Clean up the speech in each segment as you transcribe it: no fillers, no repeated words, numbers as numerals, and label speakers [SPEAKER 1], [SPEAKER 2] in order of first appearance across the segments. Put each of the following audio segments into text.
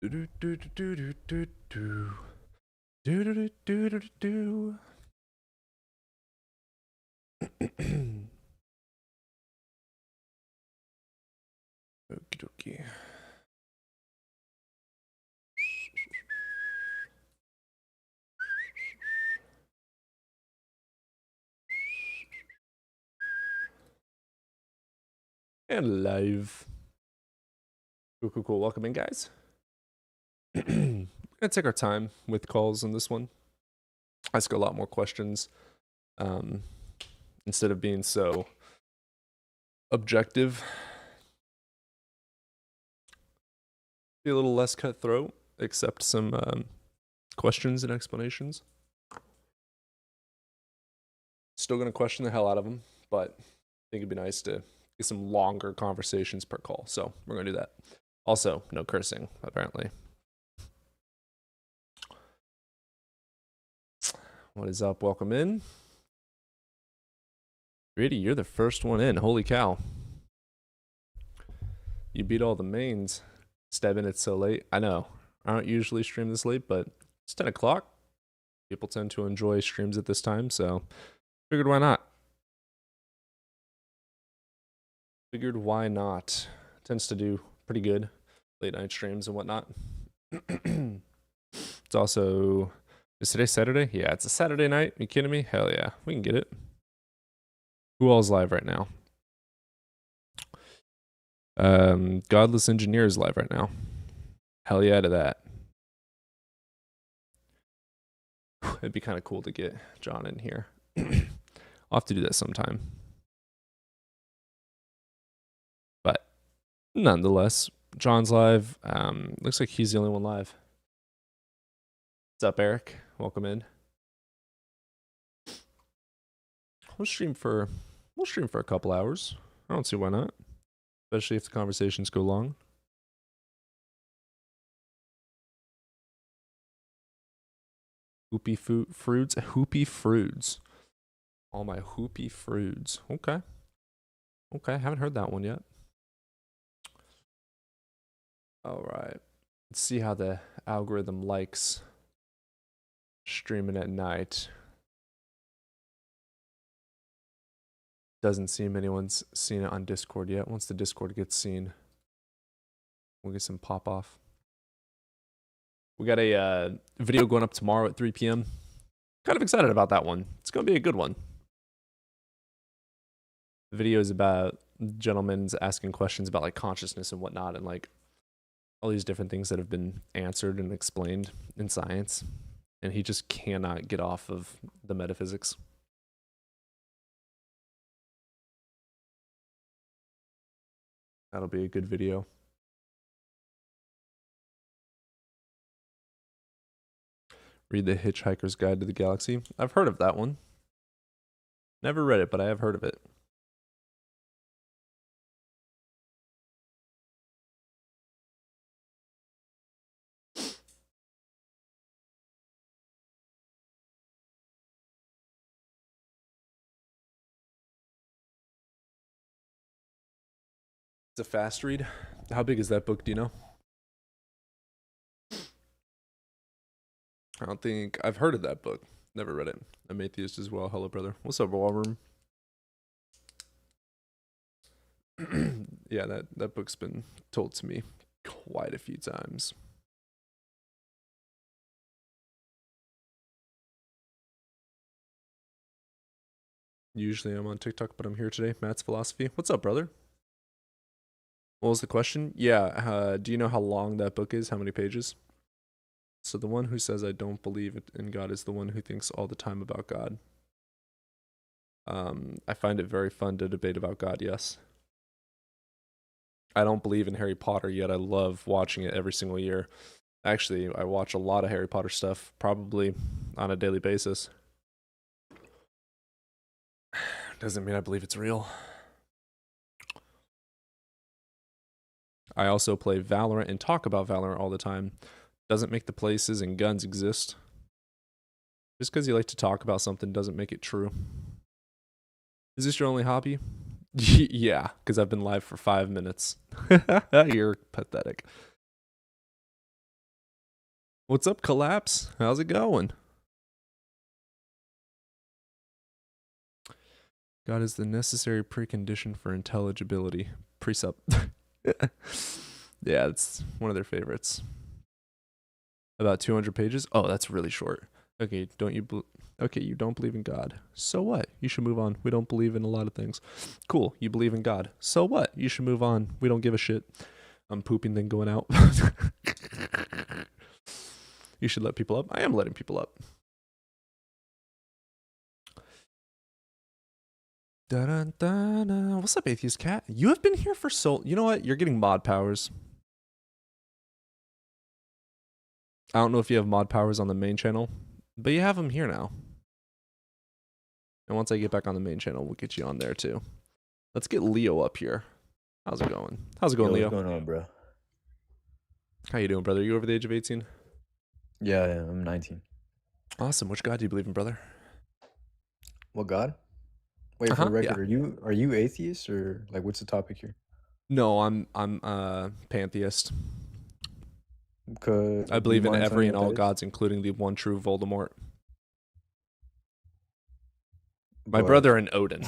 [SPEAKER 1] Do do do do do do do do do do do do. Okie dokie. And live. Cool. Welcome in, guys. Gonna take our time with calls on this one. Ask a lot more questions. Instead of being so objective. Be a little less cutthroat, accept some questions and explanations. Still gonna question the hell out of them, but I think it'd be nice to get some longer conversations per call. So we're gonna do that. Also, no cursing, apparently. What is up? Welcome in. Grady, you're the first one in. Holy cow. You beat all the mains. Stebbing it so late. I know. I don't usually stream this late, but it's 10 o'clock. People tend to enjoy streams at this time, so figured why not. Tends to do pretty good late night streams and whatnot. It's also, is today Saturday? Yeah, it's a Saturday night. You kidding me? Hell yeah, we can get it. Who all's live right now? Godless Engineer is live right now. Hell yeah to that. It'd be kind of cool to get John in here. I'll have to do that sometime. But nonetheless, John's live. Looks like he's the only one live. What's up, Eric? Welcome in. We'll stream for a couple hours. I don't see why not. Especially if the conversations go long. Hoopy fruits. Hoopy fruits. All my hoopy fruits. Okay. Haven't heard that one yet. All right. Let's see how the algorithm likes streaming at night. Doesn't seem anyone's seen it on Discord yet. Once the Discord gets seen, we'll get some pop off. We got a video going up tomorrow at 3 p.m. Kind of excited about that one. It's going to be a good one. The video is about gentlemen's asking questions about like consciousness and whatnot, and like all these different things that have been answered and explained in science. And he just cannot get off of the metaphysics. That'll be a good video. Read The Hitchhiker's Guide to the Galaxy. I've heard of that one. Never read it, but I have heard of it. It's a fast read. How big is that book, do you know? I don't think I've heard of that book. Never read it. I'm atheist as well. Hello, brother. What's up, War Room? Yeah, that book's been told to me quite a few times. Usually I'm on TikTok, but I'm here today. Matt's Philosophy. What's up, brother? What was the question? Yeah, do you know how long that book is? How many pages? So the one who says I don't believe in God is the one who thinks all the time about God. I find it very fun to debate about God, yes. I don't believe in Harry Potter, yet I love watching it every single year. Actually, I watch a lot of Harry Potter stuff, probably on a daily basis. Doesn't mean I believe it's real. I also play Valorant and talk about Valorant all the time. Doesn't make the places and guns exist. Just because you like to talk about something doesn't make it true. Is this your only hobby? Yeah, because I've been live for 5 minutes. You're pathetic. What's up, Collapse? How's it going? God is the necessary precondition for intelligibility. Precept. Yeah, it's one of their favorites. About 200 pages. Oh, that's really short. Okay, you don't believe in God. So what? You should move on. We don't believe in a lot of things. Cool. You believe in God. So what? You should move on. We don't give a shit. I'm pooping then going out. You should let people up. I am letting people up. Da-da-da-da. What's up, Atheist Cat? You have been here for so... You know what? You're getting mod powers. I don't know if you have mod powers on the main channel, but you have them here now. And once I get back on the main channel, we'll get you on there too. Let's get Leo up here. How's it going? How's it going, Leo?
[SPEAKER 2] What's going on, bro?
[SPEAKER 1] How you doing, brother? You over the age of 18?
[SPEAKER 2] Yeah, I'm 19.
[SPEAKER 1] Awesome. Which God do you believe in, brother?
[SPEAKER 2] What God? Wait, for the record, are you atheist or like what's the topic here?
[SPEAKER 1] No, I'm pantheist. I believe in every and all gods, including the one true Voldemort. My brother and Odin.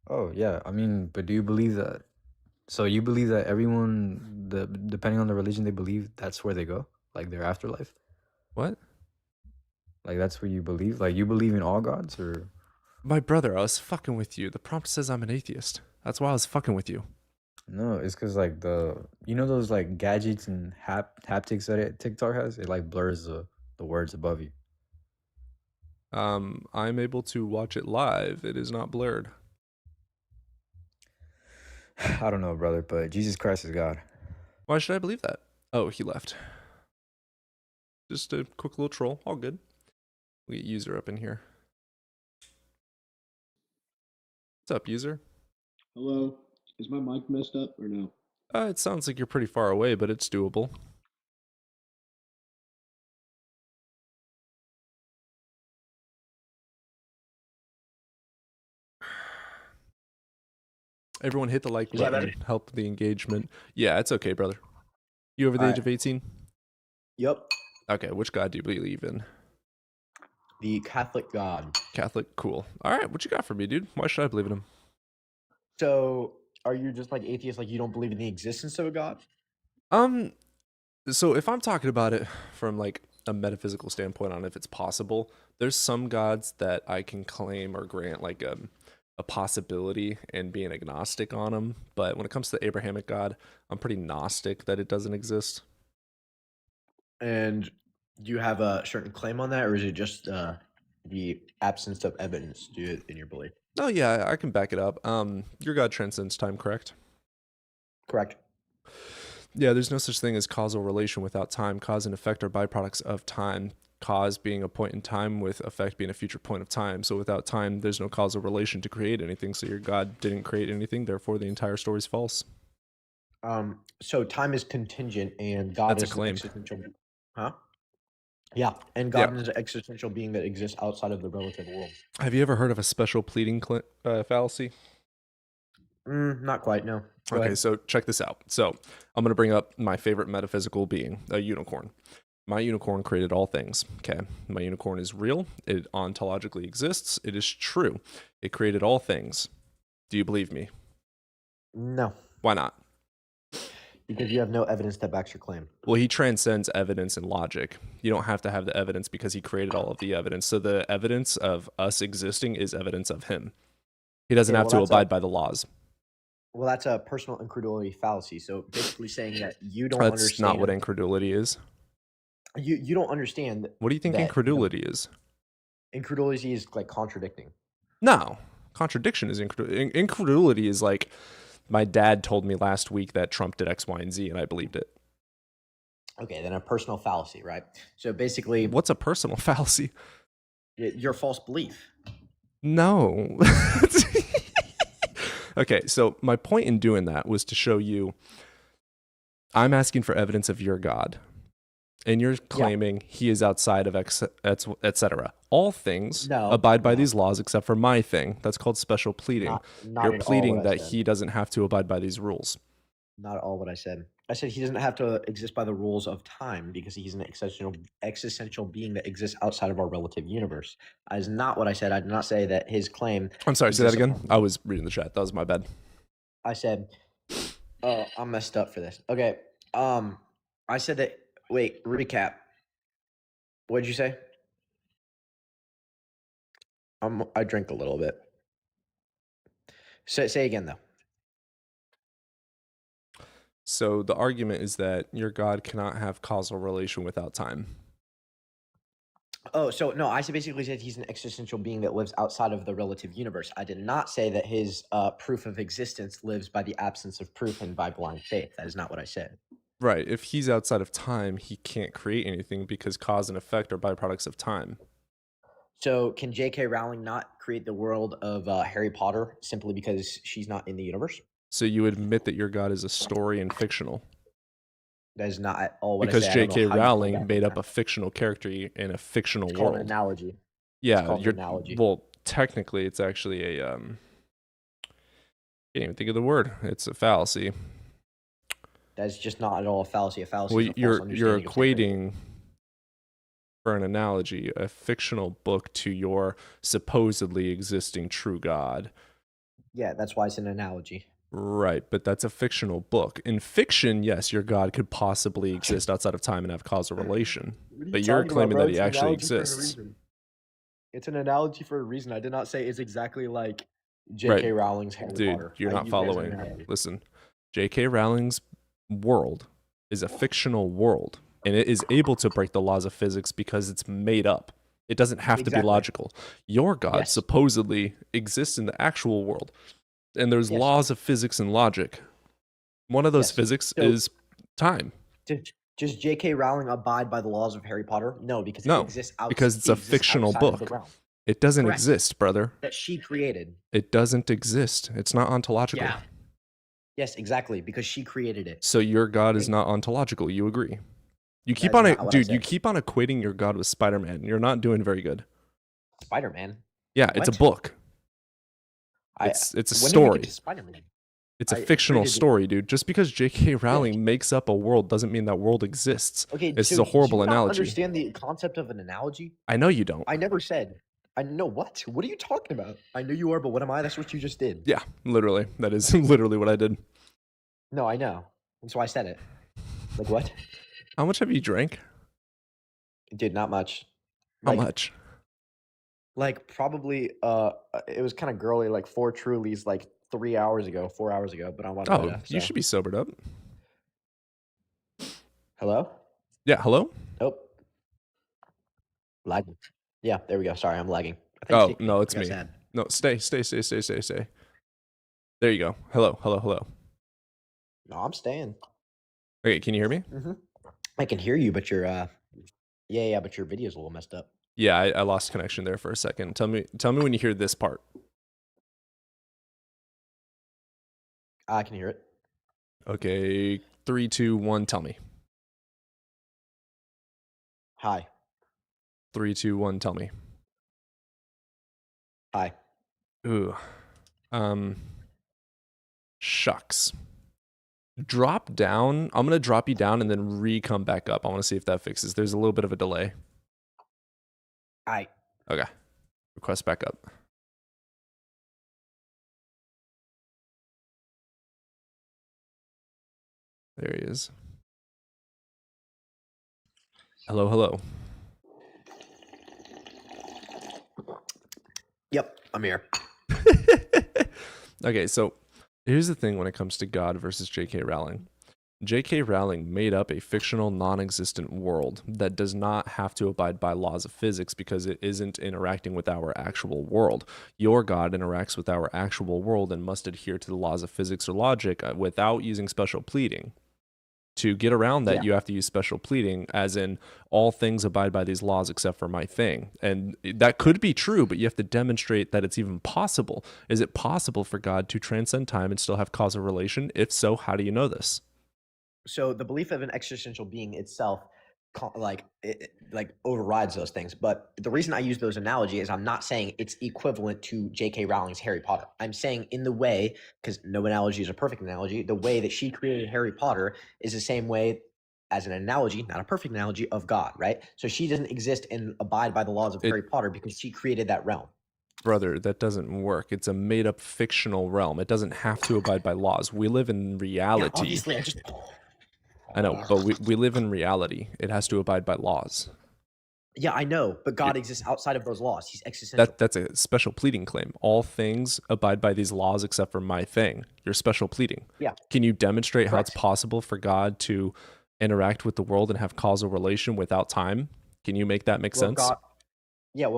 [SPEAKER 2] Oh yeah, I mean, but do you believe that? So you believe that everyone, depending on the religion they believe, that's where they go, like their afterlife?
[SPEAKER 1] What?
[SPEAKER 2] Like that's what you believe? Like you believe in all gods, or?
[SPEAKER 1] My brother, I was fucking with you. The prompt says I'm an atheist. That's why I was fucking with you.
[SPEAKER 2] No, it's because like those like gadgets and haptics that TikTok has, it like blurs the words above you.
[SPEAKER 1] I'm able to watch it live. It is not blurred.
[SPEAKER 2] I don't know, brother, but Jesus Christ is God.
[SPEAKER 1] Why should I believe that? Oh, he left. Just a quick little troll. All good. We get user up in here. What's up, user?
[SPEAKER 3] Hello. Is my mic messed up or no?
[SPEAKER 1] It sounds like you're pretty far away, but it's doable. Everyone hit the like button. Help the engagement. Yeah, it's okay, brother. You over the age of 18?
[SPEAKER 4] Yep.
[SPEAKER 1] Okay, which God do you believe in?
[SPEAKER 4] The Catholic God.
[SPEAKER 1] Catholic? Cool. All right, what you got for me, dude? Why should I believe in him?
[SPEAKER 4] So, are you just like atheist, like you don't believe in the existence of a God?
[SPEAKER 1] So if I'm talking about it from like a metaphysical standpoint on if it's possible, there's some gods that I can claim or grant like a possibility and be an agnostic on them. But when it comes to the Abrahamic God, I'm pretty gnostic that it doesn't exist.
[SPEAKER 4] And do you have a certain claim on that, or is it just the absence of evidence in your belief?
[SPEAKER 1] Oh yeah, I can back it up. Your God transcends time, correct?
[SPEAKER 4] Correct.
[SPEAKER 1] Yeah, there's no such thing as causal relation without time. Cause and effect are byproducts of time. Cause being a point in time with effect being a future point of time. So without time, there's no causal relation to create anything. So your God didn't create anything. Therefore, the entire story is false.
[SPEAKER 4] So time is contingent, and God
[SPEAKER 1] That's
[SPEAKER 4] is
[SPEAKER 1] a claim.
[SPEAKER 4] existential. Huh? Yeah, and God is an existential being that exists outside of the relative world.
[SPEAKER 1] Have you ever heard of a special pleading fallacy?
[SPEAKER 4] Not quite, no. Go ahead.
[SPEAKER 1] So check this out. So I'm going to bring up my favorite metaphysical being, a unicorn. My unicorn created all things. Okay. My unicorn is real. It ontologically exists. It is true. It created all things. Do you believe me?
[SPEAKER 4] No.
[SPEAKER 1] Why not?
[SPEAKER 4] Because you have no evidence that backs your claim.
[SPEAKER 1] Well, he transcends evidence and logic. You don't have to have the evidence because he created all of the evidence. So the evidence of us existing is evidence of him. He doesn't have to abide by the laws.
[SPEAKER 4] Well, that's a personal incredulity fallacy. So basically saying that you don't understand.
[SPEAKER 1] That's not what incredulity is.
[SPEAKER 4] You don't understand.
[SPEAKER 1] What do you think incredulity is?
[SPEAKER 4] Incredulity is like contradicting.
[SPEAKER 1] No. Contradiction is incredulity. Incredulity is like, my dad told me last week that Trump did X, Y, and Z, and I believed it.
[SPEAKER 4] Okay, then a personal fallacy, right? So basically...
[SPEAKER 1] What's a personal fallacy?
[SPEAKER 4] Your false belief.
[SPEAKER 1] No. Okay, so my point in doing that was to show you I'm asking for evidence of your God. And you're claiming he is outside of etc. All things abide by these laws except for my thing. That's called special pleading. You're pleading that he doesn't have to abide by these rules.
[SPEAKER 4] Not all what I said. I said he doesn't have to exist by the rules of time because he's an existential being that exists outside of our relative universe. That is not what I said. I did not say that his claim.
[SPEAKER 1] I'm sorry, say that
[SPEAKER 4] exists
[SPEAKER 1] again.
[SPEAKER 4] upon-
[SPEAKER 1] I was reading the chat. That was my bad.
[SPEAKER 4] I said, oh, I'm messed up for this. Okay. I said that. Wait, recap. What did you say? I drank a little bit. Say again though.
[SPEAKER 1] So the argument is that your God cannot have causal relation without time.
[SPEAKER 4] Oh, so no, I basically said he's an existential being that lives outside of the relative universe. I did not say that his proof of existence lives by the absence of proof and by blind faith. That is not what I said.
[SPEAKER 1] Right. If he's outside of time, he can't create anything because cause and effect are byproducts of time.
[SPEAKER 4] So can J.K. Rowling not create the world of Harry Potter simply because she's not in the universe?
[SPEAKER 1] So you admit that your God is a story and fictional.
[SPEAKER 4] That is not at all what
[SPEAKER 1] Because
[SPEAKER 4] I said.
[SPEAKER 1] J.K. Rowling made up a fictional character in a fictional
[SPEAKER 4] It's called an
[SPEAKER 1] world.
[SPEAKER 4] analogy.
[SPEAKER 1] Yeah,
[SPEAKER 4] It's called an analogy.
[SPEAKER 1] Well, technically, it's actually a can't even think of the word. It's a fallacy.
[SPEAKER 4] That's just not at all a fallacy. A fallacy
[SPEAKER 1] Well,
[SPEAKER 4] is a false
[SPEAKER 1] you're
[SPEAKER 4] understanding of
[SPEAKER 1] equating, for an analogy, a fictional book to your supposedly existing true God.
[SPEAKER 4] Yeah, that's why it's an analogy.
[SPEAKER 1] Right, but that's a fictional book. In fiction, yes, your God could possibly exist outside of time and have causal relation. But you're claiming that he actually exists.
[SPEAKER 4] It's an analogy for a reason. I did not say it's exactly like J.K.
[SPEAKER 1] Right.
[SPEAKER 4] Rowling's Harry
[SPEAKER 1] Dude,
[SPEAKER 4] Potter.
[SPEAKER 1] you're
[SPEAKER 4] I
[SPEAKER 1] not
[SPEAKER 4] use it as an
[SPEAKER 1] following.
[SPEAKER 4] analogy.
[SPEAKER 1] Listen, J.K. Rowling's world is a fictional world, and it is able to break the laws of physics because it's made up. It doesn't have to be
[SPEAKER 4] Exactly.
[SPEAKER 1] logical. Your God
[SPEAKER 4] Yes.
[SPEAKER 1] supposedly exists in the actual world, and there's
[SPEAKER 4] Yes.
[SPEAKER 1] laws of physics and logic. One of those
[SPEAKER 4] Yes.
[SPEAKER 1] physics
[SPEAKER 4] So-
[SPEAKER 1] is time.
[SPEAKER 4] Does J.K. Rowling abide by the laws of Harry Potter? No, because
[SPEAKER 1] No,
[SPEAKER 4] it exists outside.
[SPEAKER 1] because it's a fictional book. It doesn't
[SPEAKER 4] Correct.
[SPEAKER 1] exist, brother.
[SPEAKER 4] That she created.
[SPEAKER 1] It doesn't exist. It's not ontological.
[SPEAKER 4] Yeah. Yes, exactly, because she created it.
[SPEAKER 1] So your God is not ontological. You agree? You keep
[SPEAKER 4] That
[SPEAKER 1] on
[SPEAKER 4] is
[SPEAKER 1] it,
[SPEAKER 4] not what I
[SPEAKER 1] dude. You
[SPEAKER 4] said.
[SPEAKER 1] keep on equating your God with Spider-Man. You're not doing very good.
[SPEAKER 4] Spider-Man.
[SPEAKER 1] Yeah, it's a
[SPEAKER 4] What?
[SPEAKER 1] book.
[SPEAKER 4] I-
[SPEAKER 1] It's a
[SPEAKER 4] When did we
[SPEAKER 1] story.
[SPEAKER 4] get to Spider-Man?
[SPEAKER 1] It's a
[SPEAKER 4] I
[SPEAKER 1] fictional
[SPEAKER 4] figured it-
[SPEAKER 1] story, dude. Just because J.K. Rowling makes up a world doesn't mean that world exists.
[SPEAKER 4] Okay,
[SPEAKER 1] This is
[SPEAKER 4] so
[SPEAKER 1] a horrible
[SPEAKER 4] do you not
[SPEAKER 1] analogy.
[SPEAKER 4] understand the concept of an analogy?
[SPEAKER 1] I know you don't.
[SPEAKER 4] I never said. I know what? What are you talking about? I know you are, but what am I? That's what you just did.
[SPEAKER 1] Yeah, literally. That is literally what I did.
[SPEAKER 4] No, I know. That's why I said it. Like what?
[SPEAKER 1] How much have you drank?
[SPEAKER 4] Dude, not much.
[SPEAKER 1] How
[SPEAKER 4] Like-
[SPEAKER 1] much?
[SPEAKER 4] Like probably it was kind of girly, like 4 Trulies like 4 hours ago, but I want to
[SPEAKER 1] Oh, you should be sobered up.
[SPEAKER 4] Hello?
[SPEAKER 1] Yeah, hello?
[SPEAKER 4] Nope. Lagging. Yeah, there we go. Sorry, I'm lagging.
[SPEAKER 1] Oh,
[SPEAKER 4] Steve-
[SPEAKER 1] no, it's
[SPEAKER 4] I got
[SPEAKER 1] me.
[SPEAKER 4] sad.
[SPEAKER 1] No, stay. There you go. Hello.
[SPEAKER 4] No, I'm staying.
[SPEAKER 1] Okay, can you hear me?
[SPEAKER 4] I can hear you, but your yeah, but your video's a little messed up.
[SPEAKER 1] Yeah, I lost connection there for a second. Tell me when you hear this part.
[SPEAKER 4] I can hear it.
[SPEAKER 1] Okay, 3, 2, 1, tell me.
[SPEAKER 4] Hi.
[SPEAKER 1] 3, 2, 1, tell me.
[SPEAKER 4] Hi.
[SPEAKER 1] Ooh. Shucks. Drop down. I'm gonna drop you down and then re-come back up. I want to see if that fixes. There's a little bit of a delay.
[SPEAKER 4] Hi.
[SPEAKER 1] Okay. Request back up. There he is. Hello.
[SPEAKER 4] Yep, I'm here.
[SPEAKER 1] Okay, so here's the thing when it comes to God versus J.K. Rowling. J.K. Rowling made up a fictional, non-existent world that does not have to abide by laws of physics because it isn't interacting with our actual world. Your God interacts with our actual world and must adhere to the laws of physics or logic without using special pleading. To get around that, you have to use special pleading, as in all things abide by these laws except for my thing. And that could be true, but you have to demonstrate that it's even possible. Is it possible for God to transcend time and still have causal relation? If so, how do you know this?
[SPEAKER 4] So the belief of an existential being itself like overrides those things. But the reason I use those analogies is I'm not saying it's equivalent to J.K. Rowling's Harry Potter. I'm saying in the way, because no analogy is a perfect analogy, the way that she created Harry Potter is the same way as an analogy, not a perfect analogy, of God, right? So she doesn't exist and abide by the laws of Harry Potter because she created that realm.
[SPEAKER 1] Brother, that doesn't work. It's a made-up fictional realm. It doesn't have to abide by laws. We live in reality.
[SPEAKER 4] Yeah, obviously,
[SPEAKER 1] I know, but we live in reality. It has to abide by laws.
[SPEAKER 4] Yeah, I know, but God exists outside of those laws. He's existential.
[SPEAKER 1] That's a special pleading claim. All things abide by these laws except for my thing. You're special pleading.
[SPEAKER 4] Yeah.
[SPEAKER 1] Can you demonstrate how it's
[SPEAKER 4] Correct.
[SPEAKER 1] possible for God to interact with the world and have causal relation without time? Can you make that make sense?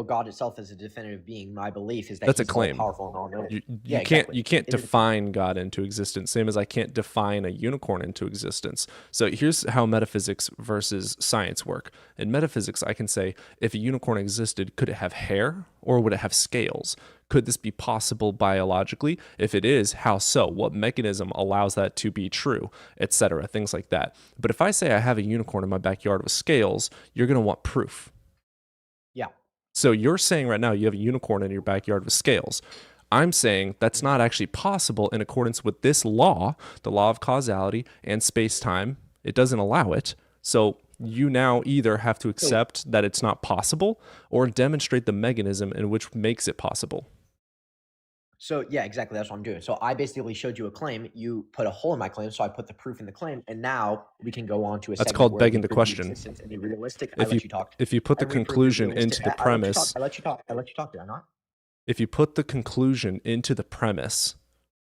[SPEAKER 4] God itself is a definitive being. My belief is that
[SPEAKER 1] That's a
[SPEAKER 4] he's
[SPEAKER 1] claim.
[SPEAKER 4] all-powerful and all-knowing.
[SPEAKER 1] You can't define God into existence, same as I can't define a unicorn into existence. So here's how metaphysics versus science work. In metaphysics, I can say, if a unicorn existed, could it have hair or would it have scales? Could this be possible biologically? If it is, how so? What mechanism allows that to be true, etc., things like that. But if I say I have a unicorn in my backyard with scales, you're going to want proof.
[SPEAKER 4] Yeah.
[SPEAKER 1] So you're saying right now you have a unicorn in your backyard with scales. I'm saying that's not actually possible in accordance with this law, the law of causality and space-time. It doesn't allow it. So you now either have to accept that it's not possible or demonstrate the mechanism in which makes it possible.
[SPEAKER 4] So yeah, exactly. That's what I'm doing. So I basically showed you a claim. You put a hole in my claim, so I put the proof in the claim, and now we can go on to a.
[SPEAKER 1] That's
[SPEAKER 4] segment
[SPEAKER 1] called
[SPEAKER 4] where
[SPEAKER 1] begging
[SPEAKER 4] we
[SPEAKER 1] the
[SPEAKER 4] prove
[SPEAKER 1] question.
[SPEAKER 4] existence and the realistic.
[SPEAKER 1] If you put the conclusion into the premise,
[SPEAKER 4] I let you talk. Did I not?
[SPEAKER 1] If you put the conclusion into the premise,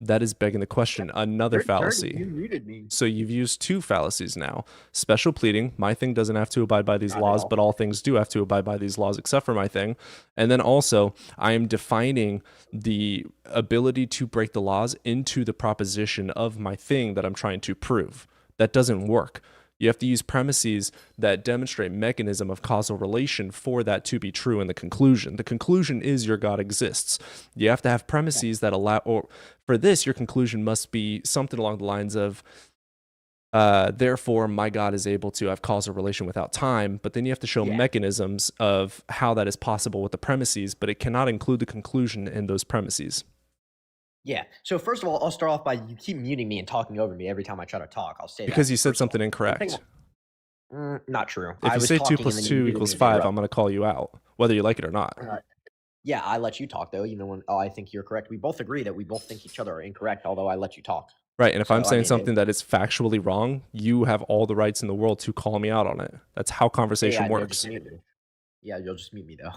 [SPEAKER 1] that is begging the question. Another fallacy.
[SPEAKER 4] You muted me.
[SPEAKER 1] So you've used two fallacies now. Special pleading, my thing doesn't have to abide by these laws, but all things do have to abide by these laws except for my thing. And then also, I am defining the ability to break the laws into the proposition of my thing that I'm trying to prove. That doesn't work. You have to use premises that demonstrate mechanism of causal relation for that to be true in the conclusion. The conclusion is your God exists. You have to have premises that allow, or for this, your conclusion must be something along the lines of, therefore, my God is able to have causal relation without time, but then you have to show mechanisms of how that is possible with the premises, but it cannot include the conclusion in those premises.
[SPEAKER 4] Yeah. So first of all, I'll start off by you keep muting me and talking over me every time I try to talk. I'll say
[SPEAKER 1] because
[SPEAKER 4] that.
[SPEAKER 1] you said something incorrect.
[SPEAKER 4] Not true.
[SPEAKER 1] If you say 2 + 2 = 5, I'm going to call you out, whether you like it or not.
[SPEAKER 4] Yeah, I let you talk though. Even when I think you're correct. We both agree that we both think each other are incorrect. Although I let you talk.
[SPEAKER 1] Right, and if I'm saying something that is factually wrong, you have all the rights in the world to call me out on it. That's how conversation works.
[SPEAKER 4] Yeah, you'll just mute me though.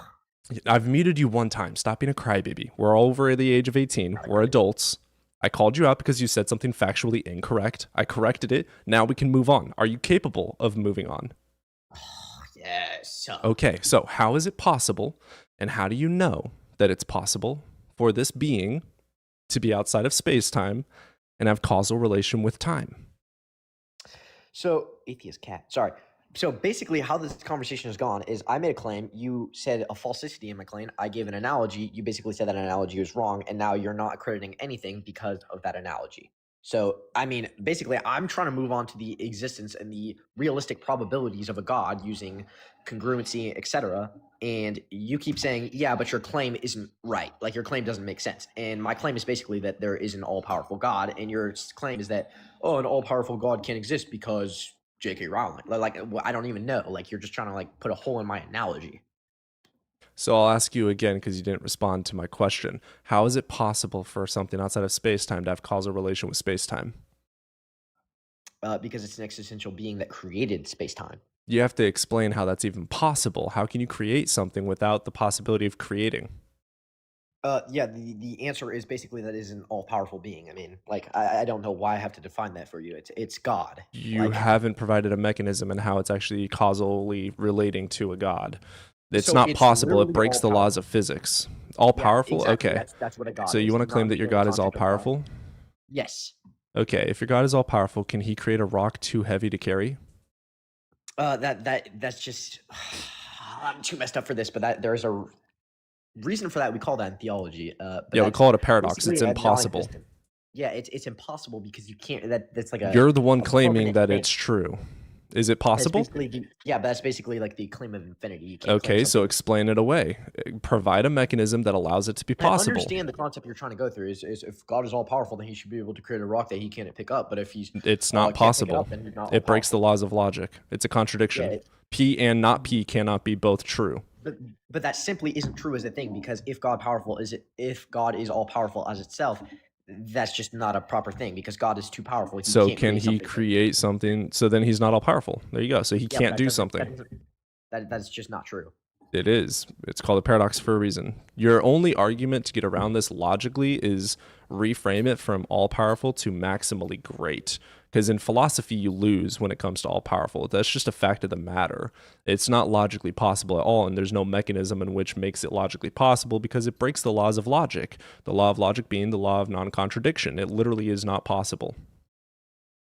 [SPEAKER 1] I've muted you one time. Stop being a crybaby. We're all over the age of 18. We're adults. I called you out because you said something factually incorrect. I corrected it. Now we can move on. Are you capable of moving on?
[SPEAKER 4] Yes.
[SPEAKER 1] Okay, so how is it possible, and how do you know that it's possible for this being to be outside of space-time and have causal relation with time?
[SPEAKER 4] So, atheist cat. Sorry. So basically how this conversation has gone is I made a claim, you said a falsity in my claim, I gave an analogy, you basically said that analogy was wrong, and now you're not accrediting anything because of that analogy. So, I mean, basically I'm trying to move on to the existence and the realistic probabilities of a God using congruency, etc. And you keep saying, yeah, but your claim isn't right. Like your claim doesn't make sense. And my claim is basically that there is an all-powerful God, and your claim is that, oh, an all-powerful God can't exist because J.K. Rowling. Like, I don't even know. Like, you're just trying to like put a hole in my analogy.
[SPEAKER 1] So I'll ask you again because you didn't respond to my question. How is it possible for something outside of space-time to have causal relation with space-time?
[SPEAKER 4] Because it's an existential being that created space-time.
[SPEAKER 1] You have to explain how that's even possible. How can you create something without the possibility of creating?
[SPEAKER 4] Yeah, the answer is basically that is an all-powerful being. I mean, like, I don't know why I have to define that for you. It's God.
[SPEAKER 1] You haven't provided a mechanism in how it's actually causally relating to a God. It's not possible. It breaks the laws of physics. All-powerful?
[SPEAKER 4] Yeah, exactly.
[SPEAKER 1] Okay.
[SPEAKER 4] That's what a God
[SPEAKER 1] so you want to claim that your God is all-powerful?
[SPEAKER 4] Yes.
[SPEAKER 1] Okay, if your God is all-powerful, can he create a rock too heavy to carry?
[SPEAKER 4] That's just... I'm too messed up for this, but there's a reason for that. We call that in theology.
[SPEAKER 1] Yeah, we call it a paradox. It's impossible.
[SPEAKER 4] Yeah, it's impossible because you can't. That's like a.
[SPEAKER 1] You're the one claiming that it's true. Is it
[SPEAKER 4] That's
[SPEAKER 1] possible?
[SPEAKER 4] basically but that's basically like the claim of infinity. You can't claim
[SPEAKER 1] Okay, so
[SPEAKER 4] something.
[SPEAKER 1] explain it away. Provide a mechanism that allows it to be
[SPEAKER 4] I
[SPEAKER 1] possible.
[SPEAKER 4] understand the concept you're trying to go through is if God is all powerful, then he should be able to create a rock that he can't pick up. But if he's
[SPEAKER 1] It's not
[SPEAKER 4] can't pick it
[SPEAKER 1] possible.
[SPEAKER 4] up, then he's not
[SPEAKER 1] It breaks the
[SPEAKER 4] all-powerful.
[SPEAKER 1] laws of logic. It's a contradiction.
[SPEAKER 4] Yeah,
[SPEAKER 1] P and not P cannot be both true.
[SPEAKER 4] but that simply isn't true as a thing, because if God is all powerful as itself, that's just not a proper thing, because God is too powerful.
[SPEAKER 1] So
[SPEAKER 4] can't
[SPEAKER 1] can he create something? So then he's not all powerful. There you go. So he
[SPEAKER 4] Yeah, but
[SPEAKER 1] can't
[SPEAKER 4] that
[SPEAKER 1] do
[SPEAKER 4] doesn't-
[SPEAKER 1] something.
[SPEAKER 4] That's just not true.
[SPEAKER 1] It is. It's called a paradox for a reason. Your only argument to get around this logically is reframe it from all powerful to maximally great. Because in philosophy, you lose when it comes to all powerful. That's just a fact of the matter. It's not logically possible at all, and there's no mechanism in which makes it logically possible because it breaks the laws of logic. The law of logic being the law of non-contradiction. It literally is not possible.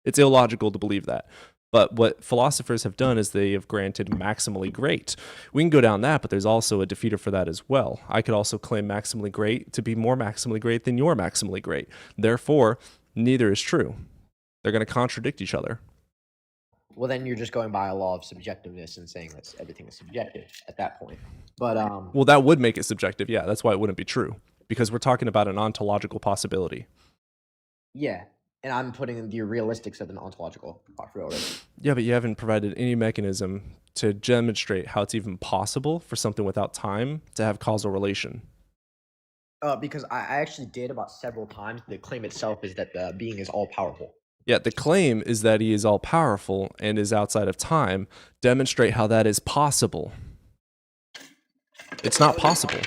[SPEAKER 1] It's illogical to believe that. But what philosophers have done is they have granted maximally great. We can go down that, but there's also a defeater for that as well. I could also claim maximally great to be more maximally great than your maximally great. Therefore, neither is true. They're going to contradict each other.
[SPEAKER 4] Well, then you're just going by a law of subjectiveness and saying that everything is subjective at that point. But
[SPEAKER 1] Well, that would make it subjective. Yeah, that's why it wouldn't be true, because we're talking about an ontological possibility.
[SPEAKER 4] yeah, and I'm putting in the realistics of an ontological possibility.
[SPEAKER 1] Yeah, but you haven't provided any mechanism to demonstrate how it's even possible for something without time to have causal relation.
[SPEAKER 4] Because I actually did about several times. The claim itself is that the being is all powerful.
[SPEAKER 1] Yeah, the claim is that he is all powerful and is outside of time. Demonstrate how that is possible. It's not possible.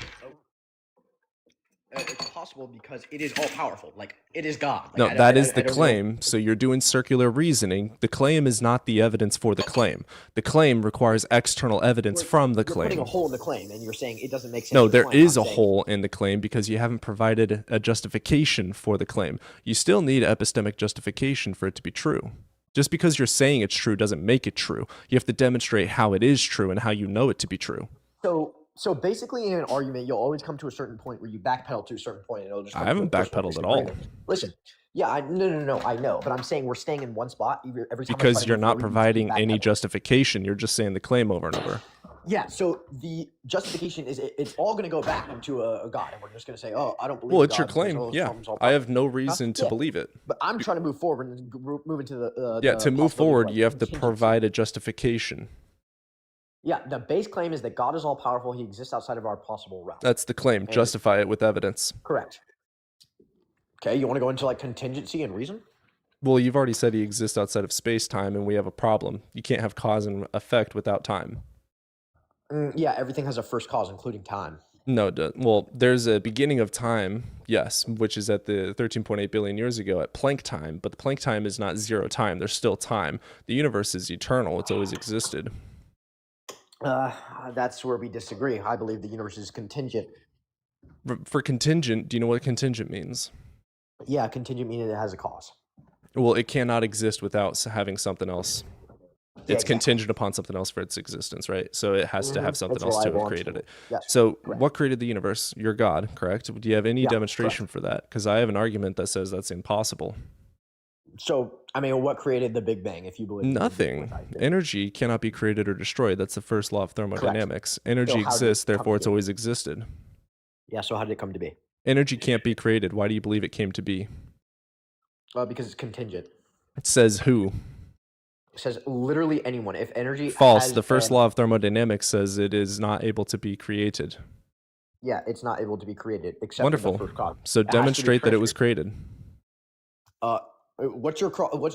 [SPEAKER 4] It's possible because it is all powerful. Like, it is God. Like,
[SPEAKER 1] No,
[SPEAKER 4] I
[SPEAKER 1] that is
[SPEAKER 4] I
[SPEAKER 1] the
[SPEAKER 4] don't know.
[SPEAKER 1] claim. So you're doing circular reasoning. The claim is not the evidence for the claim. The claim requires external evidence from the
[SPEAKER 4] You're putting
[SPEAKER 1] claim.
[SPEAKER 4] a hole in the claim, and you're saying it doesn't make sense.
[SPEAKER 1] No,
[SPEAKER 4] to the
[SPEAKER 1] there
[SPEAKER 4] claim.
[SPEAKER 1] is
[SPEAKER 4] I'm
[SPEAKER 1] a
[SPEAKER 4] saying-
[SPEAKER 1] hole in the claim because you haven't provided a justification for the claim. You still need epistemic justification for it to be true. Just because you're saying it's true doesn't make it true. You have to demonstrate how it is true and how you know it to be true.
[SPEAKER 4] So basically, in an argument, you'll always come to a certain point where you backpedal to a certain point, and it'll just.
[SPEAKER 1] I
[SPEAKER 4] come to
[SPEAKER 1] haven't
[SPEAKER 4] a personal
[SPEAKER 1] backpedaled at all.
[SPEAKER 4] disagreement. Listen, yeah, no, I know, but I'm saying we're staying in one spot every time. I try
[SPEAKER 1] Because
[SPEAKER 4] to
[SPEAKER 1] you're
[SPEAKER 4] move
[SPEAKER 1] not
[SPEAKER 4] forward, you
[SPEAKER 1] providing any
[SPEAKER 4] backpedal.
[SPEAKER 1] justification. You're just saying the claim over and over.
[SPEAKER 4] Yeah, so the justification is it's all going to go back into a God, and we're just going to say, oh, I don't believe.
[SPEAKER 1] Well, it's your
[SPEAKER 4] God because,
[SPEAKER 1] claim.
[SPEAKER 4] oh,
[SPEAKER 1] Yeah.
[SPEAKER 4] something's all
[SPEAKER 1] I have no reason to
[SPEAKER 4] Yeah.
[SPEAKER 1] believe it.
[SPEAKER 4] But I'm trying to move forward and move into the
[SPEAKER 1] Yeah,
[SPEAKER 4] the
[SPEAKER 1] to move
[SPEAKER 4] possibility of,
[SPEAKER 1] forward,
[SPEAKER 4] like,
[SPEAKER 1] you have to
[SPEAKER 4] contingency.
[SPEAKER 1] provide a justification.
[SPEAKER 4] Yeah, the base claim is that God is all powerful. He exists outside of our possible realm.
[SPEAKER 1] That's the claim.
[SPEAKER 4] And-
[SPEAKER 1] Justify it with evidence.
[SPEAKER 4] Correct. Okay, you want to go into like contingency and reason?
[SPEAKER 1] Well, you've already said he exists outside of space-time, and we have a problem. You can't have cause and effect without time.
[SPEAKER 4] Yeah, everything has a first cause, including time.
[SPEAKER 1] No, well, there's a beginning of time, yes, which is at the 13.8 billion years ago at Planck time, but the Planck time is not zero time. There's still time. The universe is eternal. It's always existed.
[SPEAKER 4] That's where we disagree. I believe the universe is contingent.
[SPEAKER 1] For contingent, do you know what contingent means?
[SPEAKER 4] Yeah, contingent meaning it has a cause.
[SPEAKER 1] Well, it cannot exist without having something else.
[SPEAKER 4] Yeah,
[SPEAKER 1] It's
[SPEAKER 4] exactly.
[SPEAKER 1] contingent upon something else for its existence, right? So it has to have something
[SPEAKER 4] It's
[SPEAKER 1] else to have
[SPEAKER 4] reliable
[SPEAKER 1] created it.
[SPEAKER 4] Yes.
[SPEAKER 1] So
[SPEAKER 4] correct.
[SPEAKER 1] what created the universe? Your God, correct? Do you have any
[SPEAKER 4] Yeah,
[SPEAKER 1] demonstration for that? Because I have an argument that says that's impossible.
[SPEAKER 4] So, I mean, what created the Big Bang, if you believe? in the Big Bang,
[SPEAKER 1] Nothing.
[SPEAKER 4] which I do?
[SPEAKER 1] Energy cannot be created or destroyed. That's the first law of thermodynamics. Energy
[SPEAKER 4] how did it
[SPEAKER 1] exists,
[SPEAKER 4] come
[SPEAKER 1] therefore
[SPEAKER 4] to
[SPEAKER 1] it's
[SPEAKER 4] be?
[SPEAKER 1] always existed.
[SPEAKER 4] Yeah, so how did it come to be?
[SPEAKER 1] Energy can't be created. Why do you believe it came to be?
[SPEAKER 4] Because it's contingent.
[SPEAKER 1] It says who?
[SPEAKER 4] It says literally anyone. If energy
[SPEAKER 1] False.
[SPEAKER 4] has
[SPEAKER 1] The first
[SPEAKER 4] an-
[SPEAKER 1] law of thermodynamics says it is not able to be created.
[SPEAKER 4] Yeah, it's not able to be created except
[SPEAKER 1] Wonderful.
[SPEAKER 4] in the first cause.
[SPEAKER 1] So
[SPEAKER 4] It has to be
[SPEAKER 1] demonstrate that it was
[SPEAKER 4] transferred.
[SPEAKER 1] created.
[SPEAKER 4] What's your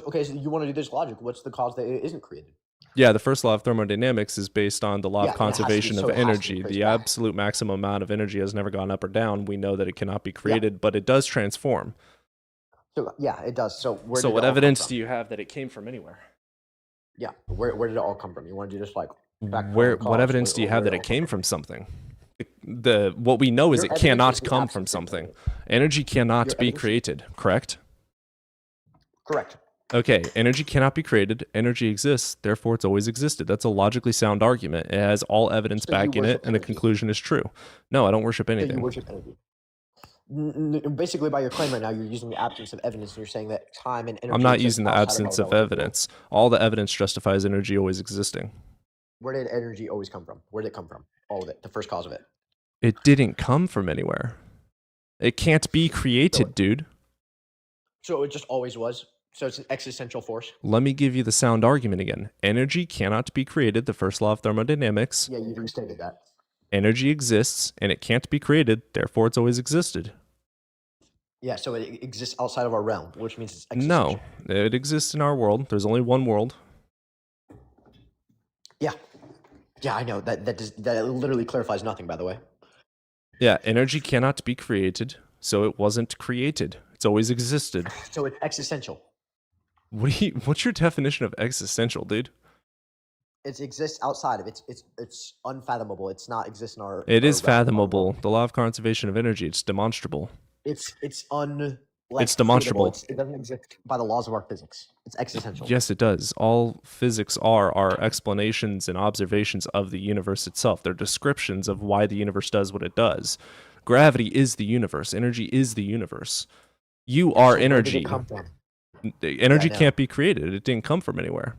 [SPEAKER 4] okay? So you want to do this logic? What's the cause that it isn't created?
[SPEAKER 1] Yeah, the first law of thermodynamics is based on the law
[SPEAKER 4] Yeah,
[SPEAKER 1] of
[SPEAKER 4] and it has to be-
[SPEAKER 1] conservation
[SPEAKER 4] so
[SPEAKER 1] of
[SPEAKER 4] it has to be
[SPEAKER 1] energy.
[SPEAKER 4] traced
[SPEAKER 1] The
[SPEAKER 4] back.
[SPEAKER 1] absolute maximum amount of energy has never gone up or down. We know that it cannot be created, but it does transform.
[SPEAKER 4] So yeah, it does. So where?
[SPEAKER 1] So
[SPEAKER 4] did
[SPEAKER 1] what
[SPEAKER 4] it all come
[SPEAKER 1] evidence
[SPEAKER 4] from?
[SPEAKER 1] do you have that it came from anywhere?
[SPEAKER 4] Yeah, where did it all come from? You want to do this like back
[SPEAKER 1] What evidence do you have that it came from something? What we know is
[SPEAKER 4] Your
[SPEAKER 1] it
[SPEAKER 4] evidence
[SPEAKER 1] cannot
[SPEAKER 4] is the
[SPEAKER 1] come
[SPEAKER 4] absence
[SPEAKER 1] from
[SPEAKER 4] of
[SPEAKER 1] something.
[SPEAKER 4] evidence.
[SPEAKER 1] Energy cannot
[SPEAKER 4] Your
[SPEAKER 1] be
[SPEAKER 4] evidence-
[SPEAKER 1] created, correct?
[SPEAKER 4] Correct.
[SPEAKER 1] Okay, energy cannot be created. Energy exists, therefore it's always existed. That's a logically sound argument. It has all evidence
[SPEAKER 4] So you
[SPEAKER 1] backing it,
[SPEAKER 4] worship
[SPEAKER 1] and the
[SPEAKER 4] energy.
[SPEAKER 1] conclusion is true. No, I don't worship
[SPEAKER 4] So you
[SPEAKER 1] anything.
[SPEAKER 4] worship energy. Basically, by your claim right now, you're using the absence of evidence, and you're saying that time and energy.
[SPEAKER 1] I'm not
[SPEAKER 4] exist
[SPEAKER 1] using the
[SPEAKER 4] outside
[SPEAKER 1] absence
[SPEAKER 4] our
[SPEAKER 1] of
[SPEAKER 4] relative world.
[SPEAKER 1] evidence. All the evidence justifies energy always existing.
[SPEAKER 4] Where did energy always come from? Where did it come from? All of it. The first cause of it.
[SPEAKER 1] It didn't come from anywhere. It can't be created, dude.
[SPEAKER 4] So it just always was. So it's an existential force.
[SPEAKER 1] Let me give you the sound argument again. Energy cannot be created, the first law of thermodynamics.
[SPEAKER 4] Yeah, you restated that.
[SPEAKER 1] Energy exists, and it can't be created, therefore it's always existed.
[SPEAKER 4] Yeah, so it exists outside of our realm, which means it's
[SPEAKER 1] No,
[SPEAKER 4] existential.
[SPEAKER 1] it exists in our world. There's only one world.
[SPEAKER 4] Yeah. Yeah, I know. That literally clarifies nothing, by the way.
[SPEAKER 1] Yeah, energy cannot be created, so it wasn't created. It's always existed.
[SPEAKER 4] So it's existential.
[SPEAKER 1] What's your definition of existential, dude?
[SPEAKER 4] It exists outside of it. It's unfathomable. It's not exist in our.
[SPEAKER 1] It
[SPEAKER 4] our
[SPEAKER 1] is
[SPEAKER 4] realm, our
[SPEAKER 1] fathomable.
[SPEAKER 4] world.
[SPEAKER 1] The law of conservation of energy, it's demonstrable.
[SPEAKER 4] It's
[SPEAKER 1] demonstrable.
[SPEAKER 4] It doesn't exist by the laws of our physics. It's existential.
[SPEAKER 1] Yes, it does. All physics are explanations and observations of the universe itself. They're descriptions of why the universe does what it does. Gravity is the universe. Energy is the universe. You are
[SPEAKER 4] So where did
[SPEAKER 1] energy.
[SPEAKER 4] it come from?
[SPEAKER 1] The energy
[SPEAKER 4] I know.
[SPEAKER 1] can't be created. It didn't come from anywhere.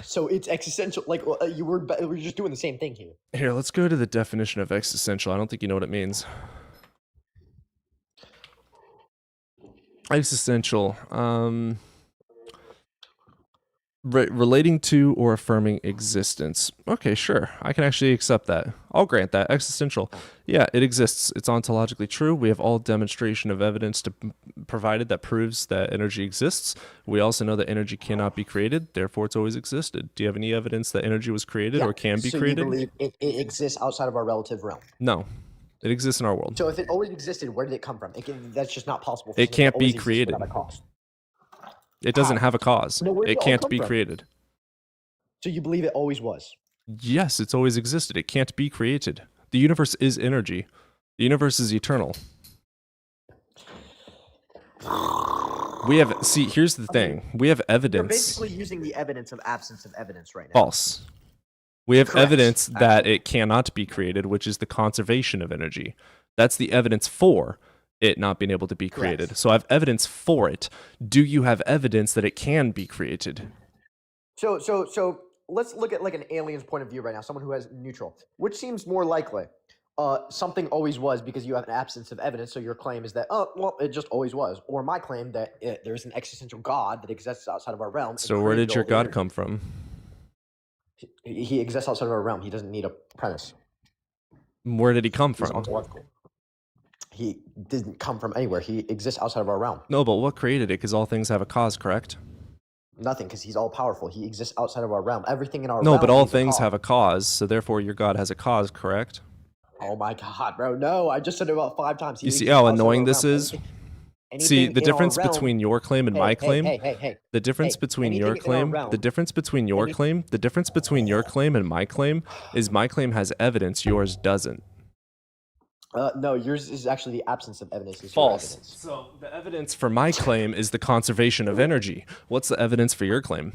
[SPEAKER 4] So it's existential. Like we're just doing the same thing here.
[SPEAKER 1] Here, let's go to the definition of existential. I don't think you know what it means. Existential. Relating to or affirming existence. Okay, sure. I can actually accept that. I'll grant that. Existential. Yeah, it exists. It's ontologically true. We have all demonstration of evidence provided that proves that energy exists. We also know that energy cannot be created, therefore it's always existed. Do you have any evidence that energy was created or can be
[SPEAKER 4] so
[SPEAKER 1] created?
[SPEAKER 4] You believe it exists outside of our relative realm.
[SPEAKER 1] No. It exists in our world.
[SPEAKER 4] So if it always existed, where did it come from? That's just not possible.
[SPEAKER 1] It can't be created. It doesn't have a cause.
[SPEAKER 4] No, where did
[SPEAKER 1] It
[SPEAKER 4] it all
[SPEAKER 1] can't
[SPEAKER 4] come
[SPEAKER 1] be
[SPEAKER 4] from?
[SPEAKER 1] created.
[SPEAKER 4] So you believe it always was?
[SPEAKER 1] Yes, it's always existed. It can't be created. The universe is energy. The universe is eternal. Here's the thing. We have
[SPEAKER 4] You're
[SPEAKER 1] evidence.
[SPEAKER 4] basically using the evidence of absence of evidence right now.
[SPEAKER 1] False. We have
[SPEAKER 4] Correct.
[SPEAKER 1] evidence that it cannot be created, which is the conservation of energy. That's the evidence for it not being able to be created.
[SPEAKER 4] Correct.
[SPEAKER 1] So I have evidence for it. Do you have evidence that it can be created?
[SPEAKER 4] So let's look at like an alien's point of view right now, someone who has neutral. Which seems more likely? Something always was because you have an absence of evidence, so your claim is that, it just always was. Or my claim that there's an existential God that exists outside of our realm.
[SPEAKER 1] So where did your God come from?
[SPEAKER 4] He exists outside of our realm. He doesn't need a premise.
[SPEAKER 1] Where did he come
[SPEAKER 4] He's
[SPEAKER 1] from?
[SPEAKER 4] ontological. He didn't come from anywhere. He exists outside of our realm.
[SPEAKER 1] No, but what created it? Because all things have a cause, correct?
[SPEAKER 4] Nothing, because he's all powerful. He exists outside of our realm. Everything in our
[SPEAKER 1] No,
[SPEAKER 4] realm.
[SPEAKER 1] but all
[SPEAKER 4] needs a
[SPEAKER 1] things
[SPEAKER 4] cause.
[SPEAKER 1] have a cause, so therefore your God has a cause, correct?
[SPEAKER 4] Oh my God, bro! No, I just said it about 5 times. He
[SPEAKER 1] You see
[SPEAKER 4] exists
[SPEAKER 1] how
[SPEAKER 4] outside of
[SPEAKER 1] annoying
[SPEAKER 4] our
[SPEAKER 1] this
[SPEAKER 4] realm.
[SPEAKER 1] is?
[SPEAKER 4] Anything
[SPEAKER 1] See, the
[SPEAKER 4] in our
[SPEAKER 1] difference
[SPEAKER 4] realm-
[SPEAKER 1] between your claim and
[SPEAKER 4] Hey,
[SPEAKER 1] my
[SPEAKER 4] hey,
[SPEAKER 1] claim,
[SPEAKER 4] hey.
[SPEAKER 1] the difference
[SPEAKER 4] Hey,
[SPEAKER 1] between
[SPEAKER 4] anything
[SPEAKER 1] your
[SPEAKER 4] in our
[SPEAKER 1] claim,
[SPEAKER 4] realm-
[SPEAKER 1] the difference between your
[SPEAKER 4] any-
[SPEAKER 1] claim, the difference between your claim and my claim is my claim has evidence, yours doesn't.
[SPEAKER 4] No, yours is actually the absence of evidence. Is your evidence.
[SPEAKER 1] So the evidence for my claim is the conservation of energy. What's the evidence for your claim?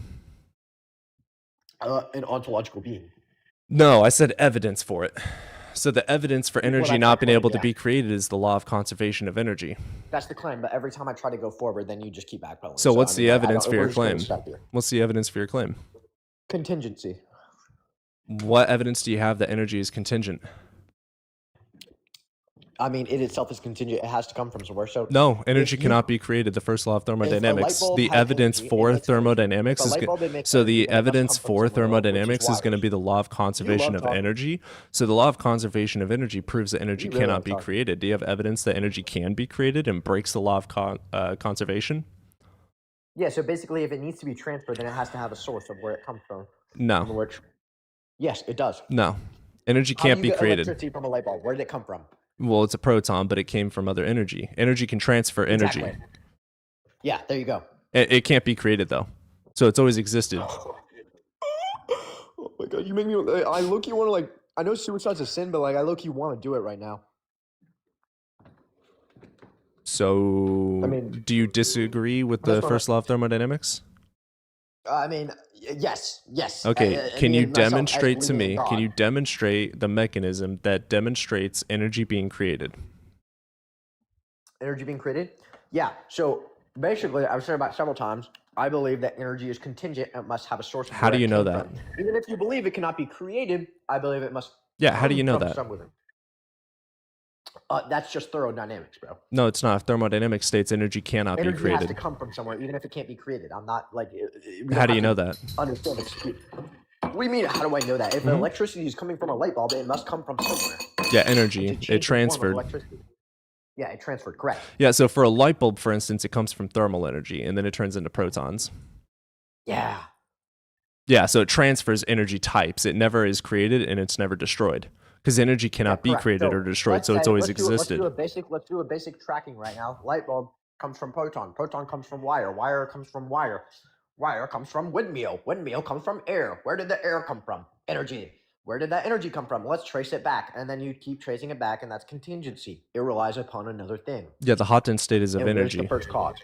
[SPEAKER 4] An ontological being.
[SPEAKER 1] No, I said evidence for it. So the evidence for
[SPEAKER 4] Well,
[SPEAKER 1] energy
[SPEAKER 4] that's
[SPEAKER 1] not
[SPEAKER 4] my
[SPEAKER 1] being
[SPEAKER 4] claim,
[SPEAKER 1] able to
[SPEAKER 4] yeah.
[SPEAKER 1] be created is the law of conservation of energy.
[SPEAKER 4] That's the claim, but every time I try to go forward, then you just keep backpedaling.
[SPEAKER 1] So what's
[SPEAKER 4] I
[SPEAKER 1] the
[SPEAKER 4] mean, I
[SPEAKER 1] evidence
[SPEAKER 4] don't-
[SPEAKER 1] for your
[SPEAKER 4] we're just gonna
[SPEAKER 1] claim?
[SPEAKER 4] stop here.
[SPEAKER 1] What's the evidence for your claim?
[SPEAKER 4] Contingency.
[SPEAKER 1] What evidence do you have that energy is contingent?
[SPEAKER 4] I mean, it itself is contingent. It has to come from somewhere. So
[SPEAKER 1] No, energy
[SPEAKER 4] you-
[SPEAKER 1] cannot be created. The first law of thermodynamics.
[SPEAKER 4] bulb
[SPEAKER 1] The
[SPEAKER 4] has
[SPEAKER 1] evidence
[SPEAKER 4] energy, it
[SPEAKER 1] for
[SPEAKER 4] makes energy.
[SPEAKER 1] thermodynamics
[SPEAKER 4] If a
[SPEAKER 1] is
[SPEAKER 4] light bulb emits
[SPEAKER 1] so
[SPEAKER 4] energy,
[SPEAKER 1] the
[SPEAKER 4] then it must
[SPEAKER 1] evidence
[SPEAKER 4] come from
[SPEAKER 1] for
[SPEAKER 4] somewhere else, which is
[SPEAKER 1] thermodynamics is going to
[SPEAKER 4] wires.
[SPEAKER 1] be the law of conservation
[SPEAKER 4] love
[SPEAKER 1] of
[SPEAKER 4] talking.
[SPEAKER 1] energy. So the law of conservation of energy proves that energy
[SPEAKER 4] You really
[SPEAKER 1] cannot
[SPEAKER 4] love
[SPEAKER 1] be
[SPEAKER 4] talking.
[SPEAKER 1] created. Do you have evidence that energy can be created and breaks the law of conservation?
[SPEAKER 4] Yeah, so basically, if it needs to be transferred, then it has to have a source of where it comes from.
[SPEAKER 1] No,
[SPEAKER 4] Which, yes, it does.
[SPEAKER 1] no. Energy
[SPEAKER 4] How do
[SPEAKER 1] can't
[SPEAKER 4] you
[SPEAKER 1] be
[SPEAKER 4] get
[SPEAKER 1] created.
[SPEAKER 4] electricity from a light bulb? Where did it come from?
[SPEAKER 1] Well, it's a proton, but it came from other energy. Energy can transfer energy.
[SPEAKER 4] Exactly. Yeah, there you go.
[SPEAKER 1] It can't be created though, so it's always existed.
[SPEAKER 4] Oh my God, you make me. I look. You want to like. I know suicide's a sin, but like, I look. You want to do it right now.
[SPEAKER 1] So,
[SPEAKER 4] I mean,
[SPEAKER 1] do you disagree with the
[SPEAKER 4] that's not-
[SPEAKER 1] first law of thermodynamics?
[SPEAKER 4] I mean, yes.
[SPEAKER 1] Okay, can
[SPEAKER 4] me
[SPEAKER 1] you
[SPEAKER 4] and myself as
[SPEAKER 1] demonstrate to
[SPEAKER 4] believing
[SPEAKER 1] me?
[SPEAKER 4] in
[SPEAKER 1] Can
[SPEAKER 4] God.
[SPEAKER 1] you demonstrate the mechanism that demonstrates energy being created?
[SPEAKER 4] Energy being created? Yeah. So basically, I've said about several times, I believe that energy is contingent and must have a source. Of
[SPEAKER 1] How do
[SPEAKER 4] where it
[SPEAKER 1] you know
[SPEAKER 4] came
[SPEAKER 1] that?
[SPEAKER 4] from. Even if you believe it cannot be created, I believe it must.
[SPEAKER 1] Yeah, how do you know
[SPEAKER 4] from
[SPEAKER 1] that?
[SPEAKER 4] somewhere. That's just thermodynamics, bro.
[SPEAKER 1] No, it's not. Thermodynamics states energy cannot
[SPEAKER 4] Energy
[SPEAKER 1] be
[SPEAKER 4] has to
[SPEAKER 1] created.
[SPEAKER 4] come from somewhere, even if it can't be created. I'm not like.
[SPEAKER 1] How do you know that?
[SPEAKER 4] Understand it. What do you mean? How do I know that? If electricity is coming from a light bulb, it must come from somewhere.
[SPEAKER 1] Yeah,
[SPEAKER 4] To
[SPEAKER 1] energy.
[SPEAKER 4] change
[SPEAKER 1] It
[SPEAKER 4] the form of
[SPEAKER 1] transferred.
[SPEAKER 4] electricity. Yeah, it transferred. Correct.
[SPEAKER 1] Yeah, so for a light bulb, for instance, it comes from thermal energy, and then it turns into protons.
[SPEAKER 4] Yeah.
[SPEAKER 1] Yeah, so it transfers energy types. It never is created, and it's never destroyed. Because energy cannot be
[SPEAKER 4] correct.
[SPEAKER 1] created
[SPEAKER 4] So
[SPEAKER 1] or destroyed,
[SPEAKER 4] let's
[SPEAKER 1] so it's
[SPEAKER 4] say-
[SPEAKER 1] always
[SPEAKER 4] let's do-
[SPEAKER 1] existed.
[SPEAKER 4] Let's do a basic tracking right now. Light bulb comes from proton. Proton comes from wire. Wire comes from wire. Wire comes from windmill. Windmill comes from air. Where did the air come from? Energy. Where did that energy come from? Let's trace it back. And then you keep tracing it back, and that's contingency. It relies upon another thing.
[SPEAKER 1] Yeah, the hot and state is of
[SPEAKER 4] And where's
[SPEAKER 1] energy.
[SPEAKER 4] the first cause?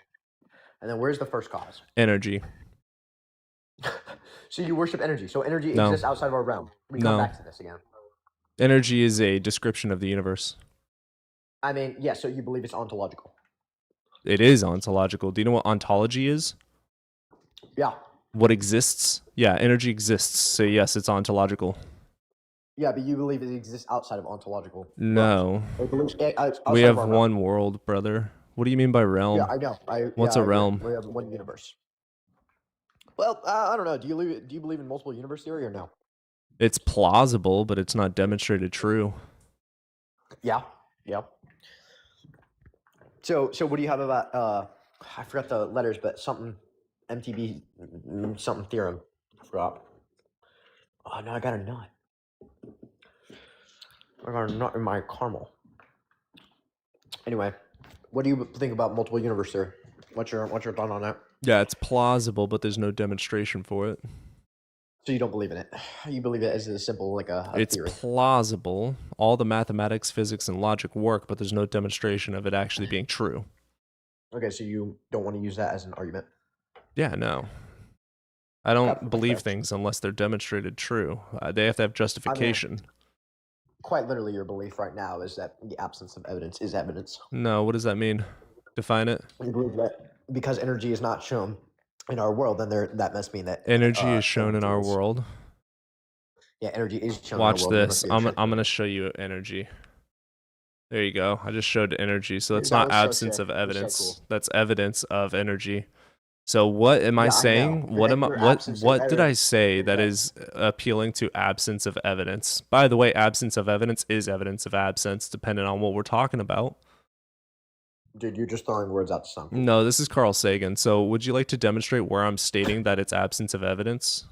[SPEAKER 4] And then where's the first cause?
[SPEAKER 1] Energy.
[SPEAKER 4] So you worship energy. So energy
[SPEAKER 1] No.
[SPEAKER 4] exists outside of our realm. We come
[SPEAKER 1] No.
[SPEAKER 4] back to this again.
[SPEAKER 1] Energy is a description of the universe.
[SPEAKER 4] I mean, yeah, so you believe it's ontological.
[SPEAKER 1] It is ontological. Do you know what ontology is?
[SPEAKER 4] Yeah.
[SPEAKER 1] What exists? Yeah, energy exists. So yes, it's ontological.
[SPEAKER 4] Yeah, but you believe it exists outside of ontological.
[SPEAKER 1] No.
[SPEAKER 4] Outside
[SPEAKER 1] We
[SPEAKER 4] of
[SPEAKER 1] have
[SPEAKER 4] our
[SPEAKER 1] one world, brother. What do you mean by realm?
[SPEAKER 4] realm. Yeah, I know.
[SPEAKER 1] What's
[SPEAKER 4] I
[SPEAKER 1] a
[SPEAKER 4] agree.
[SPEAKER 1] realm?
[SPEAKER 4] We have one universe. Well, I don't know. Do you believe in multiple universe theory or no?
[SPEAKER 1] It's plausible, but it's not demonstrated true.
[SPEAKER 4] Yeah. Yeah. So what do you have about I forgot the letters, but something MTB something theorem. I forgot. Oh no, I got a nut. I got a nut in my caramel. Anyway, what do you think about multiple universe theory? What's your thought on that?
[SPEAKER 1] Yeah, it's plausible, but there's no demonstration for it.
[SPEAKER 4] So you don't believe in it? You believe it as a simple like a
[SPEAKER 1] It's
[SPEAKER 4] theory?
[SPEAKER 1] plausible. All the mathematics, physics, and logic work, but there's no demonstration of it actually being true.
[SPEAKER 4] Okay, so you don't want to use that as an argument.
[SPEAKER 1] Yeah, no. I don't
[SPEAKER 4] Okay.
[SPEAKER 1] believe things unless they're demonstrated true. They have to have justification.
[SPEAKER 4] Quite literally, your belief right now is that the absence of evidence is evidence.
[SPEAKER 1] No, what does that mean? Define it.
[SPEAKER 4] You believe that because energy is not shown in our world, then that must mean that
[SPEAKER 1] Energy is shown in our
[SPEAKER 4] energy is-
[SPEAKER 1] world.
[SPEAKER 4] Yeah, energy is shown.
[SPEAKER 1] Watch
[SPEAKER 4] in our world. There
[SPEAKER 1] this.
[SPEAKER 4] must be a
[SPEAKER 1] I'm
[SPEAKER 4] transfer.
[SPEAKER 1] going to show you energy. There you go. I just showed energy. So that's
[SPEAKER 4] That
[SPEAKER 1] not
[SPEAKER 4] was so
[SPEAKER 1] absence
[SPEAKER 4] sick.
[SPEAKER 1] of
[SPEAKER 4] It was so
[SPEAKER 1] evidence.
[SPEAKER 4] cool.
[SPEAKER 1] That's evidence of energy. So what am I
[SPEAKER 4] Yeah, I
[SPEAKER 1] saying?
[SPEAKER 4] know.
[SPEAKER 1] What
[SPEAKER 4] That
[SPEAKER 1] am I
[SPEAKER 4] your
[SPEAKER 1] what
[SPEAKER 4] absence of
[SPEAKER 1] what did I
[SPEAKER 4] evidence
[SPEAKER 1] say
[SPEAKER 4] is
[SPEAKER 1] that
[SPEAKER 4] that-
[SPEAKER 1] is appealing to absence of evidence? By the way, absence of evidence is evidence of absence depending on what we're talking about.
[SPEAKER 4] Dude, you're just throwing words out to some.
[SPEAKER 1] No, this is Carl Sagan. So would you like to demonstrate where I'm stating that it's absence of evidence?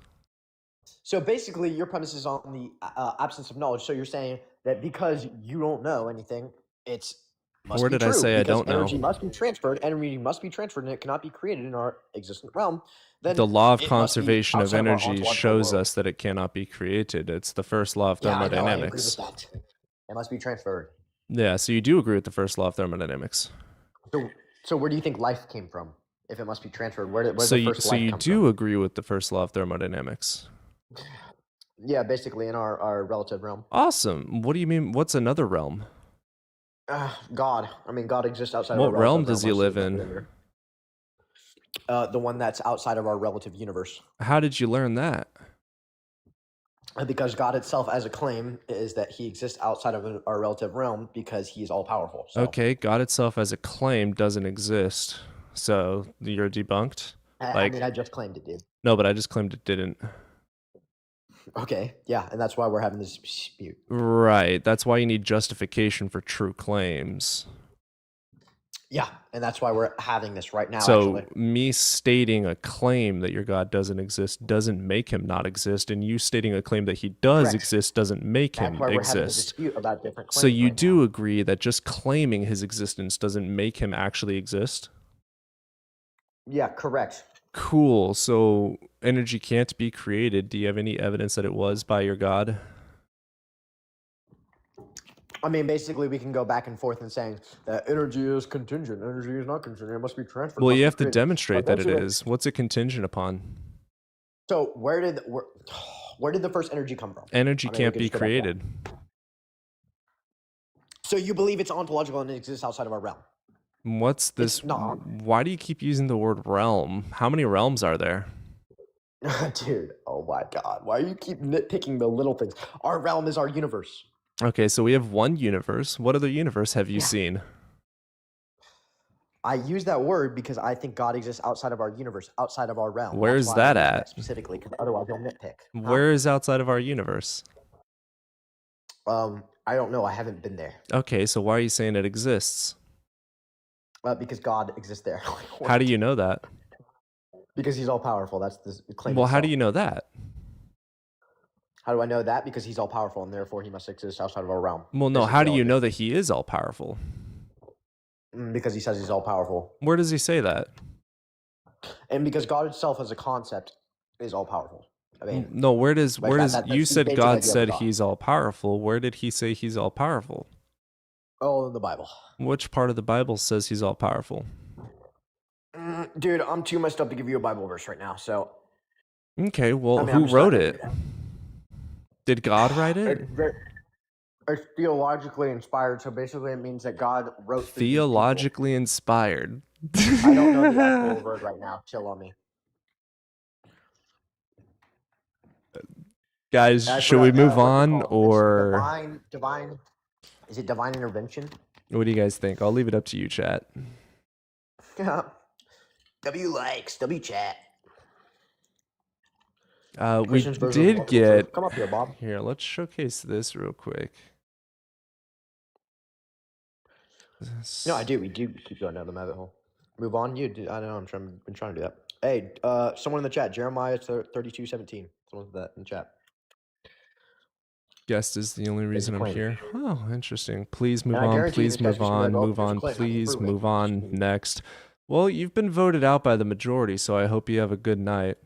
[SPEAKER 4] So basically, your premise is on the absence of knowledge. So you're saying that because you don't know anything, it's must
[SPEAKER 1] Where
[SPEAKER 4] be
[SPEAKER 1] did I
[SPEAKER 4] true,
[SPEAKER 1] say I
[SPEAKER 4] because
[SPEAKER 1] don't know?
[SPEAKER 4] energy must be transferred. Energy must be transferred, and it cannot be created in our existent realm. Then
[SPEAKER 1] The law of
[SPEAKER 4] it must be
[SPEAKER 1] conservation of
[SPEAKER 4] outside our
[SPEAKER 1] energy
[SPEAKER 4] ontological
[SPEAKER 1] shows
[SPEAKER 4] world.
[SPEAKER 1] us that it cannot be created. It's the first law of
[SPEAKER 4] Yeah, I know, I agree
[SPEAKER 1] thermodynamics.
[SPEAKER 4] with that. It must be transferred.
[SPEAKER 1] Yeah, so you do agree with the first law of thermodynamics.
[SPEAKER 4] So where do you think life came from? If it must be transferred, where
[SPEAKER 1] So
[SPEAKER 4] the
[SPEAKER 1] you,
[SPEAKER 4] first
[SPEAKER 1] so
[SPEAKER 4] life
[SPEAKER 1] you
[SPEAKER 4] come
[SPEAKER 1] do agree with the first law of thermodynamics.
[SPEAKER 4] from? Yeah, basically in our relative realm.
[SPEAKER 1] Awesome. What do you mean? What's another realm?
[SPEAKER 4] God. I mean, God exists outside of
[SPEAKER 1] What
[SPEAKER 4] our
[SPEAKER 1] realm
[SPEAKER 4] relative
[SPEAKER 1] does he
[SPEAKER 4] I
[SPEAKER 1] live
[SPEAKER 4] said that
[SPEAKER 1] in?
[SPEAKER 4] earlier. The one that's outside of our relative universe.
[SPEAKER 1] How did you learn that?
[SPEAKER 4] Because God itself, as a claim, is that he exists outside of our relative realm because he is all powerful. So,
[SPEAKER 1] Okay, God itself as a claim doesn't exist. So you're debunked?
[SPEAKER 4] I mean, I just claimed it, dude.
[SPEAKER 1] No, but I just claimed it didn't.
[SPEAKER 4] Okay, yeah, and that's why we're having this dispute.
[SPEAKER 1] Right. That's why you need justification for true claims.
[SPEAKER 4] Yeah, and that's why we're having this right now,
[SPEAKER 1] So
[SPEAKER 4] actually.
[SPEAKER 1] me stating a claim that your God doesn't exist doesn't make him not exist, and you stating a claim that he does
[SPEAKER 4] Correct.
[SPEAKER 1] exist doesn't make
[SPEAKER 4] That's
[SPEAKER 1] him
[SPEAKER 4] why we're having a
[SPEAKER 1] exist.
[SPEAKER 4] dispute about different claims
[SPEAKER 1] So you
[SPEAKER 4] right
[SPEAKER 1] do
[SPEAKER 4] now.
[SPEAKER 1] agree that just claiming his existence doesn't make him actually exist?
[SPEAKER 4] Yeah, correct.
[SPEAKER 1] Cool. So energy can't be created. Do you have any evidence that it was by your God?
[SPEAKER 4] I mean, basically, we can go back and forth and saying that energy is contingent. Energy is not contingent. It must be transferred.
[SPEAKER 1] Well,
[SPEAKER 4] must
[SPEAKER 1] you
[SPEAKER 4] be
[SPEAKER 1] have to
[SPEAKER 4] created.
[SPEAKER 1] demonstrate that it
[SPEAKER 4] Eventually-
[SPEAKER 1] is. What's it contingent upon?
[SPEAKER 4] So where did the first energy come from?
[SPEAKER 1] Energy
[SPEAKER 4] I mean, we
[SPEAKER 1] can't
[SPEAKER 4] could
[SPEAKER 1] be
[SPEAKER 4] just go back to that.
[SPEAKER 1] created.
[SPEAKER 4] So you believe it's ontological and it exists outside of our realm?
[SPEAKER 1] What's this?
[SPEAKER 4] It's not.
[SPEAKER 1] Why do you keep using the word realm? How many realms are there?
[SPEAKER 4] Dude, oh my god. Why do you keep nitpicking the little things? Our realm is our universe.
[SPEAKER 1] Okay, so we have one universe. What other universe have you seen?
[SPEAKER 4] I use that word because I think God exists outside of our universe, outside of our realm. That's
[SPEAKER 1] Where's
[SPEAKER 4] why
[SPEAKER 1] that
[SPEAKER 4] I use
[SPEAKER 1] at?
[SPEAKER 4] specifically, because otherwise you'll nitpick. Huh?
[SPEAKER 1] Where is outside of our universe?
[SPEAKER 4] I don't know. I haven't been there.
[SPEAKER 1] Okay, so why are you saying it exists?
[SPEAKER 4] Because God exists there.
[SPEAKER 1] How do you know that?
[SPEAKER 4] Because he's all powerful. That's the claim.
[SPEAKER 1] Well, how do
[SPEAKER 4] itself.
[SPEAKER 1] you know that?
[SPEAKER 4] How do I know that? Because he's all powerful, and therefore he must exist outside of our realm.
[SPEAKER 1] Well, no, how do you know that he is all powerful?
[SPEAKER 4] Because he says he's all powerful.
[SPEAKER 1] Where does he say that?
[SPEAKER 4] And because God itself as a concept is all powerful. I mean,
[SPEAKER 1] no, where does you said
[SPEAKER 4] basic
[SPEAKER 1] God
[SPEAKER 4] idea of
[SPEAKER 1] said
[SPEAKER 4] God.
[SPEAKER 1] he's all powerful. Where did he say he's all powerful?
[SPEAKER 4] Oh, in the Bible.
[SPEAKER 1] Which part of the Bible says he's all powerful?
[SPEAKER 4] Dude, I'm too messed up to give you a Bible verse right now. So.
[SPEAKER 1] Okay, well,
[SPEAKER 4] I mean,
[SPEAKER 1] who wrote it? Did God write it?
[SPEAKER 4] It's theologically inspired, so basically it means that God wrote.
[SPEAKER 1] Theologically inspired.
[SPEAKER 4] I don't know the actual word right now. Chill on me.
[SPEAKER 1] Guys, should we move on or
[SPEAKER 4] divine? Is it divine intervention?
[SPEAKER 1] What do you guys think? I'll leave it up to you, chat.
[SPEAKER 4] W likes, W chat.
[SPEAKER 1] We did get.
[SPEAKER 4] Come up here, Bob.
[SPEAKER 1] Here, let's showcase this real quick.
[SPEAKER 4] No, I do. We do keep going down the rabbit hole. Move on. You do. I don't know. Been trying to do that. Hey, someone in the chat. Jeremiah 32:17. Someone with that in the chat.
[SPEAKER 1] Guest is the only reason I'm here. Oh, interesting. Please move
[SPEAKER 4] And I
[SPEAKER 1] on.
[SPEAKER 4] guarantee you
[SPEAKER 1] Please
[SPEAKER 4] this guy's
[SPEAKER 1] move
[SPEAKER 4] just gonna
[SPEAKER 1] on.
[SPEAKER 4] go,
[SPEAKER 1] Move
[SPEAKER 4] "Here's a
[SPEAKER 1] on.
[SPEAKER 4] claim, I can
[SPEAKER 1] Please
[SPEAKER 4] prove it."
[SPEAKER 1] move on. Next. Well, you've been voted out by the majority, so I hope you have a good night.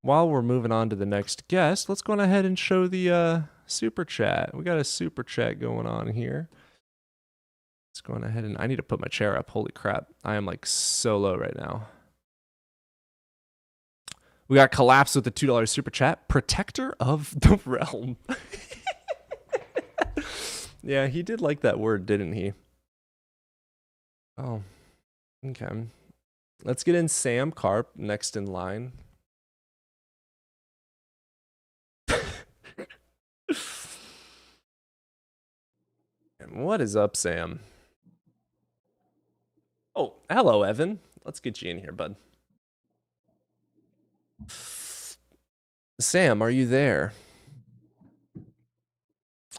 [SPEAKER 1] While we're moving on to the next guest, let's go on ahead and show the super chat. We got a super chat going on here. Let's go on ahead and I need to put my chair up. Holy crap. I am like so low right now. We got Collapse with the $2 super chat. Protector of the realm. Yeah, he did like that word, didn't he? Oh, okay. Let's get in Sam Carp next in line. What is up, Sam? Oh, hello, Evan. Let's get you in here, bud. Sam, are you there?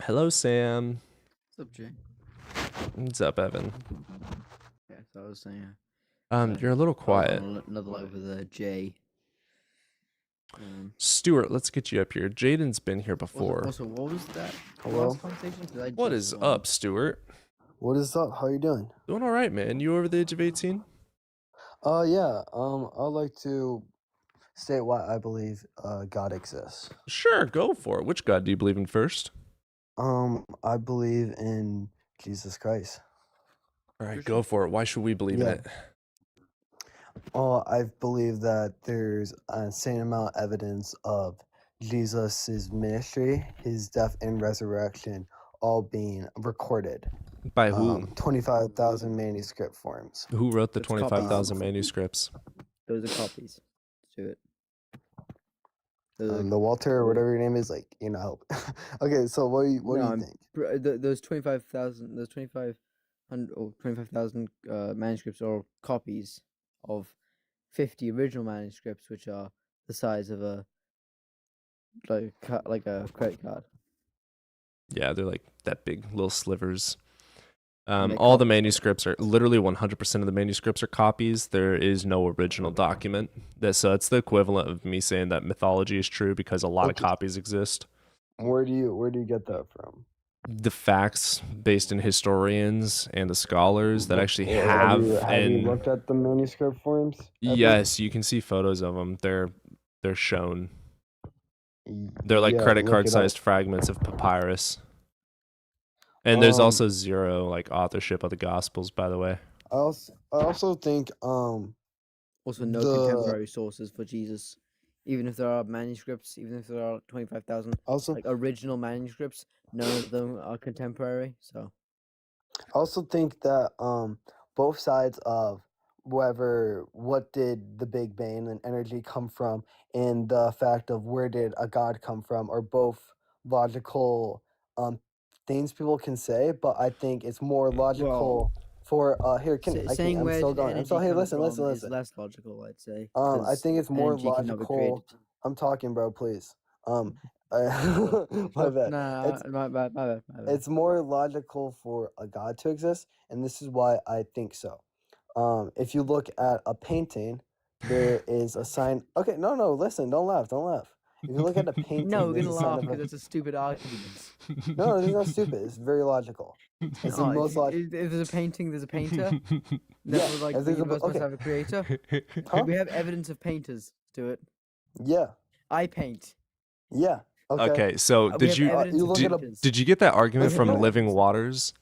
[SPEAKER 1] Hello, Sam.
[SPEAKER 5] What's up, Jay?
[SPEAKER 1] What's up, Evan?
[SPEAKER 5] Yeah, so I was saying.
[SPEAKER 1] You're a little quiet.
[SPEAKER 5] Another live with Jay.
[SPEAKER 1] Stuart, let's get you up here. Jaden's been here before.
[SPEAKER 5] Also, what was that?
[SPEAKER 6] Hello?
[SPEAKER 5] Last conversation? 'Cause I
[SPEAKER 1] What
[SPEAKER 5] just
[SPEAKER 1] is
[SPEAKER 5] won.
[SPEAKER 1] up, Stuart?
[SPEAKER 6] What is up? How you doing?
[SPEAKER 1] Doing all right, man. You over the age of 18?
[SPEAKER 6] Yeah. I'd like to state why I believe God exists.
[SPEAKER 1] Sure, go for it. Which God do you believe in first?
[SPEAKER 6] I believe in Jesus Christ.
[SPEAKER 1] All right, go for it. Why should we believe in
[SPEAKER 6] Yeah.
[SPEAKER 1] it?
[SPEAKER 6] I believe that there's an insane amount of evidence of Jesus's ministry, his death and resurrection, all being recorded.
[SPEAKER 1] By who?
[SPEAKER 6] 25,000 manuscript forms.
[SPEAKER 1] Who wrote the
[SPEAKER 5] It's copies.
[SPEAKER 1] 25,000 manuscripts?
[SPEAKER 5] Those are copies. To it. Those are-
[SPEAKER 6] The Walter or whatever your name is, like, you know. Okay, so what do you think?
[SPEAKER 5] Those 25,000, those 2,500 or 25,000 manuscripts are copies of 50 original manuscripts, which are the size of a a credit card.
[SPEAKER 1] Yeah, they're like that big little slivers.
[SPEAKER 5] They
[SPEAKER 1] All the
[SPEAKER 5] copies.
[SPEAKER 1] manuscripts are literally 100% of the manuscripts are copies. There is no original document. So it's the equivalent of me saying that mythology is true because a lot of
[SPEAKER 6] Okay.
[SPEAKER 1] copies exist.
[SPEAKER 6] Where do you get that from?
[SPEAKER 1] The facts based in historians and the scholars that actually have
[SPEAKER 6] you
[SPEAKER 1] and
[SPEAKER 6] looked at the manuscript forms? ever?
[SPEAKER 1] yes, you can see photos of them. They're shown. They're like
[SPEAKER 6] Yeah,
[SPEAKER 1] credit
[SPEAKER 6] look
[SPEAKER 1] card
[SPEAKER 6] it up.
[SPEAKER 1] sized fragments of papyrus. And there's
[SPEAKER 6] Um,
[SPEAKER 1] also zero like authorship of the gospels, by the way.
[SPEAKER 6] I also think
[SPEAKER 5] Also, no
[SPEAKER 6] The-
[SPEAKER 5] contemporary sources for Jesus. Even if there are manuscripts, even if there are 25,000
[SPEAKER 6] also
[SPEAKER 5] original manuscripts, none of them are contemporary. So
[SPEAKER 6] I also think that both sides of what did the Big Bang and energy come from, and the fact of where did a God come from, are both logical things people can say, but I think it's more logical for here.
[SPEAKER 5] Saying
[SPEAKER 6] I'm
[SPEAKER 5] where
[SPEAKER 6] still
[SPEAKER 5] did
[SPEAKER 6] going. I'm
[SPEAKER 5] energy
[SPEAKER 6] still hey,
[SPEAKER 5] come
[SPEAKER 6] listen,
[SPEAKER 5] from
[SPEAKER 6] listen,
[SPEAKER 5] is
[SPEAKER 6] listen.
[SPEAKER 5] less logical, I'd say.
[SPEAKER 6] I
[SPEAKER 5] 'cause
[SPEAKER 6] think it's more
[SPEAKER 5] energy cannot be created.
[SPEAKER 6] logical. I'm talking, bro. Please. My
[SPEAKER 5] Oh,
[SPEAKER 6] bad.
[SPEAKER 5] nah, my bad.
[SPEAKER 6] It's more logical for a God to exist, and this is why I think so. If you look at a painting, there is a sign. Okay, no, listen, don't laugh. If you look at a painting,
[SPEAKER 5] No, we're
[SPEAKER 6] there's
[SPEAKER 5] gonna
[SPEAKER 6] a sign
[SPEAKER 5] laugh
[SPEAKER 6] of
[SPEAKER 5] because
[SPEAKER 6] a.
[SPEAKER 5] that's a stupid argument.
[SPEAKER 6] No, this is not stupid. It's very logical. It's the
[SPEAKER 5] No,
[SPEAKER 6] most logical.
[SPEAKER 5] if there's a painting, there's a painter.
[SPEAKER 6] Yeah,
[SPEAKER 5] Therefore, like
[SPEAKER 6] if
[SPEAKER 5] the
[SPEAKER 6] there's a
[SPEAKER 5] universe must
[SPEAKER 6] okay,
[SPEAKER 5] have a creator.
[SPEAKER 6] huh?
[SPEAKER 5] We have evidence of painters do it.
[SPEAKER 6] Yeah,
[SPEAKER 5] I paint.
[SPEAKER 6] yeah. Okay.
[SPEAKER 1] Okay, so
[SPEAKER 5] We
[SPEAKER 1] did
[SPEAKER 5] have
[SPEAKER 1] you
[SPEAKER 5] evidence
[SPEAKER 6] you
[SPEAKER 5] of
[SPEAKER 6] look at a
[SPEAKER 5] painters.
[SPEAKER 1] did you get that argument
[SPEAKER 6] Listen,
[SPEAKER 1] from
[SPEAKER 6] no.
[SPEAKER 1] Living Waters?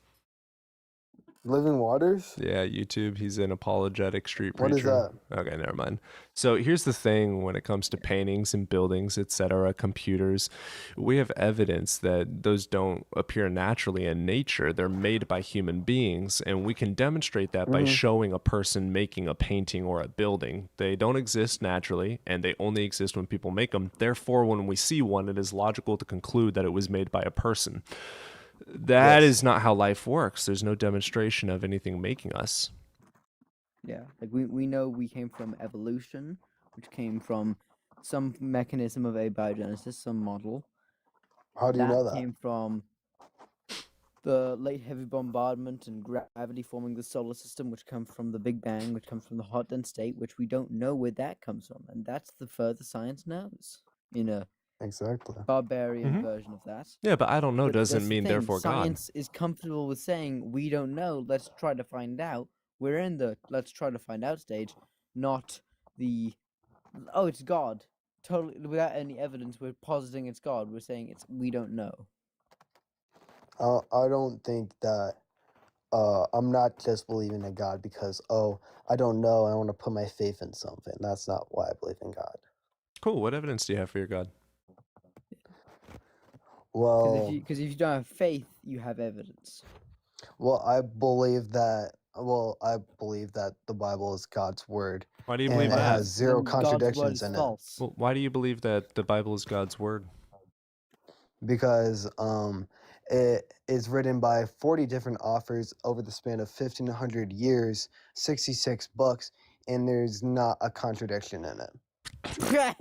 [SPEAKER 6] Living Waters.
[SPEAKER 1] Yeah, YouTube. He's an apologetic street
[SPEAKER 6] What is
[SPEAKER 1] preacher.
[SPEAKER 6] that?
[SPEAKER 1] Okay, never mind. So here's the thing: when it comes to paintings and buildings, etc., computers, we have evidence that those don't appear naturally in nature. They're made by human beings, and we can demonstrate that by showing a person making a painting or a building. They don't exist naturally, and they only exist when people make them. Therefore, when we see one, it is logical to conclude that it was made by a person. That
[SPEAKER 6] Yes.
[SPEAKER 1] is not how life works. There's no demonstration of anything making us.
[SPEAKER 5] Yeah, like we know we came from evolution, which came from some mechanism of abiogenesis, some model.
[SPEAKER 6] How do you know that?
[SPEAKER 5] Came from the late heavy bombardment and gravity forming the solar system, which comes from the Big Bang, which comes from the hot dense state, which we don't know where that comes from, and that's the further science knows in a
[SPEAKER 6] Exactly.
[SPEAKER 5] barbarian version of that.
[SPEAKER 1] Yeah, but I don't know
[SPEAKER 5] But
[SPEAKER 1] doesn't
[SPEAKER 5] that's the
[SPEAKER 1] mean
[SPEAKER 5] thing,
[SPEAKER 1] therefore God.
[SPEAKER 5] science is comfortable with saying we don't know. Let's try to find out. We're in the let's try to find out stage, not the it's God. Totally without any evidence, we're positing it's God. We're saying we don't know.
[SPEAKER 6] I don't think that. I'm not just believing in God because I don't know. I want to put my faith in something. That's not why I believe in God.
[SPEAKER 1] Cool. What evidence do you have for your God?
[SPEAKER 6] Well,
[SPEAKER 5] Because if you don't have faith, you have evidence.
[SPEAKER 6] well, I believe that. Well, I believe that the Bible is God's word,
[SPEAKER 1] Why do you
[SPEAKER 6] and
[SPEAKER 1] believe
[SPEAKER 6] it
[SPEAKER 1] that?
[SPEAKER 6] has zero
[SPEAKER 5] Then God's word
[SPEAKER 6] contradictions
[SPEAKER 5] is
[SPEAKER 6] in
[SPEAKER 5] false.
[SPEAKER 1] Well, why do you believe that the Bible is God's word?
[SPEAKER 6] it because it is written by 40 different authors over the span of 1,500 years, 66 books, and there's not a contradiction in it.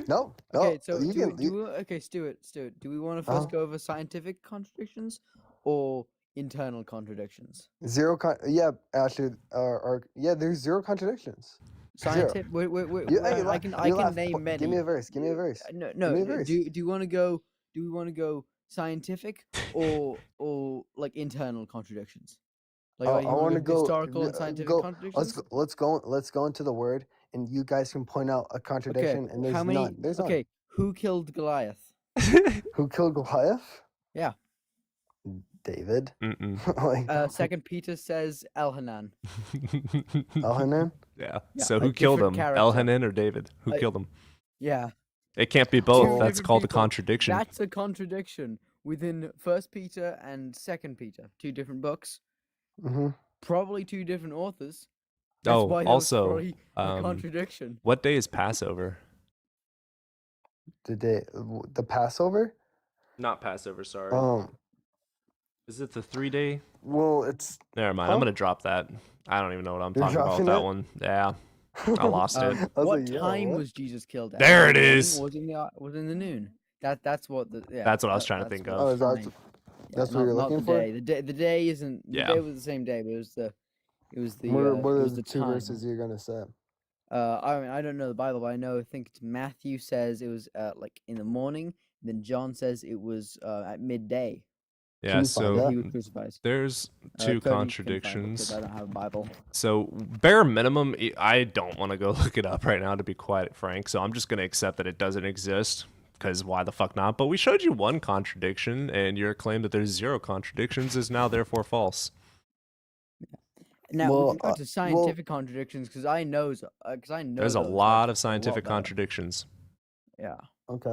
[SPEAKER 6] No.
[SPEAKER 5] Okay, so
[SPEAKER 6] you can.
[SPEAKER 5] Stuart, do we want to first go over scientific contradictions or internal contradictions?
[SPEAKER 6] Yeah, actually, yeah, there's zero contradictions.
[SPEAKER 5] Scientific. Wait, I can name many.
[SPEAKER 6] Give me a verse.
[SPEAKER 5] No.
[SPEAKER 6] Give me a verse.
[SPEAKER 5] Do you want to go? Do we want to go scientific or like internal contradictions? Like,
[SPEAKER 6] I
[SPEAKER 5] you
[SPEAKER 6] want to go
[SPEAKER 5] historical and scientific contradictions.
[SPEAKER 6] Let's go into the word, and you guys can point out a contradiction.
[SPEAKER 5] Okay.
[SPEAKER 6] And there's
[SPEAKER 5] How many?
[SPEAKER 6] none. There's
[SPEAKER 5] Okay. Who killed Goliath?
[SPEAKER 6] Who killed Goliath?
[SPEAKER 5] Yeah.
[SPEAKER 6] David.
[SPEAKER 1] Mm-mm.
[SPEAKER 5] Second Peter says Elhanan.
[SPEAKER 6] Elhanan?
[SPEAKER 1] Yeah.
[SPEAKER 5] Yeah,
[SPEAKER 1] So
[SPEAKER 5] a
[SPEAKER 1] who killed him?
[SPEAKER 5] different character.
[SPEAKER 1] Elhanan or David? Who killed him?
[SPEAKER 5] Yeah.
[SPEAKER 1] It can't be both.
[SPEAKER 5] Two
[SPEAKER 1] That's
[SPEAKER 5] different
[SPEAKER 1] called a
[SPEAKER 5] people.
[SPEAKER 1] contradiction.
[SPEAKER 5] That's a contradiction within First Peter and Second Peter, two different books, probably two different authors. That's why that was probably a contradiction.
[SPEAKER 1] What day is Passover?
[SPEAKER 6] The Passover?
[SPEAKER 1] Not Passover, sorry. Is it the 3-day?
[SPEAKER 6] Well, it's.
[SPEAKER 1] Never mind. I'm gonna drop that. I don't even know what I'm
[SPEAKER 6] You're
[SPEAKER 1] talking about with
[SPEAKER 6] dropping
[SPEAKER 1] that
[SPEAKER 6] it?
[SPEAKER 1] one. Yeah, I lost it.
[SPEAKER 5] What time was Jesus killed at?
[SPEAKER 1] There it
[SPEAKER 5] The morning
[SPEAKER 1] is.
[SPEAKER 5] Was in the noon. That's what the
[SPEAKER 1] That's what I was trying to think
[SPEAKER 5] what
[SPEAKER 1] of.
[SPEAKER 5] was
[SPEAKER 6] Oh,
[SPEAKER 5] fine.
[SPEAKER 6] that's what you're
[SPEAKER 5] not
[SPEAKER 6] looking
[SPEAKER 5] the
[SPEAKER 6] for?
[SPEAKER 5] day. The day isn't. The
[SPEAKER 1] Yeah.
[SPEAKER 5] day was the same day, but it was the.
[SPEAKER 6] What are
[SPEAKER 5] it was
[SPEAKER 6] the
[SPEAKER 5] the
[SPEAKER 6] two
[SPEAKER 5] time.
[SPEAKER 6] verses you're gonna say?
[SPEAKER 5] I mean, I don't know the Bible, but I think Matthew says it was like in the morning. Then John says it was at midday.
[SPEAKER 1] Yeah, so
[SPEAKER 5] he was crucified.
[SPEAKER 1] there's two contradictions.
[SPEAKER 5] Because I don't have a Bible.
[SPEAKER 1] So bare minimum, I don't want to go look it up right now, to be quite frank. So I'm just going to accept that it doesn't exist, because why the fuck not? But we showed you one contradiction, and your claim that there's zero contradictions is now therefore false.
[SPEAKER 5] Now we can go to scientific contradictions, because I know.
[SPEAKER 1] There's a lot of scientific contradictions.
[SPEAKER 5] Yeah.
[SPEAKER 6] Okay.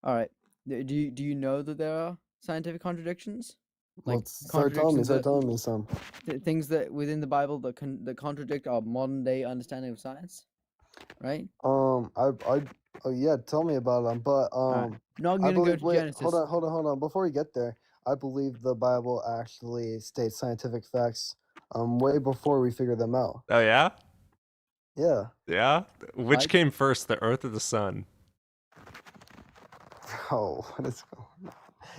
[SPEAKER 5] All right. Do you know that there are scientific contradictions? Like
[SPEAKER 6] Start telling me.
[SPEAKER 5] contradictions
[SPEAKER 6] Start
[SPEAKER 5] that
[SPEAKER 6] telling me some.
[SPEAKER 5] things that within the Bible that contradict our modern day understanding of science, right?
[SPEAKER 6] Oh yeah, tell me about them. But
[SPEAKER 5] Alright. Not
[SPEAKER 6] I
[SPEAKER 5] gonna go
[SPEAKER 6] believe.
[SPEAKER 5] to
[SPEAKER 6] Wait,
[SPEAKER 5] Genesis.
[SPEAKER 6] hold on. Before we get there, I believe the Bible actually states scientific facts. Way before we figure them out.
[SPEAKER 1] Oh yeah,
[SPEAKER 6] Yeah.
[SPEAKER 1] yeah. Which
[SPEAKER 5] Like-
[SPEAKER 1] came first, the Earth or the Sun?
[SPEAKER 6] Oh, what is going on?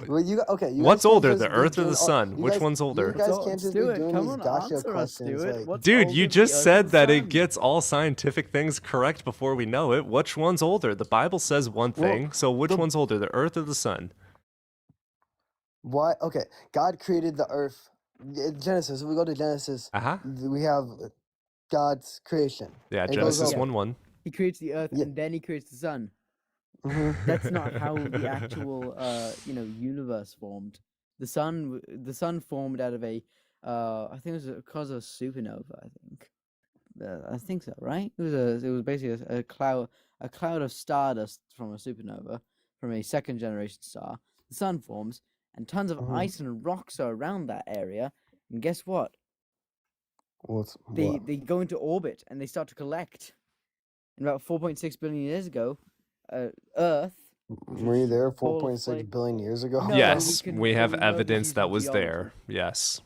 [SPEAKER 6] Well, you okay? You
[SPEAKER 1] What's
[SPEAKER 6] guys can't
[SPEAKER 1] older,
[SPEAKER 6] just
[SPEAKER 1] the
[SPEAKER 6] be
[SPEAKER 1] Earth or
[SPEAKER 6] doing
[SPEAKER 1] the
[SPEAKER 6] all-
[SPEAKER 1] Sun?
[SPEAKER 6] you
[SPEAKER 1] Which
[SPEAKER 6] guys-
[SPEAKER 1] one's older?
[SPEAKER 6] You guys
[SPEAKER 5] So,
[SPEAKER 6] can't just be
[SPEAKER 5] Stuart,
[SPEAKER 6] doing
[SPEAKER 5] come
[SPEAKER 6] these
[SPEAKER 5] on,
[SPEAKER 6] gotcha
[SPEAKER 5] answer us,
[SPEAKER 6] questions.
[SPEAKER 5] Stuart.
[SPEAKER 6] Like,
[SPEAKER 5] What's
[SPEAKER 1] Dude,
[SPEAKER 5] older,
[SPEAKER 1] you
[SPEAKER 5] the
[SPEAKER 1] just
[SPEAKER 5] Earth or
[SPEAKER 1] said
[SPEAKER 5] the
[SPEAKER 1] that it
[SPEAKER 5] Sun?
[SPEAKER 1] gets all scientific things correct before we know it. Which one's older? The Bible says one
[SPEAKER 6] Well,
[SPEAKER 1] thing, so which
[SPEAKER 6] the-
[SPEAKER 1] one's older, the Earth or the Sun?
[SPEAKER 6] why? Okay, God created the earth. Genesis. If we go to Genesis,
[SPEAKER 1] Uh-huh.
[SPEAKER 6] we have God's creation.
[SPEAKER 1] Yeah,
[SPEAKER 6] It goes
[SPEAKER 1] Genesis
[SPEAKER 6] over.
[SPEAKER 1] 1:1.
[SPEAKER 5] He creates the Earth
[SPEAKER 6] Yeah.
[SPEAKER 5] and then he creates the Sun.
[SPEAKER 6] Mhm.
[SPEAKER 5] That's not how the actual universe formed. The sun formed out of a I think it was because of a supernova. I think so, right? It was basically a cloud of stardust from a supernova, from a second generation star. The sun forms, and tons of
[SPEAKER 6] Mhm.
[SPEAKER 5] ice and rocks are around that area. And guess what?
[SPEAKER 6] What?
[SPEAKER 5] They go into orbit and they start to collect. And about 4.6 billion years ago, Earth.
[SPEAKER 6] Were you there
[SPEAKER 5] ball of
[SPEAKER 6] 4.6
[SPEAKER 5] flame.
[SPEAKER 6] billion years ago?
[SPEAKER 5] No,
[SPEAKER 1] Yes,
[SPEAKER 5] but
[SPEAKER 1] we have
[SPEAKER 5] we know this
[SPEAKER 1] evidence
[SPEAKER 5] using
[SPEAKER 1] that was
[SPEAKER 5] geology.
[SPEAKER 1] there. Yes.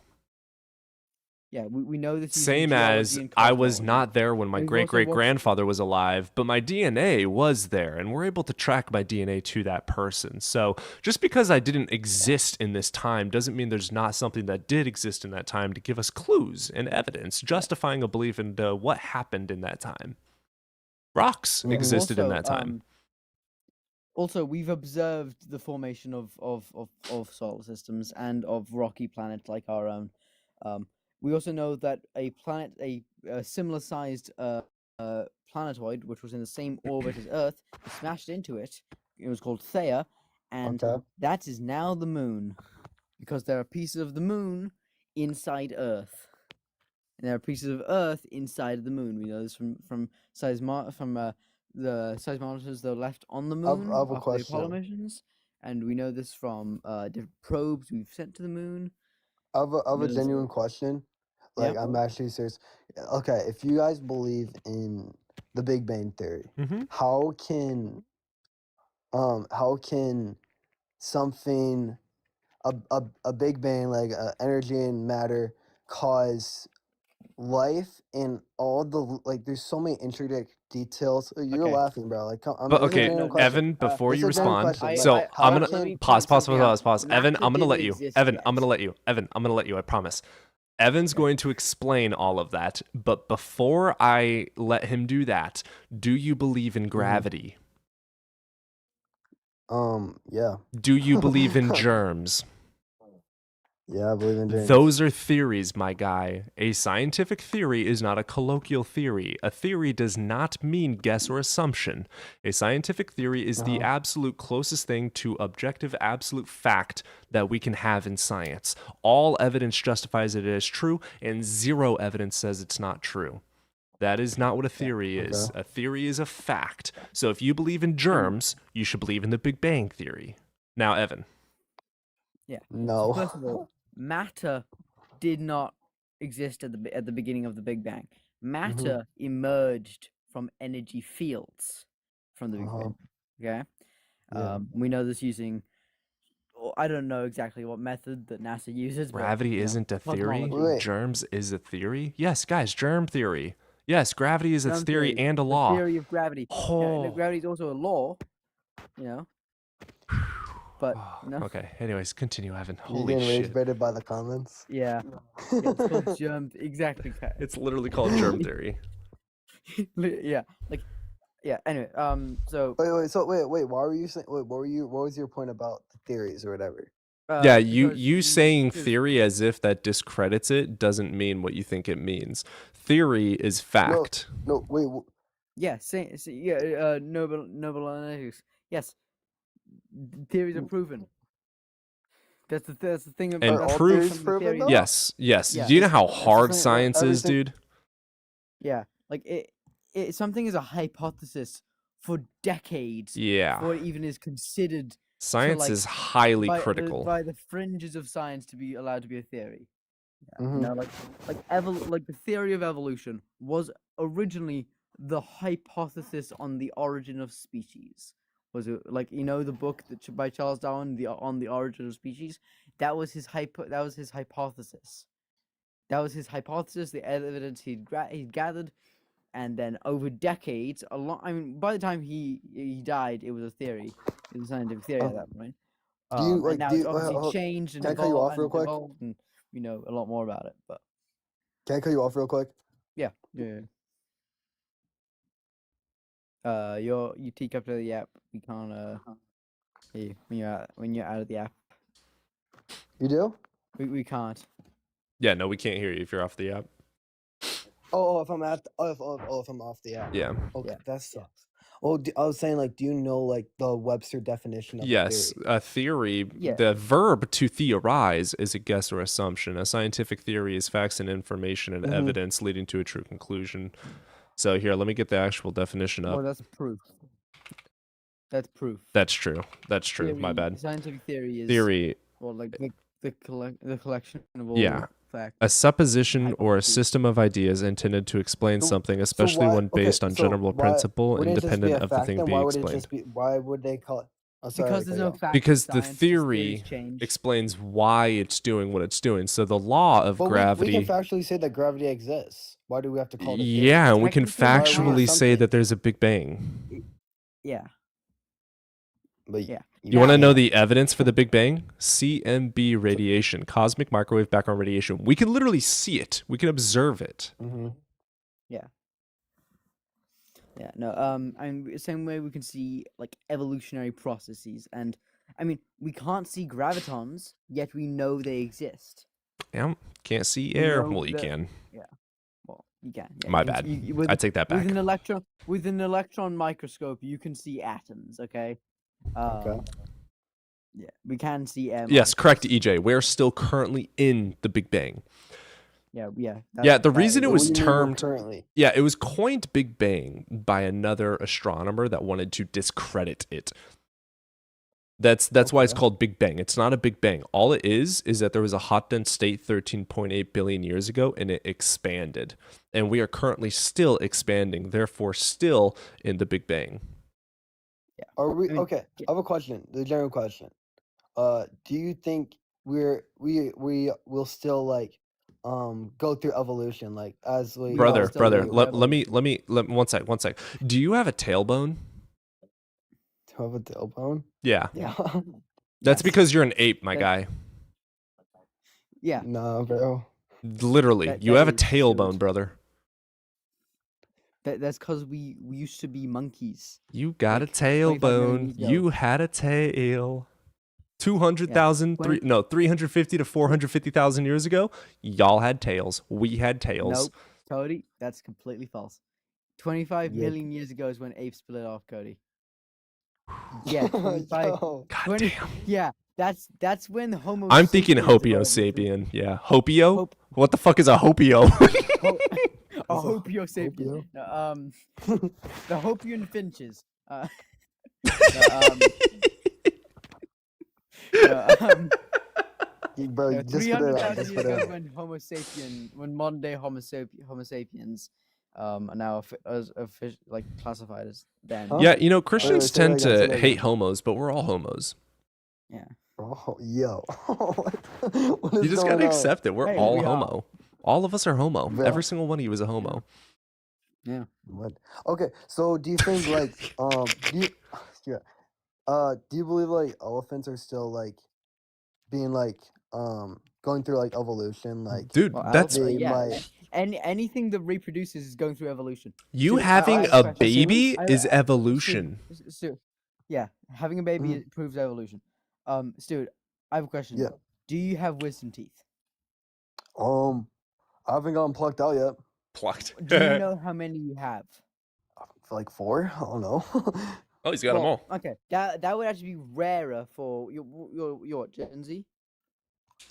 [SPEAKER 5] Yeah, we know this. using
[SPEAKER 1] Same as
[SPEAKER 5] geology and
[SPEAKER 1] I was
[SPEAKER 5] cosmology.
[SPEAKER 1] not there when my
[SPEAKER 5] We've
[SPEAKER 1] great
[SPEAKER 5] also
[SPEAKER 1] great
[SPEAKER 5] watched-
[SPEAKER 1] grandfather was alive, but my DNA was there, and we're able to track my DNA to that person. So just because I didn't exist in this time doesn't mean there's not something that did exist in that time to give us clues and evidence justifying a belief in what happened in that time. Rocks
[SPEAKER 6] Mhm.
[SPEAKER 1] existed in
[SPEAKER 5] Also,
[SPEAKER 1] that time.
[SPEAKER 5] Also, we've observed the formation of solar systems and of rocky planets like our own. We also know that a similar-sized planetoid, which was in the same orbit as Earth, smashed into it. It was called Theia, and
[SPEAKER 6] Okay.
[SPEAKER 5] that is now the Moon, because there are pieces of the Moon inside Earth, and there are pieces of Earth inside the Moon. We know this from the seismometers that were left on the Moon
[SPEAKER 6] I have a
[SPEAKER 5] after the Apollo
[SPEAKER 6] question.
[SPEAKER 5] missions, and we know this from different probes we've sent to the Moon.
[SPEAKER 6] I have a
[SPEAKER 5] Yes.
[SPEAKER 6] genuine question.
[SPEAKER 5] Yeah.
[SPEAKER 6] Like, I'm actually serious. Okay, if you guys believe in the Big Bang Theory,
[SPEAKER 1] Mm-hmm.
[SPEAKER 6] how can something a Big Bang, like energy and matter, cause life and all the like? There's so many intricate details. You're
[SPEAKER 5] Okay.
[SPEAKER 6] laughing, bro. Like, come,
[SPEAKER 1] But
[SPEAKER 6] it's a
[SPEAKER 1] okay,
[SPEAKER 6] genuine question.
[SPEAKER 1] Evan, before
[SPEAKER 6] It's
[SPEAKER 1] you
[SPEAKER 6] a genuine
[SPEAKER 1] respond,
[SPEAKER 6] question.
[SPEAKER 1] so
[SPEAKER 6] Like,
[SPEAKER 1] I'm
[SPEAKER 6] how
[SPEAKER 1] gonna
[SPEAKER 6] can-
[SPEAKER 5] let me
[SPEAKER 1] pause.
[SPEAKER 5] point something out.
[SPEAKER 1] Evan,
[SPEAKER 5] Matter
[SPEAKER 1] I'm gonna let
[SPEAKER 5] didn't
[SPEAKER 1] you.
[SPEAKER 5] exist
[SPEAKER 1] Evan,
[SPEAKER 5] yet.
[SPEAKER 1] I'm gonna let you. Evan, I'm gonna let you. I promise. Evan's going to explain all of that, but before I let him do that, do you believe in gravity?
[SPEAKER 6] Yeah.
[SPEAKER 1] Do you believe in germs?
[SPEAKER 6] Yeah, I believe in James.
[SPEAKER 1] Those are theories, my guy. A scientific theory is not a colloquial theory. A theory does not mean guess or assumption. A scientific theory is the absolute closest thing to objective, absolute fact that we can have in science. All evidence justifies it as true, and zero evidence says it's not true. That is not what a theory is. A theory is a fact. So if you believe in germs, you should believe in the Big Bang Theory. Now, Evan.
[SPEAKER 5] Yeah.
[SPEAKER 6] No.
[SPEAKER 5] So first of all, matter did not exist at the beginning of the Big Bang. Matter emerged from energy fields from the Big Bang. Okay.
[SPEAKER 6] Yeah.
[SPEAKER 5] We know this using. I don't know exactly what method that NASA uses.
[SPEAKER 1] Gravity
[SPEAKER 5] but, you know,
[SPEAKER 1] isn't a theory.
[SPEAKER 5] cosmology.
[SPEAKER 6] Wait.
[SPEAKER 1] Germs is a theory. Yes, guys, germ theory. Yes, gravity is a
[SPEAKER 5] Germ
[SPEAKER 1] theory and a
[SPEAKER 5] the
[SPEAKER 1] law.
[SPEAKER 5] theory of gravity.
[SPEAKER 1] Oh.
[SPEAKER 5] Gravity is also a law. You know. But no.
[SPEAKER 1] Okay. Anyways, continue, Evan.
[SPEAKER 6] You're
[SPEAKER 1] Holy
[SPEAKER 6] getting rage
[SPEAKER 1] shit!
[SPEAKER 6] baited by the comments.
[SPEAKER 5] Yeah. It's called germ. Exactly.
[SPEAKER 1] It's literally called germ theory.
[SPEAKER 5] Yeah. Anyway. So.
[SPEAKER 6] Wait. Why were you saying? Wait, what was your point about the theories or whatever?
[SPEAKER 1] Yeah, you
[SPEAKER 5] because
[SPEAKER 1] saying
[SPEAKER 5] because-
[SPEAKER 1] theory as if that discredits it doesn't mean what you think it means. Theory is fact.
[SPEAKER 6] No. Wait.
[SPEAKER 5] Yeah. Noble analytics. Yes. Theories are proven. That's the thing.
[SPEAKER 1] And
[SPEAKER 6] Are all
[SPEAKER 1] proof-
[SPEAKER 6] theories proven, though?
[SPEAKER 1] Yes.
[SPEAKER 5] Yeah.
[SPEAKER 1] Do you know how
[SPEAKER 6] That's the
[SPEAKER 1] hard
[SPEAKER 6] thing,
[SPEAKER 1] science is,
[SPEAKER 6] everything-
[SPEAKER 1] dude?
[SPEAKER 5] Yeah. Like something is a hypothesis for decades
[SPEAKER 1] Yeah.
[SPEAKER 5] before it even is considered
[SPEAKER 1] Science
[SPEAKER 5] like,
[SPEAKER 1] is highly
[SPEAKER 5] by
[SPEAKER 1] critical.
[SPEAKER 5] by the fringes of science to be allowed to be a theory. Yeah,
[SPEAKER 6] Mhm.
[SPEAKER 5] you know, like the theory of evolution was originally the hypothesis on the origin of species. Was it like, you know, the book that by Charles Darwin, on the origin of species? That was his hypothesis. That was his hypothesis. The evidence he'd gathered, and then over decades, I mean, by the time he died, it was a theory. It was a scientific theory at that point.
[SPEAKER 6] Do you
[SPEAKER 5] And
[SPEAKER 6] like?
[SPEAKER 5] now
[SPEAKER 6] Do
[SPEAKER 5] it's
[SPEAKER 6] you,
[SPEAKER 5] obviously changed and
[SPEAKER 6] can I cut you off real quick?
[SPEAKER 5] evolved, and we know a lot more about it. But
[SPEAKER 6] Can I cut you off real quick?
[SPEAKER 5] yeah. You teacup to the app. We can't hear you when you're out of the app.
[SPEAKER 6] You do?
[SPEAKER 5] We can't.
[SPEAKER 1] Yeah, no, we can't hear you if you're off the app.
[SPEAKER 6] If I'm at, if I'm off the app.
[SPEAKER 1] Yeah.
[SPEAKER 6] Okay,
[SPEAKER 5] Yeah.
[SPEAKER 6] that sucks. Oh, I was saying, like, do you know like the Webster definition of
[SPEAKER 1] Yes,
[SPEAKER 6] theory?
[SPEAKER 1] a theory,
[SPEAKER 5] Yeah.
[SPEAKER 1] the verb to theorize is a guess or assumption. A scientific theory is facts and information and
[SPEAKER 6] Mhm.
[SPEAKER 1] evidence leading to a true conclusion. So here, let me get the actual definition up.
[SPEAKER 5] Well, that's proof. That's proof.
[SPEAKER 1] That's true. That's true. My
[SPEAKER 5] Theory-
[SPEAKER 1] bad.
[SPEAKER 5] Scientific theory is
[SPEAKER 1] Theory,
[SPEAKER 5] well, like the collection of all
[SPEAKER 1] Yeah.
[SPEAKER 5] facts.
[SPEAKER 1] a supposition or a
[SPEAKER 5] Hypotheses.
[SPEAKER 1] system of ideas intended to explain
[SPEAKER 6] So-
[SPEAKER 1] something, especially
[SPEAKER 6] why-
[SPEAKER 1] when
[SPEAKER 6] okay,
[SPEAKER 1] based on
[SPEAKER 6] so
[SPEAKER 1] general
[SPEAKER 6] why
[SPEAKER 1] principle,
[SPEAKER 6] wouldn't it just be
[SPEAKER 1] independent
[SPEAKER 6] a
[SPEAKER 1] of the
[SPEAKER 6] fact
[SPEAKER 1] thing
[SPEAKER 6] then?
[SPEAKER 1] being
[SPEAKER 6] Why would it
[SPEAKER 1] explained.
[SPEAKER 6] just be? Why would they call it? I'm sorry
[SPEAKER 5] Because
[SPEAKER 6] to
[SPEAKER 5] there's
[SPEAKER 6] cut you
[SPEAKER 5] no
[SPEAKER 6] off.
[SPEAKER 5] fact.
[SPEAKER 1] Because the
[SPEAKER 5] science, just
[SPEAKER 1] theory
[SPEAKER 5] theories change.
[SPEAKER 1] explains why it's doing what it's doing. So the law of
[SPEAKER 6] But we
[SPEAKER 1] gravity.
[SPEAKER 6] can factually say that gravity exists. Why do we have to call it a theory?
[SPEAKER 1] Yeah, and we can
[SPEAKER 5] Technically, why are we
[SPEAKER 1] factually say
[SPEAKER 6] something?
[SPEAKER 1] that there's a Big Bang.
[SPEAKER 5] Yeah.
[SPEAKER 6] But
[SPEAKER 5] Yeah.
[SPEAKER 1] You want to know
[SPEAKER 6] can't.
[SPEAKER 1] the evidence for the Big Bang? CMB radiation, cosmic microwave background radiation. We can literally see it. We can observe it.
[SPEAKER 6] Mhm.
[SPEAKER 5] Yeah, no, I mean, same way we can see like evolutionary processes, and I mean, we can't see gravitons, yet we know they exist.
[SPEAKER 1] Yeah, can't see
[SPEAKER 5] We
[SPEAKER 1] air.
[SPEAKER 5] know
[SPEAKER 1] Well, you
[SPEAKER 5] that-
[SPEAKER 1] can.
[SPEAKER 5] Well, you can. Yeah,
[SPEAKER 1] My
[SPEAKER 5] you can
[SPEAKER 1] bad.
[SPEAKER 5] with,
[SPEAKER 1] I take that back.
[SPEAKER 5] with an electron microscope, you can see atoms. Okay.
[SPEAKER 6] Okay.
[SPEAKER 5] Yeah, we can see air.
[SPEAKER 1] Yes, correct,
[SPEAKER 5] molecules.
[SPEAKER 1] EJ. We're still currently in the Big Bang.
[SPEAKER 5] Yeah.
[SPEAKER 1] Yeah, the reason it
[SPEAKER 6] What
[SPEAKER 1] was
[SPEAKER 6] do you mean we're
[SPEAKER 1] termed.
[SPEAKER 6] currently.
[SPEAKER 1] Yeah, it was coined Big Bang by another astronomer that wanted to discredit it. That's why it's
[SPEAKER 6] Okay.
[SPEAKER 1] called Big Bang. It's not a Big Bang. All it is that there was a hot dense state 13.8 billion years ago and it expanded. And we are currently still expanding, therefore still in the Big Bang.
[SPEAKER 6] Are we
[SPEAKER 5] I mean,
[SPEAKER 6] okay? I have a question. The general question. Do you think we will still like go through evolution like as we
[SPEAKER 1] Brother,
[SPEAKER 5] still
[SPEAKER 1] brother,
[SPEAKER 5] do
[SPEAKER 1] let me one sec. Do you have a tailbone?
[SPEAKER 6] to have a tailbone?
[SPEAKER 1] Yeah.
[SPEAKER 6] Yeah.
[SPEAKER 1] That's
[SPEAKER 5] Yes.
[SPEAKER 1] because you're an ape, my
[SPEAKER 5] That-
[SPEAKER 1] guy.
[SPEAKER 5] Yeah.
[SPEAKER 6] Nah, bro.
[SPEAKER 1] Literally,
[SPEAKER 5] That-
[SPEAKER 1] you
[SPEAKER 5] that
[SPEAKER 1] have a
[SPEAKER 5] is true.
[SPEAKER 1] tailbone, brother.
[SPEAKER 5] That's because we used to be monkeys.
[SPEAKER 1] You got
[SPEAKER 5] Like,
[SPEAKER 1] a
[SPEAKER 5] 25 million
[SPEAKER 1] tailbone.
[SPEAKER 5] years ago.
[SPEAKER 1] You had a tail. 200,000,
[SPEAKER 5] When-
[SPEAKER 1] 350 to 450,000 years ago, y'all had tails. We had tails.
[SPEAKER 5] Nope, Cody, that's completely false. 25
[SPEAKER 6] Yeah.
[SPEAKER 5] million years ago is when apes split off, Cody. Yeah, 25.
[SPEAKER 6] Yo.
[SPEAKER 1] God
[SPEAKER 5] 20
[SPEAKER 1] damn.
[SPEAKER 5] Yeah, that's when Homo.
[SPEAKER 1] I'm thinking
[SPEAKER 5] sapiens
[SPEAKER 1] Homo
[SPEAKER 5] evolved into-
[SPEAKER 1] sapien. Yeah. Hopio?
[SPEAKER 5] Hop-
[SPEAKER 1] What the fuck is a Hopio?
[SPEAKER 5] A
[SPEAKER 6] What's a
[SPEAKER 5] Hopio sapien.
[SPEAKER 6] Hopio?
[SPEAKER 5] No, the Hopian finches.
[SPEAKER 6] Bro, you just put it out.
[SPEAKER 5] 300,000
[SPEAKER 6] Just
[SPEAKER 5] years
[SPEAKER 6] put it
[SPEAKER 5] ago is when modern day Homo sapiens are now like classified as then.
[SPEAKER 6] Huh?
[SPEAKER 1] Yeah, you know, Christians
[SPEAKER 6] say that
[SPEAKER 1] tend
[SPEAKER 6] again, say
[SPEAKER 1] to
[SPEAKER 6] that
[SPEAKER 1] hate
[SPEAKER 6] again.
[SPEAKER 1] homos, but we're all homos.
[SPEAKER 6] Oh, yo. What
[SPEAKER 1] You
[SPEAKER 6] is
[SPEAKER 1] just
[SPEAKER 6] going
[SPEAKER 1] gotta
[SPEAKER 6] on?
[SPEAKER 1] accept it. We're
[SPEAKER 5] Hey,
[SPEAKER 1] all
[SPEAKER 5] we are.
[SPEAKER 1] homo. All of us are homo.
[SPEAKER 6] Yeah.
[SPEAKER 1] Every single one of you is a homo.
[SPEAKER 6] What? Okay, so do you think like do you yeah do you believe like elephants are still like being like going through like evolution like
[SPEAKER 1] Dude,
[SPEAKER 5] Well,
[SPEAKER 1] that's
[SPEAKER 6] they
[SPEAKER 5] yeah.
[SPEAKER 6] might
[SPEAKER 5] Anything that reproduces is going through evolution.
[SPEAKER 1] you
[SPEAKER 5] Dude,
[SPEAKER 1] having
[SPEAKER 5] I-
[SPEAKER 1] a
[SPEAKER 5] I-
[SPEAKER 1] baby
[SPEAKER 5] I-
[SPEAKER 1] is
[SPEAKER 5] I-
[SPEAKER 1] evolution.
[SPEAKER 5] Stu, yeah, having a baby
[SPEAKER 6] Mhm.
[SPEAKER 5] proves evolution. Stu, I have a question.
[SPEAKER 6] Yeah.
[SPEAKER 5] Do you have wisdom teeth?
[SPEAKER 6] I haven't gotten plucked out yet.
[SPEAKER 1] Plucked.
[SPEAKER 5] Do you know how many you have?
[SPEAKER 6] Like 4? I don't know.
[SPEAKER 1] Oh, he's got them
[SPEAKER 5] Well,
[SPEAKER 1] all.
[SPEAKER 5] Okay, that would actually be rarer for your Gen Z.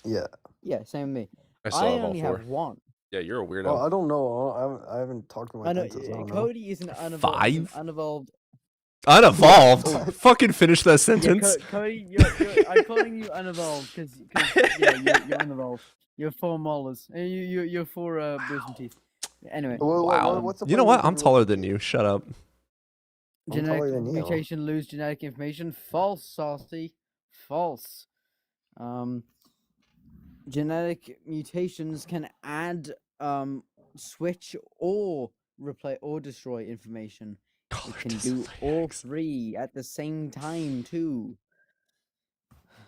[SPEAKER 6] Yeah.
[SPEAKER 5] Yeah, same with me.
[SPEAKER 1] I still
[SPEAKER 5] I
[SPEAKER 1] have all
[SPEAKER 5] only
[SPEAKER 1] 4.
[SPEAKER 5] have one.
[SPEAKER 1] Yeah, you're a weirdo.
[SPEAKER 6] Well, I don't know. I haven't talked to my
[SPEAKER 5] I know
[SPEAKER 6] princess. I don't know.
[SPEAKER 5] Cody is an
[SPEAKER 1] Five?
[SPEAKER 5] unevolved.
[SPEAKER 1] Unevolved.
[SPEAKER 6] What?
[SPEAKER 1] Fucking finish that
[SPEAKER 5] Yeah,
[SPEAKER 1] sentence.
[SPEAKER 5] Cody, I'm calling you unevolved because yeah, you're unevolved. You're 4 molars. You're 4 wisdom teeth. Anyway,
[SPEAKER 1] Wow.
[SPEAKER 6] What's the
[SPEAKER 1] You know
[SPEAKER 6] point
[SPEAKER 1] what?
[SPEAKER 6] of
[SPEAKER 1] I'm
[SPEAKER 6] the
[SPEAKER 1] taller
[SPEAKER 6] wisdom
[SPEAKER 1] than
[SPEAKER 6] teeth?
[SPEAKER 1] you. Shut up.
[SPEAKER 6] I'm taller
[SPEAKER 5] genetic
[SPEAKER 6] than you.
[SPEAKER 5] mutation lose genetic information. False, Saucy. False. Genetic mutations can add, switch, or replace or destroy information. It can do all 3 at the same time too.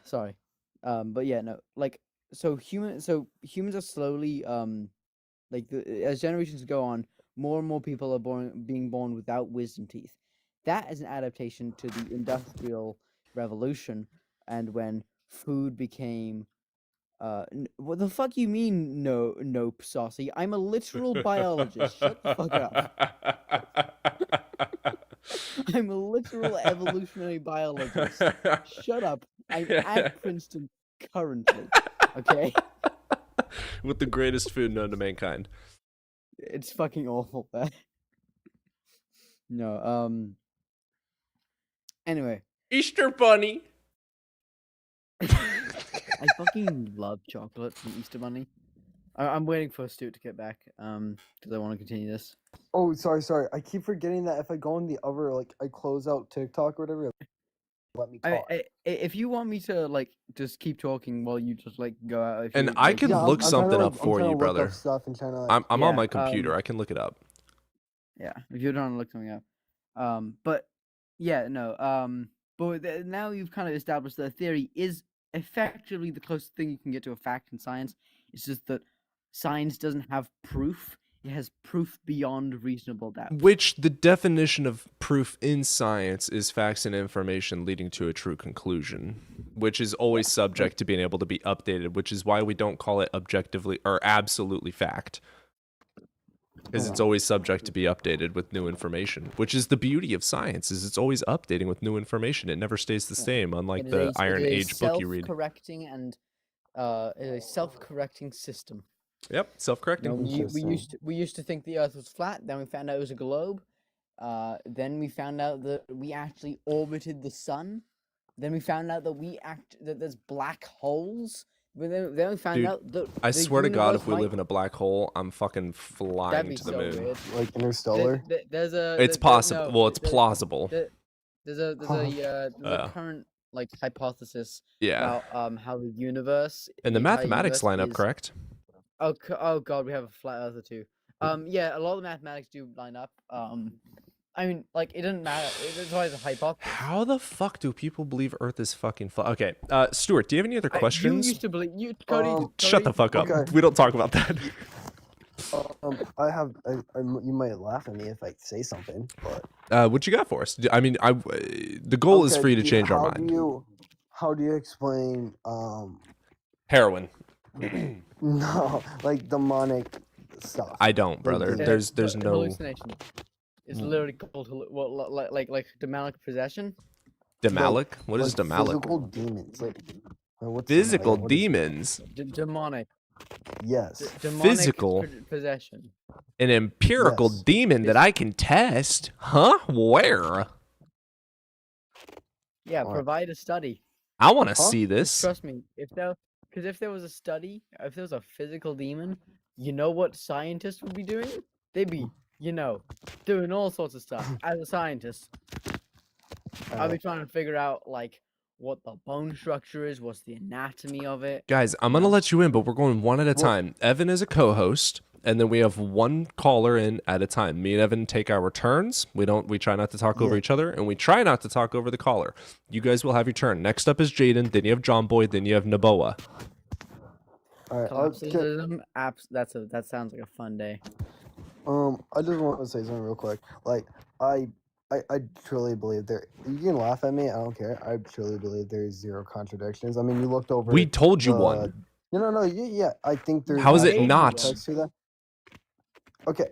[SPEAKER 5] Sorry, but yeah, no, like so humans are slowly like as generations go on, more and more people are being born without wisdom teeth. That is an adaptation to the Industrial Revolution, and when food became what the fuck you mean? No, nope, Saucy. I'm a literal biologist. Shut the fuck up. I'm a literal evolutionary biologist. Shut up. I'm at Princeton currently. Okay?
[SPEAKER 1] With the greatest food known to mankind.
[SPEAKER 5] It's fucking awful there. No, anyway.
[SPEAKER 1] Easter Bunny.
[SPEAKER 5] I fucking love chocolate from Easter Bunny. I'm waiting for Stuart to get back, because I want to continue this.
[SPEAKER 6] Oh, sorry. I keep forgetting that if I go on the other, like, I close out TikTok or whatever, let me talk.
[SPEAKER 5] If you want me to, like, just keep talking while you just, like, go out. If
[SPEAKER 1] And
[SPEAKER 5] you,
[SPEAKER 1] I
[SPEAKER 5] like,
[SPEAKER 1] can
[SPEAKER 6] Yeah,
[SPEAKER 1] look
[SPEAKER 6] I'm trying
[SPEAKER 1] something
[SPEAKER 6] to,
[SPEAKER 1] up
[SPEAKER 6] like,
[SPEAKER 1] for you,
[SPEAKER 6] I'm trying to look
[SPEAKER 1] brother.
[SPEAKER 6] up stuff and trying to, like,
[SPEAKER 1] I'm on
[SPEAKER 5] Yeah,
[SPEAKER 1] my computer. I can look it up.
[SPEAKER 5] Yeah, if you're trying to look something up. But yeah, no. But now you've kind of established that a theory is effectively the closest thing you can get to a fact in science. It's just that science doesn't have proof. It has proof beyond reasonable doubt.
[SPEAKER 1] Which the definition of proof in science is facts and information leading to a true conclusion, which is always subject to being able to be updated, which is why we don't call it objectively or absolutely fact. Because it's always subject to be updated with new information, which is the beauty of science, is it's always updating with new information. It never stays the same, unlike the Iron Age book you read.
[SPEAKER 5] Self-correcting and a self-correcting system.
[SPEAKER 1] Yep, self-correcting.
[SPEAKER 5] No, we
[SPEAKER 6] Interesting.
[SPEAKER 5] used to think the Earth was flat. Then we found out it was a globe. Then we found out that we actually orbited the sun. Then we found out that that there's black holes. But then we found
[SPEAKER 1] Dude,
[SPEAKER 5] out that
[SPEAKER 1] I
[SPEAKER 5] the
[SPEAKER 1] swear to God, if
[SPEAKER 5] universe
[SPEAKER 1] we
[SPEAKER 5] might-
[SPEAKER 1] live in a black hole, I'm fucking
[SPEAKER 5] that'd
[SPEAKER 1] flying
[SPEAKER 5] be
[SPEAKER 1] to the
[SPEAKER 5] so
[SPEAKER 1] moon.
[SPEAKER 5] weird.
[SPEAKER 6] like Interstellar.
[SPEAKER 5] There's a
[SPEAKER 1] It's possible. Well, it's
[SPEAKER 5] there's
[SPEAKER 1] plausible.
[SPEAKER 5] there's a current like hypothesis
[SPEAKER 1] Yeah.
[SPEAKER 5] about how the universe
[SPEAKER 1] And the
[SPEAKER 5] entire
[SPEAKER 1] mathematics
[SPEAKER 5] universe
[SPEAKER 1] line up,
[SPEAKER 5] is-
[SPEAKER 1] correct?
[SPEAKER 5] Oh god, we have a flat earther too. Yeah, a lot of the mathematics do line up. I mean, like, it doesn't matter. It's always a hypothesis.
[SPEAKER 1] How the fuck do people believe Earth is fucking flat? Okay, Stuart, do you have any other questions?
[SPEAKER 5] You used to believe Cody.
[SPEAKER 1] Shut the fuck up.
[SPEAKER 6] Okay.
[SPEAKER 1] We don't talk about that.
[SPEAKER 6] I have. You might laugh at me if I say something, but
[SPEAKER 1] What you got for us? I mean, the goal is
[SPEAKER 6] okay,
[SPEAKER 1] for you to change our mind.
[SPEAKER 6] How do you explain
[SPEAKER 1] Heroin.
[SPEAKER 6] no, like demonic stuff?
[SPEAKER 1] I don't, brother.
[SPEAKER 6] Yeah.
[SPEAKER 1] There's no.
[SPEAKER 5] hallucination. It's literally called like demonic possession.
[SPEAKER 1] Demalic? What is
[SPEAKER 6] like
[SPEAKER 1] demalic?
[SPEAKER 6] Physical demons. Like, what's
[SPEAKER 1] Physical
[SPEAKER 6] what is-
[SPEAKER 1] demons.
[SPEAKER 5] Demonic.
[SPEAKER 6] Yes.
[SPEAKER 5] Demonic
[SPEAKER 1] Physical?
[SPEAKER 5] possession.
[SPEAKER 1] An empirical
[SPEAKER 6] Yes.
[SPEAKER 1] demon that I can test? Huh? Where?
[SPEAKER 5] Yeah,
[SPEAKER 6] Alright.
[SPEAKER 5] provide a study.
[SPEAKER 1] I want to
[SPEAKER 6] Huh?
[SPEAKER 1] see this.
[SPEAKER 5] Trust me, if there was a study, if there was a physical demon, you know what scientists would be doing? They'd be, doing all sorts of stuff. As a scientist, I'd be trying to figure out like what the bone structure is, what's the anatomy of it.
[SPEAKER 1] Guys, I'm going to let you in, but we're going one at a time. Evan is a co-host, and then we have one caller in at a time. Me and Evan take our turns. We try not to talk over each other, and we try not to talk over the caller. You guys will have your turn. Next up is Jaden, then you have John Boy, then you have Naboa.
[SPEAKER 6] All right.
[SPEAKER 5] Collapsism, that sounds like a fun day.
[SPEAKER 6] I just want to say something real quick. Like, I truly believe there. You can laugh at me. I don't care. I truly believe there's zero contradictions. I mean, you looked over.
[SPEAKER 1] We told you
[SPEAKER 6] the-
[SPEAKER 1] one.
[SPEAKER 6] No. Yeah. I think there's.
[SPEAKER 1] How is it
[SPEAKER 6] actual
[SPEAKER 1] not?
[SPEAKER 6] context to that. Okay.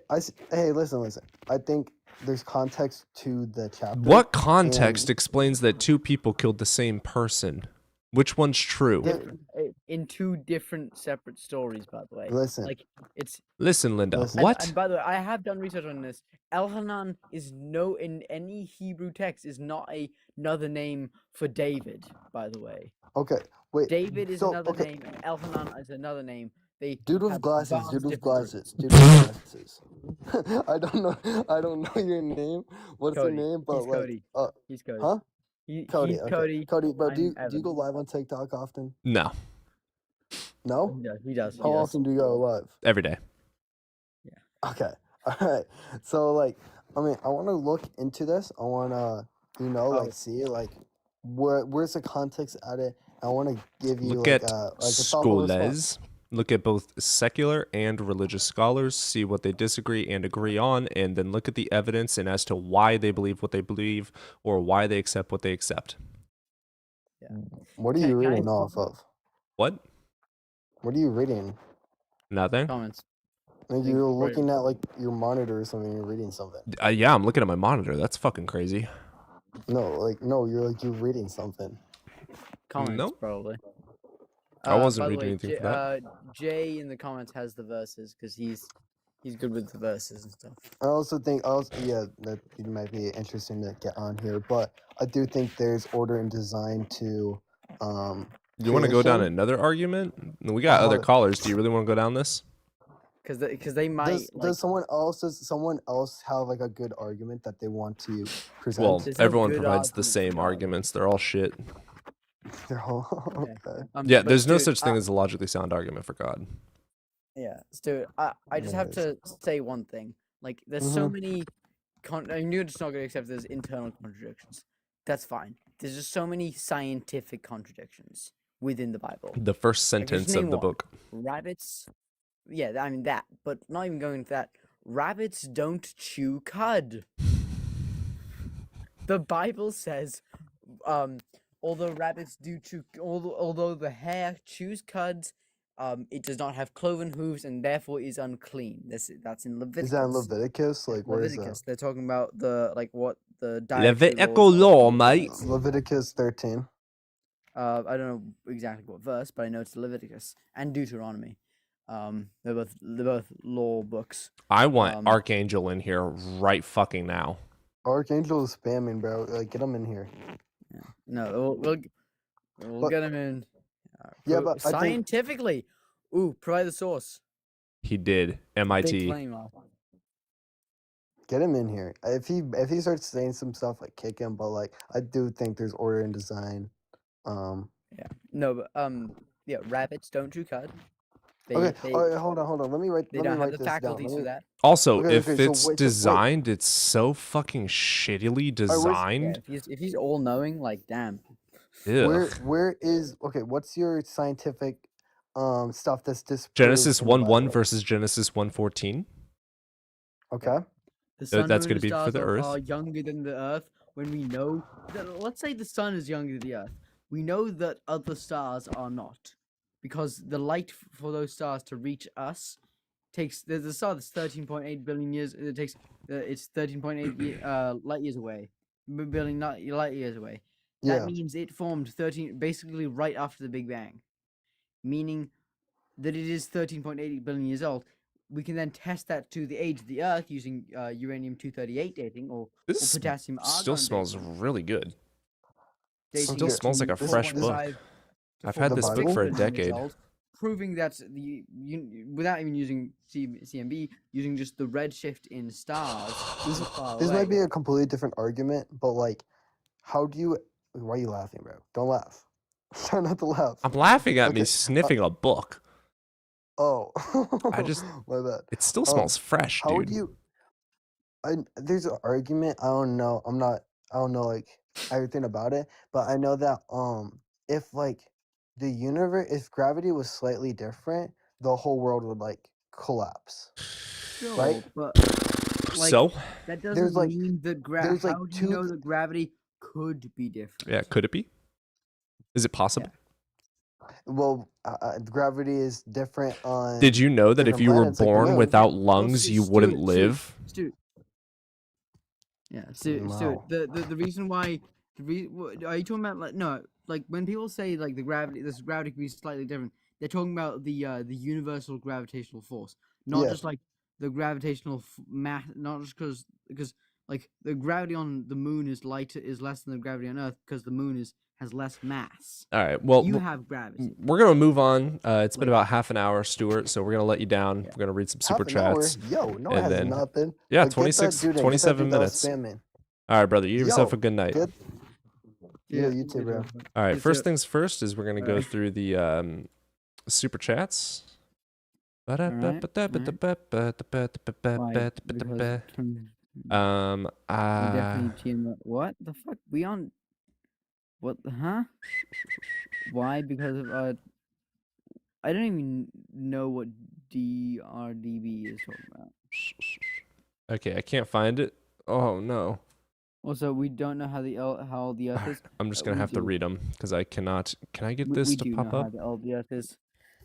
[SPEAKER 6] Hey, listen. I think there's context to the chapter.
[SPEAKER 1] What context
[SPEAKER 6] and-
[SPEAKER 1] explains that two people killed the same person? Which one's true?
[SPEAKER 6] There-
[SPEAKER 5] in two different separate stories, by the way.
[SPEAKER 6] Listen.
[SPEAKER 5] Like it's
[SPEAKER 1] Listen, Linda.
[SPEAKER 6] Listen.
[SPEAKER 1] What?
[SPEAKER 5] and by the way, I have done research on this. Elhanan is in any Hebrew text is not another name for David, by the way.
[SPEAKER 6] Okay, wait.
[SPEAKER 5] David is
[SPEAKER 6] so,
[SPEAKER 5] another
[SPEAKER 6] okay.
[SPEAKER 5] name, and Elhanan is another name. They
[SPEAKER 6] Dude with
[SPEAKER 5] have
[SPEAKER 6] glasses,
[SPEAKER 5] vast
[SPEAKER 6] dude with
[SPEAKER 5] differences.
[SPEAKER 6] glasses, dude with glasses. I don't know your name. What's
[SPEAKER 5] Cody.
[SPEAKER 6] your name? But
[SPEAKER 5] He's
[SPEAKER 6] like,
[SPEAKER 5] Cody. He's Cody.
[SPEAKER 6] huh? Cody.
[SPEAKER 5] He's
[SPEAKER 6] Okay.
[SPEAKER 5] Cody.
[SPEAKER 6] Cody, bro, do
[SPEAKER 5] I'm
[SPEAKER 6] you
[SPEAKER 5] Evan.
[SPEAKER 6] go live on TikTok often?
[SPEAKER 1] No.
[SPEAKER 6] No.
[SPEAKER 5] He does.
[SPEAKER 6] How often do you go live?
[SPEAKER 1] Every day.
[SPEAKER 6] Okay. All right. So like, I mean, I want to look into this. I want to, like see like where's the context at it. I want to give you
[SPEAKER 1] Look
[SPEAKER 6] like
[SPEAKER 1] at
[SPEAKER 6] a thoughtful response.
[SPEAKER 1] scholars. Look at both secular and religious scholars, see what they disagree and agree on, and then look at the evidence and as to why they believe what they believe or why they accept what they accept.
[SPEAKER 6] What are
[SPEAKER 5] Can-
[SPEAKER 6] you
[SPEAKER 5] can I-
[SPEAKER 6] reading off of?
[SPEAKER 1] What?
[SPEAKER 6] What are you reading?
[SPEAKER 1] Nothing?
[SPEAKER 5] Comments.
[SPEAKER 6] Like
[SPEAKER 5] Think
[SPEAKER 6] you're
[SPEAKER 5] right-
[SPEAKER 6] looking at like your monitor or something. You're reading something.
[SPEAKER 1] Yeah, I'm looking at my monitor. That's fucking crazy.
[SPEAKER 6] No, you're reading something.
[SPEAKER 5] Comments
[SPEAKER 1] Nope.
[SPEAKER 5] probably.
[SPEAKER 1] I wasn't
[SPEAKER 5] by the
[SPEAKER 1] reading
[SPEAKER 5] way,
[SPEAKER 1] anything for that.
[SPEAKER 5] Jay in the comments has the verses because he's good with the verses and stuff.
[SPEAKER 6] I also think that it might be interesting to get on here, but I do think there's order and design to
[SPEAKER 1] You want to go down
[SPEAKER 6] creation.
[SPEAKER 1] another argument? We got other callers. Do you really want to go down this?
[SPEAKER 5] Because they might
[SPEAKER 6] Does someone else have like a good argument that they want to present?
[SPEAKER 1] Well,
[SPEAKER 5] There's no
[SPEAKER 1] everyone
[SPEAKER 5] good
[SPEAKER 1] provides the
[SPEAKER 5] argument for
[SPEAKER 1] same
[SPEAKER 5] God.
[SPEAKER 1] arguments. They're all shit.
[SPEAKER 6] They're all
[SPEAKER 5] Okay.
[SPEAKER 6] okay.
[SPEAKER 1] Yeah,
[SPEAKER 5] but
[SPEAKER 1] there's no
[SPEAKER 5] dude,
[SPEAKER 1] such thing as a logically sound argument for God.
[SPEAKER 5] Yeah, Stu, I just have to say one thing. Like, there's so many. I mean, you're just not going to accept there's internal contradictions. That's fine. There's just so many scientific contradictions within the Bible.
[SPEAKER 1] The first
[SPEAKER 5] Like, just
[SPEAKER 1] sentence
[SPEAKER 5] name
[SPEAKER 1] of the
[SPEAKER 5] one.
[SPEAKER 1] book.
[SPEAKER 5] Rabbits. Yeah, I mean that, but not even going into that. Rabbits don't chew cud. The Bible says, although rabbits do chew, although the hare chews cud, it does not have cloven hooves and therefore is unclean. That's in Leviticus.
[SPEAKER 6] Is that in Leviticus? Like where is
[SPEAKER 5] Leviticus.
[SPEAKER 6] that?
[SPEAKER 5] They're talking about what the dietary
[SPEAKER 1] Levitical
[SPEAKER 5] laws
[SPEAKER 1] law,
[SPEAKER 5] of the
[SPEAKER 1] mate.
[SPEAKER 5] laws.
[SPEAKER 6] Leviticus 13.
[SPEAKER 5] I don't know exactly what verse, but I know it's Leviticus and Deuteronomy. They're both law books.
[SPEAKER 1] I want Archangel in here right fucking now.
[SPEAKER 6] Archangel is spamming, bro. Like get him in here.
[SPEAKER 5] Yeah. No, we'll get him in.
[SPEAKER 6] Yeah, but I think
[SPEAKER 5] scientifically, provide the source.
[SPEAKER 1] He did.
[SPEAKER 5] Big
[SPEAKER 1] MIT.
[SPEAKER 5] claim, Al.
[SPEAKER 6] get him in here. If he starts saying some stuff, like kick him. But like I do think there's order and design.
[SPEAKER 5] Yeah. No, but yeah, rabbits don't chew cud.
[SPEAKER 6] Okay. All right, hold on. Let me write.
[SPEAKER 5] They
[SPEAKER 6] Let me
[SPEAKER 5] don't have
[SPEAKER 6] write
[SPEAKER 5] the
[SPEAKER 6] this down.
[SPEAKER 5] faculties for that.
[SPEAKER 1] Also,
[SPEAKER 6] Okay,
[SPEAKER 1] if
[SPEAKER 6] okay, so
[SPEAKER 1] it's
[SPEAKER 6] wait.
[SPEAKER 1] designed, it's so fucking shittily
[SPEAKER 5] Yeah,
[SPEAKER 1] designed.
[SPEAKER 5] if he's all knowing, like damn.
[SPEAKER 1] Ugh.
[SPEAKER 6] Where is okay? What's your scientific stuff that's disproved
[SPEAKER 1] Genesis
[SPEAKER 6] in the
[SPEAKER 1] 1:1
[SPEAKER 6] Bible?
[SPEAKER 1] versus Genesis 1:14.
[SPEAKER 6] Okay.
[SPEAKER 5] The sun,
[SPEAKER 1] that's
[SPEAKER 5] moon,
[SPEAKER 1] gonna
[SPEAKER 5] and
[SPEAKER 1] be for
[SPEAKER 5] stars
[SPEAKER 1] the Earth.
[SPEAKER 5] are younger than the Earth. When we know that, let's say the sun is younger than the Earth, we know that other stars are not, because the light for those stars to reach us takes. There's a star that's 13.8 billion years. It takes. It's 13.8 light years away. Billion light years away. That
[SPEAKER 6] Yeah.
[SPEAKER 5] means it formed 13 basically right after the Big Bang, meaning that it is 13.8 billion years old. We can then test that to the age of the Earth using uranium-238 dating or
[SPEAKER 1] This
[SPEAKER 5] potassium argon
[SPEAKER 1] still smells
[SPEAKER 5] dating.
[SPEAKER 1] really good.
[SPEAKER 5] Dating
[SPEAKER 1] Still smells like a fresh book.
[SPEAKER 5] 4.5 to
[SPEAKER 1] I've had this book
[SPEAKER 5] 4.6
[SPEAKER 1] for a
[SPEAKER 5] billion years
[SPEAKER 1] decade.
[SPEAKER 5] old, proving that without even using CMB, using just the redshift in stars.
[SPEAKER 6] This,
[SPEAKER 5] is far
[SPEAKER 6] this
[SPEAKER 5] away.
[SPEAKER 6] might be a completely different argument, but like, how do you? Why are you laughing, bro? Don't laugh. Try not to laugh.
[SPEAKER 1] I'm laughing at me
[SPEAKER 6] Okay,
[SPEAKER 1] sniffing a book.
[SPEAKER 6] Oh,
[SPEAKER 1] I just-
[SPEAKER 6] my bad.
[SPEAKER 1] It still smells fresh,
[SPEAKER 6] How would
[SPEAKER 1] dude.
[SPEAKER 6] you? There's an argument. I don't know. I don't know like everything about it, but I know that if like the universe, if gravity was slightly different, the whole world would like collapse.
[SPEAKER 5] Sure,
[SPEAKER 6] right?
[SPEAKER 5] but like,
[SPEAKER 1] So,
[SPEAKER 5] that doesn't
[SPEAKER 6] like-
[SPEAKER 5] mean that
[SPEAKER 6] there's, like,
[SPEAKER 5] how do you
[SPEAKER 6] two
[SPEAKER 5] know that gravity could be different?
[SPEAKER 1] yeah, could it be? Is it possible?
[SPEAKER 6] Well, gravity is different on.
[SPEAKER 1] Did you know that if
[SPEAKER 6] different
[SPEAKER 1] you were
[SPEAKER 6] planets, like the
[SPEAKER 1] born
[SPEAKER 6] moon.
[SPEAKER 1] without
[SPEAKER 5] Well,
[SPEAKER 1] lungs, you wouldn't live?
[SPEAKER 5] Stu. Yeah, Stu.
[SPEAKER 6] Wow.
[SPEAKER 5] The reason why are you talking about like no? like when people say like the gravity could be slightly different, they're talking about the universal gravitational force, not
[SPEAKER 6] Yeah.
[SPEAKER 5] just like the gravitational mass, not just because like the gravity on the moon is less than the gravity on Earth because the moon has less mass.
[SPEAKER 1] All right. Well,
[SPEAKER 5] You have gravity.
[SPEAKER 1] we're gonna move on. It's been
[SPEAKER 5] Like-
[SPEAKER 1] about half an hour, Stuart. So we're gonna let you down.
[SPEAKER 5] Yeah.
[SPEAKER 1] We're gonna read some super
[SPEAKER 6] Half an hour?
[SPEAKER 1] chats.
[SPEAKER 6] Yo, no, it
[SPEAKER 1] and
[SPEAKER 6] has
[SPEAKER 1] then-
[SPEAKER 6] nothing.
[SPEAKER 1] Yeah,
[SPEAKER 6] But get that
[SPEAKER 1] 26,
[SPEAKER 6] dude in, get that
[SPEAKER 1] 27
[SPEAKER 6] dude that was
[SPEAKER 1] minutes.
[SPEAKER 6] spamming.
[SPEAKER 1] All right, brother. You give yourself
[SPEAKER 6] Yo,
[SPEAKER 1] a good night.
[SPEAKER 6] Good.
[SPEAKER 5] Yeah,
[SPEAKER 6] You too, bro.
[SPEAKER 1] All right.
[SPEAKER 5] Yes,
[SPEAKER 1] First
[SPEAKER 5] sir.
[SPEAKER 1] things first is we're gonna go
[SPEAKER 5] Alright.
[SPEAKER 1] through the super chats. Um.
[SPEAKER 5] We definitely team up. What the fuck? We on? What? Huh? Why? Because of I don't even know what DRDB is talking about.
[SPEAKER 1] Okay, I can't find it. Oh no.
[SPEAKER 5] Also, we don't know how the Earth is.
[SPEAKER 1] I'm just gonna
[SPEAKER 5] we
[SPEAKER 1] have to
[SPEAKER 5] do.
[SPEAKER 1] read them because I cannot. Can I get
[SPEAKER 5] We
[SPEAKER 1] this to
[SPEAKER 5] do
[SPEAKER 1] pop
[SPEAKER 5] know
[SPEAKER 1] up?
[SPEAKER 5] how the Earth is.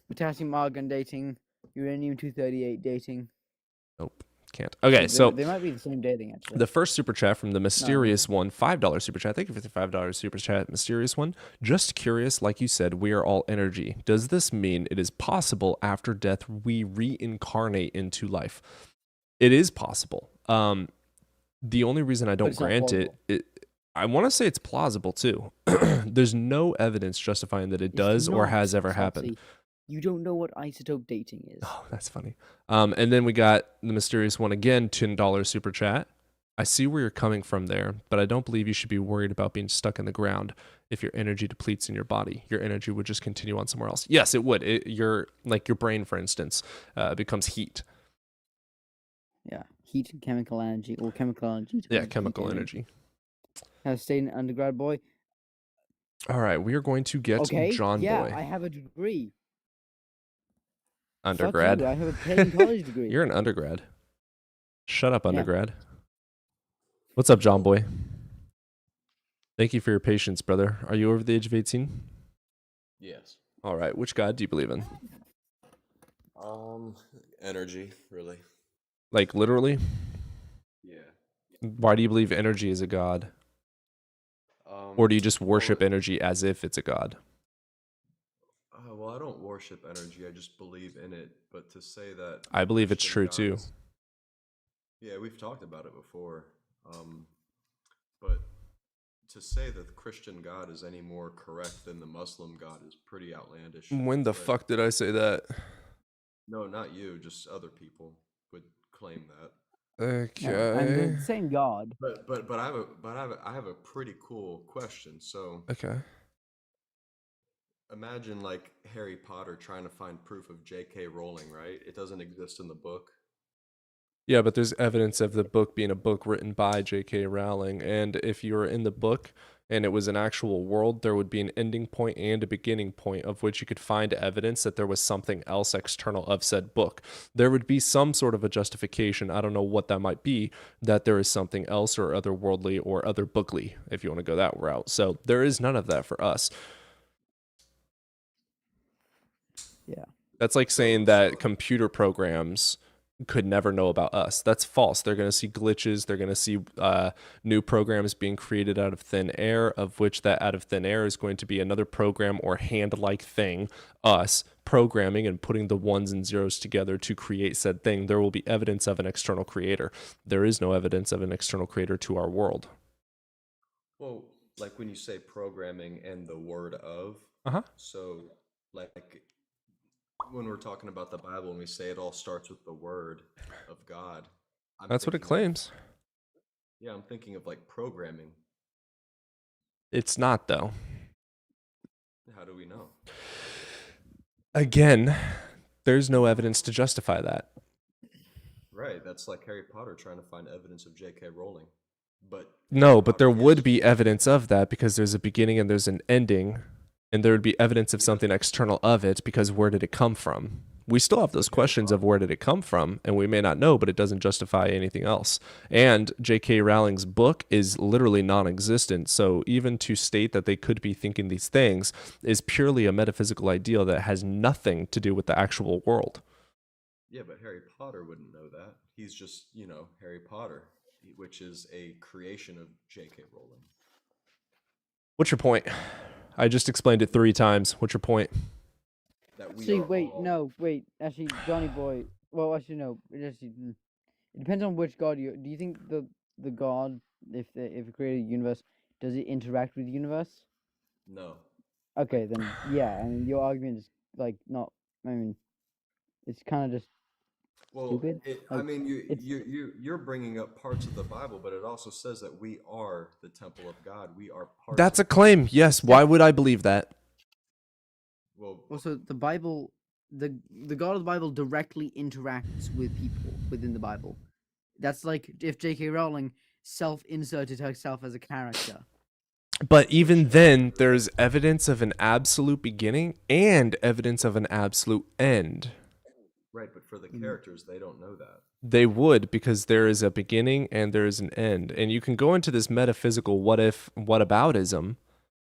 [SPEAKER 5] Potassium argon dating, uranium-238 dating.
[SPEAKER 1] Nope, can't. Okay,
[SPEAKER 5] They-
[SPEAKER 1] so
[SPEAKER 5] they might be the same dating actually.
[SPEAKER 1] the first super chat from the mysterious one, $5 super chat. Thank you for the $5 super chat, mysterious one. Just curious, like you said, we are all energy. Does this mean it is possible after death we reincarnate into life? It is possible. The only reason I don't
[SPEAKER 5] it's not
[SPEAKER 1] grant it, I want to say it's plausible too. There's no evidence justifying that it
[SPEAKER 5] It's
[SPEAKER 1] does or
[SPEAKER 5] not,
[SPEAKER 1] has ever happened.
[SPEAKER 5] Salty. You don't know what isotope dating is.
[SPEAKER 1] Oh, that's funny. And then we got the mysterious one again, $10 super chat. I see where you're coming from there, but I don't believe you should be worried about being stuck in the ground. If your energy depletes in your body, your energy would just continue on somewhere else. Yes, it would. Your brain, for instance, becomes heat.
[SPEAKER 5] Yeah, heat and chemical energy, or chemical energy.
[SPEAKER 1] Yeah,
[SPEAKER 5] turns
[SPEAKER 1] chemical
[SPEAKER 5] heat
[SPEAKER 1] energy.
[SPEAKER 5] Have stayed an undergrad boy.
[SPEAKER 1] All right, we are going to get
[SPEAKER 5] Okay,
[SPEAKER 1] John
[SPEAKER 5] yeah,
[SPEAKER 1] Boy.
[SPEAKER 5] I have a degree.
[SPEAKER 1] Undergrad.
[SPEAKER 5] Fuck you, I have a paying college degree.
[SPEAKER 1] You're an undergrad. Shut up,
[SPEAKER 5] Yeah.
[SPEAKER 1] undergrad. What's up, John Boy? Thank you for your patience, brother. Are you over the age of 18?
[SPEAKER 7] Yes.
[SPEAKER 1] All right. Which God do you believe in?
[SPEAKER 7] Energy, really.
[SPEAKER 1] Like literally?
[SPEAKER 7] Yeah.
[SPEAKER 1] Why do you believe energy is a god? Or do you just worship energy as if it's a god?
[SPEAKER 7] Well, I don't worship energy. I just believe in it. But to say that
[SPEAKER 1] I believe it's
[SPEAKER 7] Christian
[SPEAKER 1] true too.
[SPEAKER 7] gods- Yeah, we've talked about it before. But to say that the Christian God is any more correct than the Muslim God is pretty outlandish.
[SPEAKER 1] When the
[SPEAKER 7] But-
[SPEAKER 1] fuck did I say that?
[SPEAKER 7] No, not you. Just other people would claim that.
[SPEAKER 1] Okay.
[SPEAKER 5] And the same God.
[SPEAKER 7] But I have a pretty cool question. So
[SPEAKER 1] Okay.
[SPEAKER 7] imagine like Harry Potter trying to find proof of J.K. Rowling, right? It doesn't exist in the book.
[SPEAKER 1] Yeah, but there's evidence of the book being a book written by J.K. Rowling. And if you were in the book and it was an actual world, there would be an ending point and a beginning point of which you could find evidence that there was something else external of said book. There would be some sort of a justification, I don't know what that might be, that there is something else or otherworldly or otherbookly, if you want to go that route. So there is none of that for us.
[SPEAKER 5] Yeah.
[SPEAKER 1] That's like saying that computer programs could never know about us. That's false. They're going to see glitches. They're going to see new programs being created out of thin air, of which that out of thin air is going to be another program or hand-like thing, us programming and putting the ones and zeros together to create said thing. There will be evidence of an external creator. There is no evidence of an external creator to our world.
[SPEAKER 7] Well, like when you say programming and the word of, so like when we're talking about the Bible and we say it all starts with the word of God.
[SPEAKER 1] That's what it
[SPEAKER 7] thinking of-
[SPEAKER 1] claims.
[SPEAKER 7] Yeah, I'm thinking of like programming.
[SPEAKER 1] It's not, though.
[SPEAKER 7] How do we know?
[SPEAKER 1] Again, there's no evidence to justify that.
[SPEAKER 7] Right, that's like Harry Potter trying to find evidence of J.K. Rowling. But
[SPEAKER 1] No, but there
[SPEAKER 7] Potter is-
[SPEAKER 1] would be evidence of that because there's a beginning and there's an ending, and there would be evidence of something external of it because where did it come from? We still have those questions of where did it come from, and we may not know, but it doesn't justify anything else. And J.K. Rowling's book is literally non-existent, so even to state that they could be thinking these things is purely a metaphysical ideal that has nothing to do with the actual world.
[SPEAKER 7] Yeah, but Harry Potter wouldn't know that. He's just, Harry Potter, which is a creation of J.K. Rowling.
[SPEAKER 1] What's your point? I just explained it 3 times. What's your point?
[SPEAKER 7] That we
[SPEAKER 5] See,
[SPEAKER 7] are
[SPEAKER 5] wait,
[SPEAKER 7] all-
[SPEAKER 5] no, wait. Actually, Johnny Boy. Well, actually, no. It depends on which god you. Do you think the god, if it created a universe, does it interact with the universe?
[SPEAKER 7] No.
[SPEAKER 5] Okay, then yeah. I mean, your argument is like not. I mean, it's kind of just
[SPEAKER 7] Well,
[SPEAKER 5] stupid.
[SPEAKER 7] I
[SPEAKER 5] Like,
[SPEAKER 7] mean,
[SPEAKER 5] it's
[SPEAKER 7] you're bringing up parts of the Bible, but it also says that we are the temple of God. We are parts.
[SPEAKER 1] That's a
[SPEAKER 7] of
[SPEAKER 1] claim. Yes. Why would I believe that?
[SPEAKER 7] Well,
[SPEAKER 5] also the Bible. The God of the Bible directly interacts with people within the Bible. That's like if J.K. Rowling self-inserted herself as a character.
[SPEAKER 1] But even then, there's evidence of an absolute beginning and evidence of an absolute end.
[SPEAKER 7] right, but for the characters, they don't know that.
[SPEAKER 1] They would, because there is a beginning and there is an end. And you can go into this metaphysical what if, whataboutism.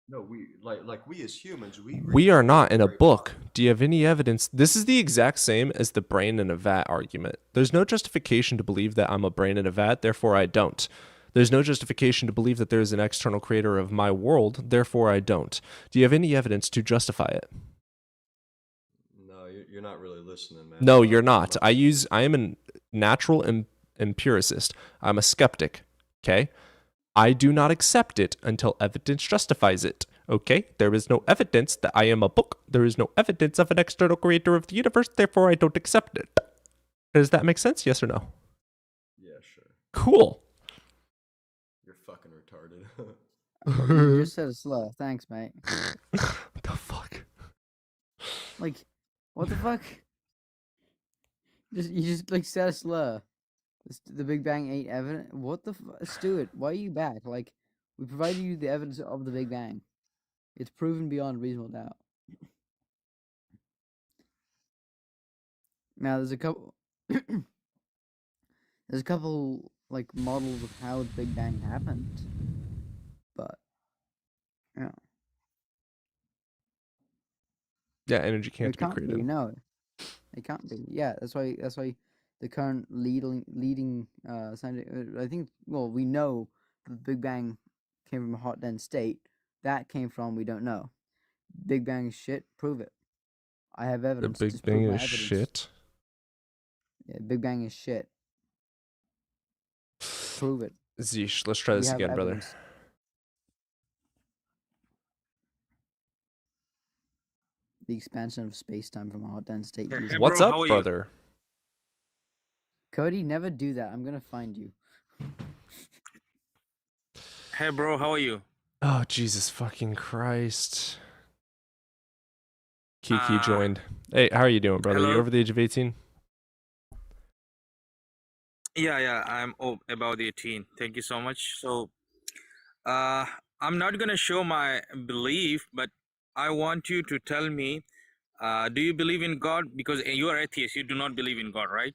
[SPEAKER 7] No, we like we as humans,
[SPEAKER 1] We are not in a book. Do you have any evidence? This is the exact same as the brain in a vat argument. There's no justification to believe that I'm a brain in a vat, therefore I don't. There's no justification to believe that there is an external creator of my world, therefore I don't. Do you have any evidence to justify it?
[SPEAKER 7] No, you're not really listening, man.
[SPEAKER 1] No, you're not. I am a natural empiricist. I'm a skeptic. Okay? I do not accept it until evidence justifies it. Okay? There is no evidence that I am a book. There is no evidence of an external creator of the universe, therefore I don't accept it. Does that make sense? Yes or no?
[SPEAKER 7] Yeah, sure.
[SPEAKER 1] Cool.
[SPEAKER 7] You're fucking retarded.
[SPEAKER 5] You just said a slur. Thanks, mate.
[SPEAKER 1] What the fuck?
[SPEAKER 5] Like, what the fuck? You just like said a slur. The Big Bang ain't evident. What the Stuart? Why are you back? Like, we provided you the evidence of the Big Bang. It's proven beyond reasonable doubt. Now there's a couple. There's a couple like models of how the Big Bang happened, but yeah,
[SPEAKER 1] Yeah, energy can't
[SPEAKER 5] it
[SPEAKER 1] be
[SPEAKER 5] can't be.
[SPEAKER 1] created.
[SPEAKER 5] No, it can't be. Yeah, that's why the current leading scientific. I think. Well, we know the Big Bang came from a hot dense state. That came from we don't know. Big Bang is shit. Prove it. I have
[SPEAKER 1] The
[SPEAKER 5] evidence.
[SPEAKER 1] Big
[SPEAKER 5] Disprove
[SPEAKER 1] Bang
[SPEAKER 5] my
[SPEAKER 1] is
[SPEAKER 5] evidence.
[SPEAKER 1] shit.
[SPEAKER 5] Yeah, Big Bang is shit. Prove it.
[SPEAKER 1] Zeesh, let's try
[SPEAKER 5] We
[SPEAKER 1] this
[SPEAKER 5] have
[SPEAKER 1] again, brother.
[SPEAKER 5] evidence. The expansion of space-time from a hot dense state.
[SPEAKER 8] Hey,
[SPEAKER 5] using-
[SPEAKER 1] What's
[SPEAKER 8] bro,
[SPEAKER 1] up,
[SPEAKER 8] how are you?
[SPEAKER 1] brother?
[SPEAKER 5] Cody, never do that. I'm gonna find you.
[SPEAKER 8] Hey, bro, how are you?
[SPEAKER 1] Oh, Jesus fucking Christ. Kiki joined. Hey, how are you doing, brother? You
[SPEAKER 8] hello?
[SPEAKER 1] over the age of 18?
[SPEAKER 8] Yeah, I'm about 18. Thank you so much. So, I'm not gonna show my belief, but I want you to tell me, do you believe in God? Because you are atheist, you do not believe in God, right?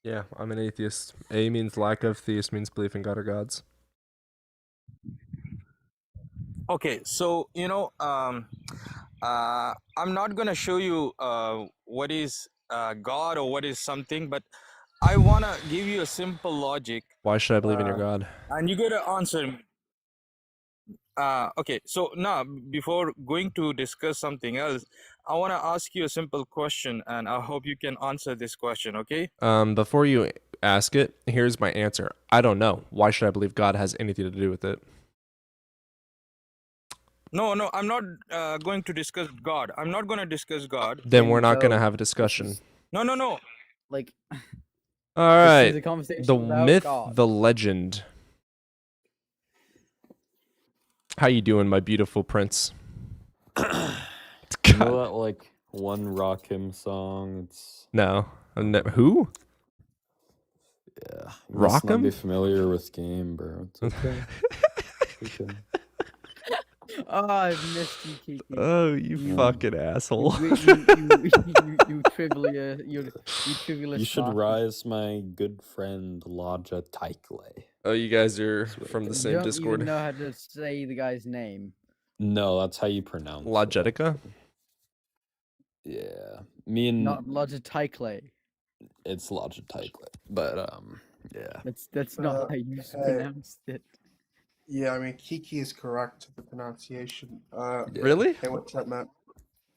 [SPEAKER 1] Yeah, I'm an atheist. A means lack of, theist means belief in God or gods.
[SPEAKER 8] Okay, so I'm not gonna show you what is God or what is something, but I wanna give you a simple logic,
[SPEAKER 1] Why should I believe in your God?
[SPEAKER 8] and you gotta answer me. Okay, so now before going to discuss something else, I want to ask you a simple question, and I hope you can answer this question. Okay?
[SPEAKER 1] Before you ask it, here's my answer. I don't know. Why should I believe God has anything to do with it?
[SPEAKER 8] No, I'm not going to discuss God. I'm not going to discuss God.
[SPEAKER 1] Then we're not going to
[SPEAKER 5] So,
[SPEAKER 1] have a discussion.
[SPEAKER 8] No.
[SPEAKER 5] Like,
[SPEAKER 1] All
[SPEAKER 5] this
[SPEAKER 1] right.
[SPEAKER 5] is a conversation
[SPEAKER 1] The
[SPEAKER 5] about
[SPEAKER 1] myth,
[SPEAKER 5] God.
[SPEAKER 1] the legend. How you doing, my beautiful prince?
[SPEAKER 9] You know that like one Rakim song? It's
[SPEAKER 1] No. Who?
[SPEAKER 9] yeah. You must not be
[SPEAKER 1] Rockham?
[SPEAKER 9] familiar with game, bro. It's okay. It's okay.
[SPEAKER 5] Oh, I've missed you, Kiki.
[SPEAKER 1] Oh, you
[SPEAKER 5] You-
[SPEAKER 1] fucking
[SPEAKER 5] You,
[SPEAKER 1] asshole.
[SPEAKER 5] you trivial, you trivialist
[SPEAKER 9] You should
[SPEAKER 5] bastard.
[SPEAKER 9] rise my good friend Lodja Tykele.
[SPEAKER 1] Oh, you guys are
[SPEAKER 9] Swear
[SPEAKER 1] from
[SPEAKER 9] to
[SPEAKER 1] the
[SPEAKER 9] God.
[SPEAKER 1] same
[SPEAKER 5] You don't
[SPEAKER 1] Discord.
[SPEAKER 5] even know how to say the guy's name.
[SPEAKER 9] No, that's how you pronounce it.
[SPEAKER 1] Logetica?
[SPEAKER 9] Yeah. Me and
[SPEAKER 5] Not Logitykle.
[SPEAKER 9] it's Logitech, but yeah.
[SPEAKER 5] That's not how you pronounced it.
[SPEAKER 10] Yeah, I mean, Kiki is correct, the pronunciation.
[SPEAKER 9] Yeah.
[SPEAKER 1] Really?
[SPEAKER 10] Hey, what's up, Matt?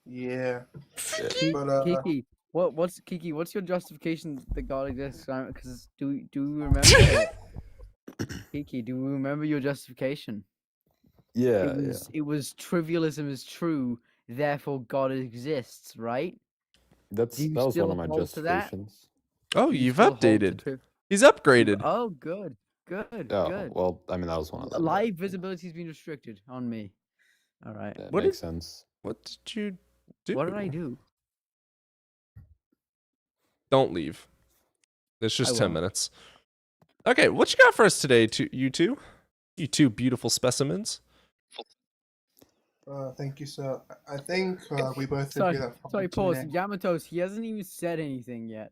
[SPEAKER 10] Yeah.
[SPEAKER 9] Shit.
[SPEAKER 10] But,
[SPEAKER 5] Kiki, what's Kiki? What's your justification that God exists? Because do we remember it? Kiki, do we remember your justification?
[SPEAKER 9] Yeah,
[SPEAKER 5] It was trivialism is true, therefore God exists, right?
[SPEAKER 9] that
[SPEAKER 5] Do you
[SPEAKER 9] was one
[SPEAKER 5] still
[SPEAKER 9] of my
[SPEAKER 5] hold to that?
[SPEAKER 9] justifications.
[SPEAKER 1] Oh,
[SPEAKER 5] Do you
[SPEAKER 1] you've
[SPEAKER 5] still hold to
[SPEAKER 1] updated. He's upgraded.
[SPEAKER 5] Oh, good.
[SPEAKER 9] Oh, well, I mean, that was one of them.
[SPEAKER 5] Live visibility has been restricted on me. All right.
[SPEAKER 9] That
[SPEAKER 1] What
[SPEAKER 9] makes sense.
[SPEAKER 1] What did you do?
[SPEAKER 5] What did I do?
[SPEAKER 1] Don't leave. It's just
[SPEAKER 5] I
[SPEAKER 1] 10
[SPEAKER 5] won't.
[SPEAKER 1] minutes. Okay, what you got for us today, you two? You two beautiful specimens.
[SPEAKER 10] thank you, sir. I think we both
[SPEAKER 5] Sorry,
[SPEAKER 10] agree that.
[SPEAKER 5] sorry, pause. Yamatos, he hasn't even said anything yet.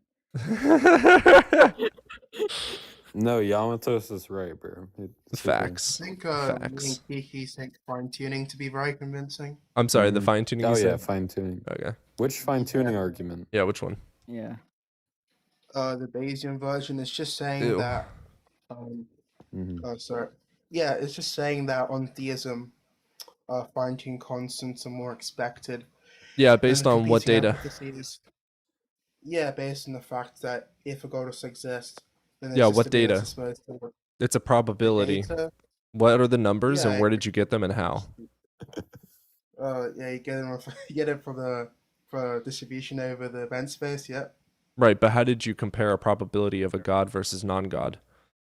[SPEAKER 9] No, Yamatos is right, bro.
[SPEAKER 1] Facts.
[SPEAKER 10] I think
[SPEAKER 1] Facts.
[SPEAKER 10] me and Kiki think fine tuning to be very convincing.
[SPEAKER 1] I'm sorry, the fine tuning.
[SPEAKER 9] Oh
[SPEAKER 1] you
[SPEAKER 9] yeah,
[SPEAKER 1] said?
[SPEAKER 9] fine tuning.
[SPEAKER 1] Okay.
[SPEAKER 9] Which fine tuning argument?
[SPEAKER 1] Yeah, which one?
[SPEAKER 5] Yeah.
[SPEAKER 10] The Bayesian version is just saying
[SPEAKER 1] Ew.
[SPEAKER 10] that. Oh, sorry. Yeah, it's just saying that on theism, fine-tuned constants are more expected.
[SPEAKER 1] Yeah, based
[SPEAKER 10] And the
[SPEAKER 1] on what
[SPEAKER 10] competing
[SPEAKER 1] data?
[SPEAKER 10] hypotheses- Yeah, based on the fact that if a god does exist, then
[SPEAKER 1] Yeah,
[SPEAKER 10] there's
[SPEAKER 1] what
[SPEAKER 10] just a bit
[SPEAKER 1] data?
[SPEAKER 10] that's supposed to-
[SPEAKER 1] It's a probability.
[SPEAKER 10] data?
[SPEAKER 1] What are the numbers
[SPEAKER 10] Yeah,
[SPEAKER 1] and where did you get them and how?
[SPEAKER 10] Yeah, you get them. You get it for distribution over the event space. Yeah.
[SPEAKER 1] Right, but how did you compare a probability of a god versus non-god?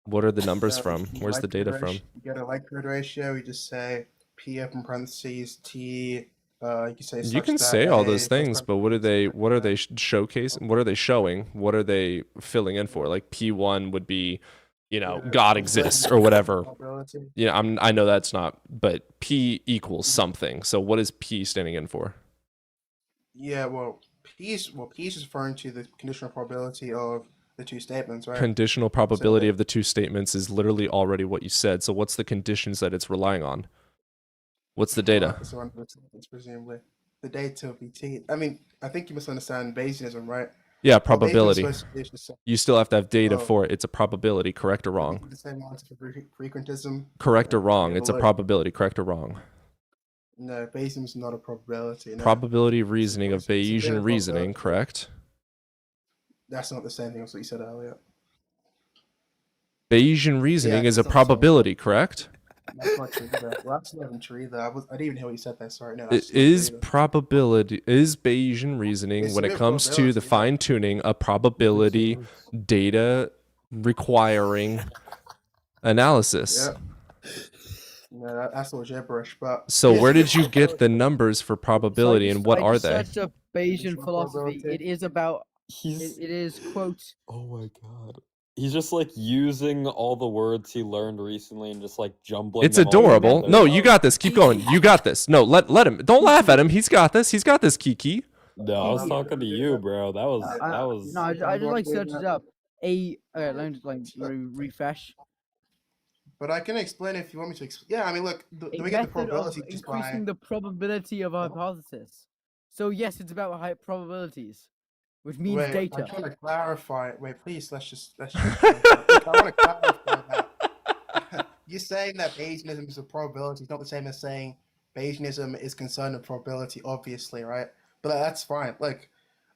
[SPEAKER 1] What are the numbers from? Where's the data from?
[SPEAKER 10] You get a likelihood ratio. You just say P open parentheses T. You can say.
[SPEAKER 1] You
[SPEAKER 10] such
[SPEAKER 1] can
[SPEAKER 10] that
[SPEAKER 1] say all
[SPEAKER 10] A
[SPEAKER 1] those
[SPEAKER 10] plus
[SPEAKER 1] things, but what are they showcasing? What are they showing? What are they filling in for? Like P1 would be, God exists or whatever.
[SPEAKER 10] probability.
[SPEAKER 1] Yeah, I know that's not, but P equals something. So what is P standing in for?
[SPEAKER 10] Yeah, well, P is referring to the conditional probability of the two statements, right?
[SPEAKER 1] Conditional probability of the two statements is literally already what you said. So what's the conditions that it's relying on? What's the data?
[SPEAKER 10] So it's presumably the data of T. I mean, I think you misunderstand Bayesianism, right?
[SPEAKER 1] Yeah, probability.
[SPEAKER 10] Bayesian is supposed to be just
[SPEAKER 1] You still have to have data
[SPEAKER 10] Oh.
[SPEAKER 1] for it. It's a probability, correct or wrong?
[SPEAKER 10] the same answer for frequentism.
[SPEAKER 1] Correct or wrong? It's a
[SPEAKER 10] look.
[SPEAKER 1] probability, correct or wrong?
[SPEAKER 10] No, Bayesian is not a probability. No.
[SPEAKER 1] Probability reasoning of
[SPEAKER 10] It's a bit
[SPEAKER 1] Bayesian
[SPEAKER 10] of
[SPEAKER 1] reasoning,
[SPEAKER 10] probability.
[SPEAKER 1] correct?
[SPEAKER 10] That's not the same thing as what you said earlier.
[SPEAKER 1] Bayesian reasoning is a
[SPEAKER 10] it's not-
[SPEAKER 1] probability, correct?
[SPEAKER 10] That's not true either. Well, that's not even true either. I didn't even hear what you said there. Sorry. No,
[SPEAKER 1] It
[SPEAKER 10] that's not
[SPEAKER 1] is
[SPEAKER 10] true either.
[SPEAKER 1] probability, is Bayesian reasoning
[SPEAKER 10] It's
[SPEAKER 1] when
[SPEAKER 10] a
[SPEAKER 1] it
[SPEAKER 10] bit
[SPEAKER 1] comes to the
[SPEAKER 10] probability, yeah.
[SPEAKER 1] fine tuning a probability data requiring analysis.
[SPEAKER 10] Yeah. No, that's all gibberish. But
[SPEAKER 1] So where did you get the numbers for probability and what
[SPEAKER 5] I
[SPEAKER 1] are
[SPEAKER 5] just
[SPEAKER 1] they?
[SPEAKER 5] searched up Bayesian
[SPEAKER 10] Conditional
[SPEAKER 5] philosophy.
[SPEAKER 10] probability.
[SPEAKER 5] It is about.
[SPEAKER 9] He's
[SPEAKER 5] It is quote.
[SPEAKER 9] oh my god. He's just like using all the words he learned recently and just like jumbling.
[SPEAKER 1] It's
[SPEAKER 9] them all
[SPEAKER 1] adorable.
[SPEAKER 9] together.
[SPEAKER 1] No, you got this. Keep going. You got this. No, let him. Don't laugh at him. He's got this. He's got this, Kiki.
[SPEAKER 9] No, I was talking to you, bro. That was
[SPEAKER 5] No, I just like searched it up. Okay, let me just like refresh.
[SPEAKER 10] But I can explain if you want me to. Yeah, I mean, look, the
[SPEAKER 5] A
[SPEAKER 10] way get the
[SPEAKER 5] method of
[SPEAKER 10] probability just by.
[SPEAKER 5] increasing the probability of a hypothesis. So yes, it's about high probabilities, which means
[SPEAKER 10] Wait,
[SPEAKER 5] data.
[SPEAKER 10] I'm trying to clarify. Wait, please, let's just. Look, I want to clarify that. You're saying that Bayesianism is a probability. It's not the same as saying Bayesianism is concerned with probability, obviously, right? But that's fine. Look,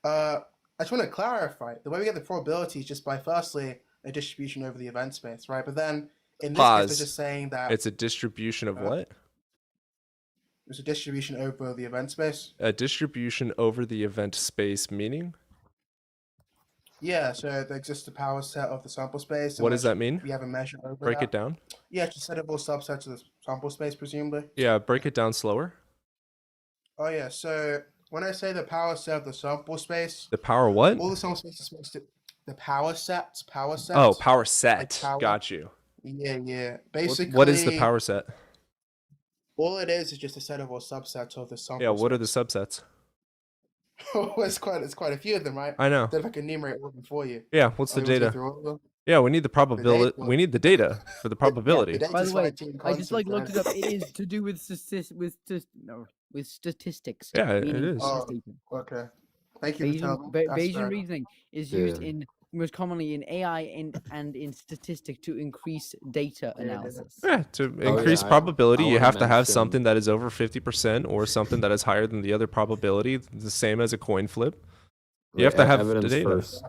[SPEAKER 10] I just want to clarify. The way we get the probability is just by, firstly, a distribution over the event space, right? But then in this case,
[SPEAKER 1] Pause.
[SPEAKER 10] they're just saying that
[SPEAKER 1] It's a distribution of what?
[SPEAKER 10] there's a distribution over the event space.
[SPEAKER 1] A distribution over the event space, meaning?
[SPEAKER 10] Yeah, so there exists a power set of the sample space. in
[SPEAKER 1] What does
[SPEAKER 10] which
[SPEAKER 1] that mean?
[SPEAKER 10] We have a measure over
[SPEAKER 1] Break
[SPEAKER 10] that.
[SPEAKER 1] it down.
[SPEAKER 10] Yeah, it's just set of all subsets of the sample space, presumably.
[SPEAKER 1] Yeah, break it down slower.
[SPEAKER 10] Oh yeah, so when I say the power set of the sample space,
[SPEAKER 1] The power what?
[SPEAKER 10] all the sample space is supposed to the power set.
[SPEAKER 1] Oh, power set.
[SPEAKER 10] power.
[SPEAKER 1] Got you.
[SPEAKER 10] Yeah. Basically,
[SPEAKER 1] What is the power set?
[SPEAKER 10] All it is just a set of all subsets of the sample.
[SPEAKER 1] Yeah, what are the subsets?
[SPEAKER 10] Oh, it's quite a few of them, right?
[SPEAKER 1] I know.
[SPEAKER 10] That if I can enumerate all of them for you.
[SPEAKER 1] Yeah, what's the
[SPEAKER 10] Want me to go
[SPEAKER 1] data?
[SPEAKER 10] through all of them?
[SPEAKER 1] Yeah, we need the probability.
[SPEAKER 10] data.
[SPEAKER 1] We need the data for the probability.
[SPEAKER 10] the data
[SPEAKER 5] By the way,
[SPEAKER 10] fine-tuned
[SPEAKER 5] I just like
[SPEAKER 10] concepts,
[SPEAKER 5] looked it
[SPEAKER 10] right?
[SPEAKER 5] up. It is to do with statistics.
[SPEAKER 1] Yeah, it
[SPEAKER 5] meaning
[SPEAKER 1] is.
[SPEAKER 10] Oh,
[SPEAKER 5] statement.
[SPEAKER 10] okay. Thank you for telling me. That's fair
[SPEAKER 5] Bayesian
[SPEAKER 10] enough.
[SPEAKER 5] reasoning is used
[SPEAKER 2] Yeah.
[SPEAKER 5] in most commonly in AI and in statistic to increase data
[SPEAKER 10] Yeah.
[SPEAKER 5] analysis.
[SPEAKER 1] Yeah, to
[SPEAKER 2] Oh,
[SPEAKER 1] increase
[SPEAKER 2] yeah,
[SPEAKER 1] probability,
[SPEAKER 2] I
[SPEAKER 1] you
[SPEAKER 2] wanna
[SPEAKER 1] have to have
[SPEAKER 2] mention-
[SPEAKER 1] something that is over 50% or something that is higher than the other probability, the same as a coin flip. You have to have
[SPEAKER 2] evidence
[SPEAKER 1] the data.
[SPEAKER 2] first.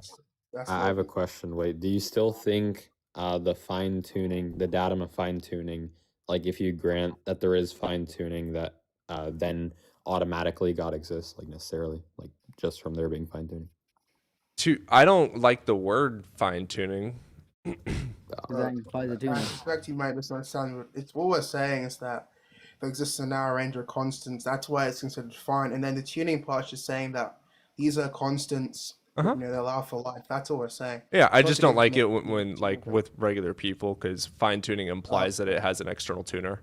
[SPEAKER 10] That's
[SPEAKER 2] I have a
[SPEAKER 10] logic.
[SPEAKER 2] question. Wait, do you still think the fine tuning, the datum of fine tuning, like if you grant that there is fine tuning, that then automatically God exists, like necessarily, like just from there being fine tuning?
[SPEAKER 1] I don't like the word fine tuning.
[SPEAKER 5] That implies a
[SPEAKER 10] I
[SPEAKER 5] tuning.
[SPEAKER 10] suspect you might misunderstand. It's what we're saying is that there exists a narrow range of constants. That's why it's considered fine. And then the tuning part is just saying that these are constants.
[SPEAKER 1] Uh-huh.
[SPEAKER 10] You know, they allow for life. That's all we're saying.
[SPEAKER 1] Yeah, I
[SPEAKER 10] It's
[SPEAKER 1] just
[SPEAKER 10] not
[SPEAKER 1] don't
[SPEAKER 10] to
[SPEAKER 1] like
[SPEAKER 10] give
[SPEAKER 1] it
[SPEAKER 10] you
[SPEAKER 1] when like with regular people, because fine tuning implies that it has an external tuner.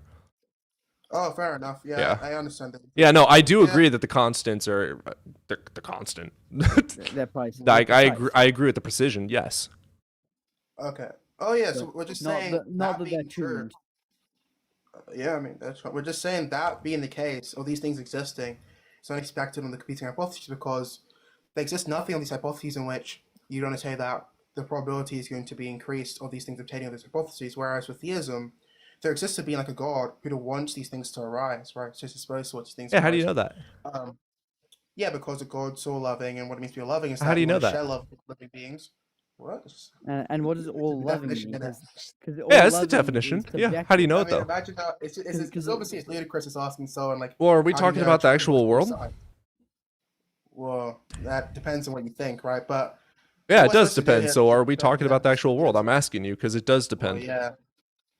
[SPEAKER 10] Oh, fair enough. Yeah,
[SPEAKER 1] Yeah.
[SPEAKER 10] I understand that.
[SPEAKER 1] Yeah, no, I do
[SPEAKER 10] Yeah.
[SPEAKER 1] agree that the constants are the constant.
[SPEAKER 5] Their price.
[SPEAKER 1] I agree with the precision. Yes.
[SPEAKER 10] Okay. Oh yeah. So
[SPEAKER 5] But
[SPEAKER 10] we're just
[SPEAKER 5] not
[SPEAKER 10] saying
[SPEAKER 5] that not that they're
[SPEAKER 10] being true.
[SPEAKER 5] tuned.
[SPEAKER 10] Yeah, I mean that's right. We're just saying that being the case, or these things existing, is unexpected on the competing hypotheses because there exists nothing on these hypotheses in which you don't say that the probability is going to be increased of these things obtaining on these hypotheses. Whereas with theism, there exists to be like a God who wants these things to arise, right? So it's supposed to want these things.
[SPEAKER 1] Yeah,
[SPEAKER 10] to
[SPEAKER 1] how do you
[SPEAKER 10] arise.
[SPEAKER 1] know that?
[SPEAKER 10] Yeah, because the God's so loving, and what it means to be loving is
[SPEAKER 1] How
[SPEAKER 10] that
[SPEAKER 1] do you know
[SPEAKER 10] want to
[SPEAKER 1] that?
[SPEAKER 10] share love with living beings. What?
[SPEAKER 5] And what does all
[SPEAKER 10] the
[SPEAKER 5] loving
[SPEAKER 10] definition
[SPEAKER 5] mean?
[SPEAKER 10] in it.
[SPEAKER 5] Because
[SPEAKER 1] Yeah, that's the definition. Yeah, how do you know
[SPEAKER 10] I
[SPEAKER 1] it
[SPEAKER 10] mean,
[SPEAKER 1] though?
[SPEAKER 10] imagine how it's obviously it's ludicrous. It's asking someone like.
[SPEAKER 1] Well, are we
[SPEAKER 10] how do you
[SPEAKER 1] talking
[SPEAKER 10] know
[SPEAKER 1] about the
[SPEAKER 10] children
[SPEAKER 1] actual
[SPEAKER 10] will
[SPEAKER 1] world?
[SPEAKER 10] suicide? Well, that depends on what you think, right? But
[SPEAKER 1] Yeah,
[SPEAKER 10] what
[SPEAKER 1] it
[SPEAKER 10] we're
[SPEAKER 1] does
[SPEAKER 10] supposed to do
[SPEAKER 1] depend.
[SPEAKER 10] here
[SPEAKER 1] So
[SPEAKER 10] is
[SPEAKER 1] are we
[SPEAKER 10] defend
[SPEAKER 1] talking about the
[SPEAKER 10] definition
[SPEAKER 1] actual
[SPEAKER 10] of
[SPEAKER 1] world? I'm
[SPEAKER 10] theism.
[SPEAKER 1] asking you because it does
[SPEAKER 10] Well,
[SPEAKER 1] depend.
[SPEAKER 10] yeah,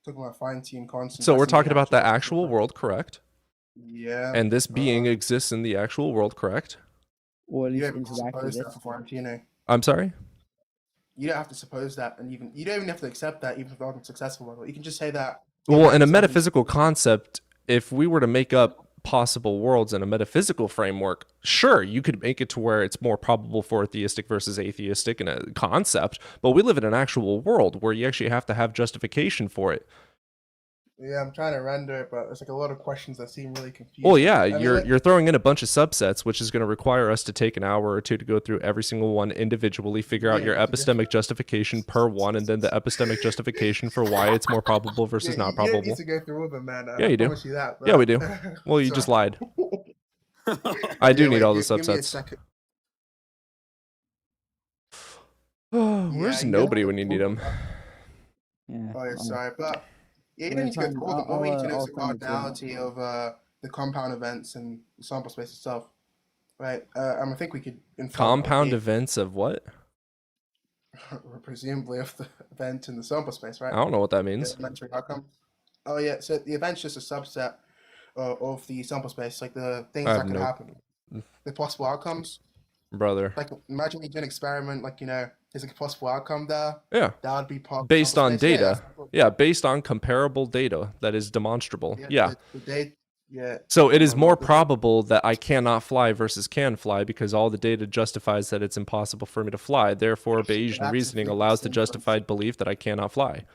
[SPEAKER 10] talking about fine-tuned constants.
[SPEAKER 1] So we're
[SPEAKER 10] that's in the
[SPEAKER 1] talking about the actual world, correct?
[SPEAKER 10] Yeah.
[SPEAKER 1] And this being exists in the actual world, correct?
[SPEAKER 5] Or at
[SPEAKER 10] You
[SPEAKER 5] least
[SPEAKER 10] don't have to
[SPEAKER 5] interact with
[SPEAKER 10] suppose
[SPEAKER 5] it.
[SPEAKER 10] that for fine-tuning.
[SPEAKER 1] I'm sorry?
[SPEAKER 10] You don't have to suppose that, and you don't even have to accept that, even if the argument's successful. Model. You can just say that.
[SPEAKER 1] Well, in a
[SPEAKER 10] happens
[SPEAKER 1] metaphysical concept, if we were to make up possible worlds in a metaphysical framework, sure, you could make it to where it's more probable for theistic versus atheistic in a concept, but we live in an actual world where you actually have to have justification for it.
[SPEAKER 10] Yeah, I'm trying to render it, but there's like a lot of questions that seem really confusing.
[SPEAKER 1] Well, yeah,
[SPEAKER 10] I mean,
[SPEAKER 1] you're throwing in a bunch of subsets, which is going to require us to take an hour or two to go through every single one individually, figure out your epistemic justification per one, and then the epistemic justification for why it's more probable versus not
[SPEAKER 10] You don't
[SPEAKER 1] probable.
[SPEAKER 10] need to go through all of them, man.
[SPEAKER 1] Yeah, you do.
[SPEAKER 10] I promise you that.
[SPEAKER 1] Yeah, we do.
[SPEAKER 10] but-
[SPEAKER 1] Well, you just
[SPEAKER 10] Sorry.
[SPEAKER 1] lied. I do
[SPEAKER 10] Yeah,
[SPEAKER 1] need
[SPEAKER 10] wait,
[SPEAKER 1] all the
[SPEAKER 10] give me a
[SPEAKER 1] subsets.
[SPEAKER 10] second.
[SPEAKER 1] Where's
[SPEAKER 10] you
[SPEAKER 1] nobody
[SPEAKER 10] know-
[SPEAKER 1] when you need them?
[SPEAKER 5] Yeah.
[SPEAKER 10] Oh, yeah, sorry, but yeah, you
[SPEAKER 5] We're
[SPEAKER 10] don't need to go
[SPEAKER 5] trying-
[SPEAKER 10] through all of them. All we need to know is the
[SPEAKER 5] I'll send it to you.
[SPEAKER 10] cardinality of the compound events and the sample space itself, right? I think we could infer
[SPEAKER 1] Compound
[SPEAKER 10] the
[SPEAKER 1] events of what?
[SPEAKER 10] presumably of the event in the sample space, right?
[SPEAKER 1] I don't know what that
[SPEAKER 10] The
[SPEAKER 1] means.
[SPEAKER 10] elementary outcome. Oh yeah, so the event's just a subset of the sample space, like the things
[SPEAKER 1] I
[SPEAKER 10] that
[SPEAKER 1] have
[SPEAKER 10] could
[SPEAKER 1] no-
[SPEAKER 10] happen, the possible outcomes.
[SPEAKER 1] Brother.
[SPEAKER 10] Like imagine we do an experiment, like there's like a possible outcome there.
[SPEAKER 1] Yeah.
[SPEAKER 10] That would be part of the
[SPEAKER 1] Based
[SPEAKER 10] sample
[SPEAKER 1] on
[SPEAKER 10] space. Yeah,
[SPEAKER 1] data.
[SPEAKER 10] that's-
[SPEAKER 1] Yeah, based on comparable data that is demonstrable. Yeah.
[SPEAKER 10] The data. Yeah.
[SPEAKER 1] So it is
[SPEAKER 10] Well,
[SPEAKER 1] more
[SPEAKER 10] the-
[SPEAKER 1] probable that I cannot fly versus can fly because all the data justifies that it's impossible for me to fly. Therefore, Bayesian
[SPEAKER 10] That's
[SPEAKER 1] reasoning
[SPEAKER 10] the
[SPEAKER 1] allows the
[SPEAKER 10] same
[SPEAKER 1] justified belief that I cannot fly.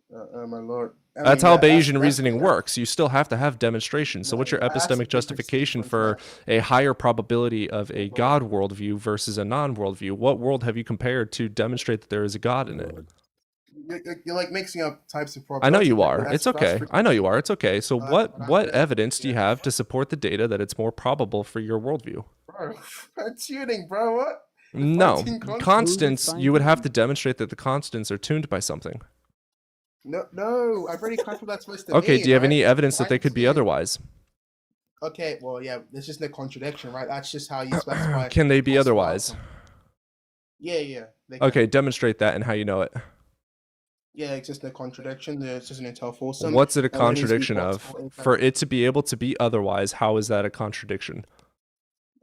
[SPEAKER 10] My lord. I
[SPEAKER 1] That's
[SPEAKER 10] mean,
[SPEAKER 1] how
[SPEAKER 10] yeah,
[SPEAKER 1] Bayesian reasoning works. You still have to have demonstration. So what's your
[SPEAKER 10] That's the
[SPEAKER 1] epistemic
[SPEAKER 10] big
[SPEAKER 1] justification
[SPEAKER 10] difference
[SPEAKER 1] for a higher probability of a God worldview versus a non-worldview? What world have you compared to demonstrate that there is a God in it?
[SPEAKER 10] You're like mixing up types of
[SPEAKER 1] I
[SPEAKER 10] probability.
[SPEAKER 1] know you
[SPEAKER 10] like,
[SPEAKER 1] are.
[SPEAKER 10] that's-
[SPEAKER 1] It's
[SPEAKER 10] that's
[SPEAKER 1] okay.
[SPEAKER 10] pretty-
[SPEAKER 1] I know you are. It's okay. So what
[SPEAKER 10] I'm saying.
[SPEAKER 1] evidence do you have to support the data that it's more probable for your worldview?
[SPEAKER 10] Bro, tuning, bro. What?
[SPEAKER 1] No.
[SPEAKER 10] Fine-tuned constants.
[SPEAKER 1] Constants, you would have to
[SPEAKER 5] fine-tuned.
[SPEAKER 1] demonstrate that the constants are tuned by something.
[SPEAKER 10] No. I've already clarified what that's supposed to
[SPEAKER 1] Okay,
[SPEAKER 10] mean,
[SPEAKER 1] do you have
[SPEAKER 10] right?
[SPEAKER 1] any evidence that they could be
[SPEAKER 10] Fine-tuned.
[SPEAKER 1] otherwise?
[SPEAKER 10] Okay, well, yeah, there's just no contradiction, right? That's just how you specify.
[SPEAKER 1] Can they be
[SPEAKER 10] possible
[SPEAKER 1] otherwise?
[SPEAKER 10] outcome. Yeah. They can.
[SPEAKER 1] Okay, demonstrate that and how you know it.
[SPEAKER 10] Yeah, it's just no contradiction. There's just an intel foursome.
[SPEAKER 1] What's it a
[SPEAKER 10] and what it needs to be
[SPEAKER 1] contradiction of?
[SPEAKER 10] possible,
[SPEAKER 1] For it to be able to be otherwise, how is that a contradiction?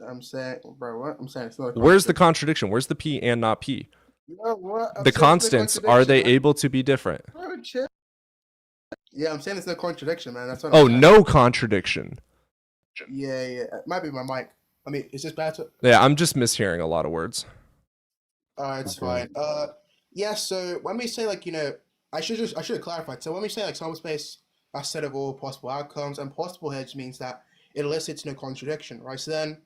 [SPEAKER 10] I'm saying, bro, what? I'm saying it's not.
[SPEAKER 1] Where's the contradiction? Where's the P and not P?
[SPEAKER 10] You know what? I'm
[SPEAKER 1] The
[SPEAKER 10] saying it's no
[SPEAKER 1] constants, are they
[SPEAKER 10] contradiction, man.
[SPEAKER 1] able to be different?
[SPEAKER 10] Bro, chill. Yeah, I'm saying there's no contradiction, man. That's what
[SPEAKER 1] Oh,
[SPEAKER 10] I'm saying.
[SPEAKER 1] no contradiction.
[SPEAKER 10] Yeah. It might be my mic. I mean, is this better?
[SPEAKER 1] Yeah, I'm just mishearing a lot of words.
[SPEAKER 10] It's fine. Yeah. So when we say like I should have clarified. So when we say like sample space, a set of all possible outcomes, and possible here just means that it elicits no contradiction, right? So then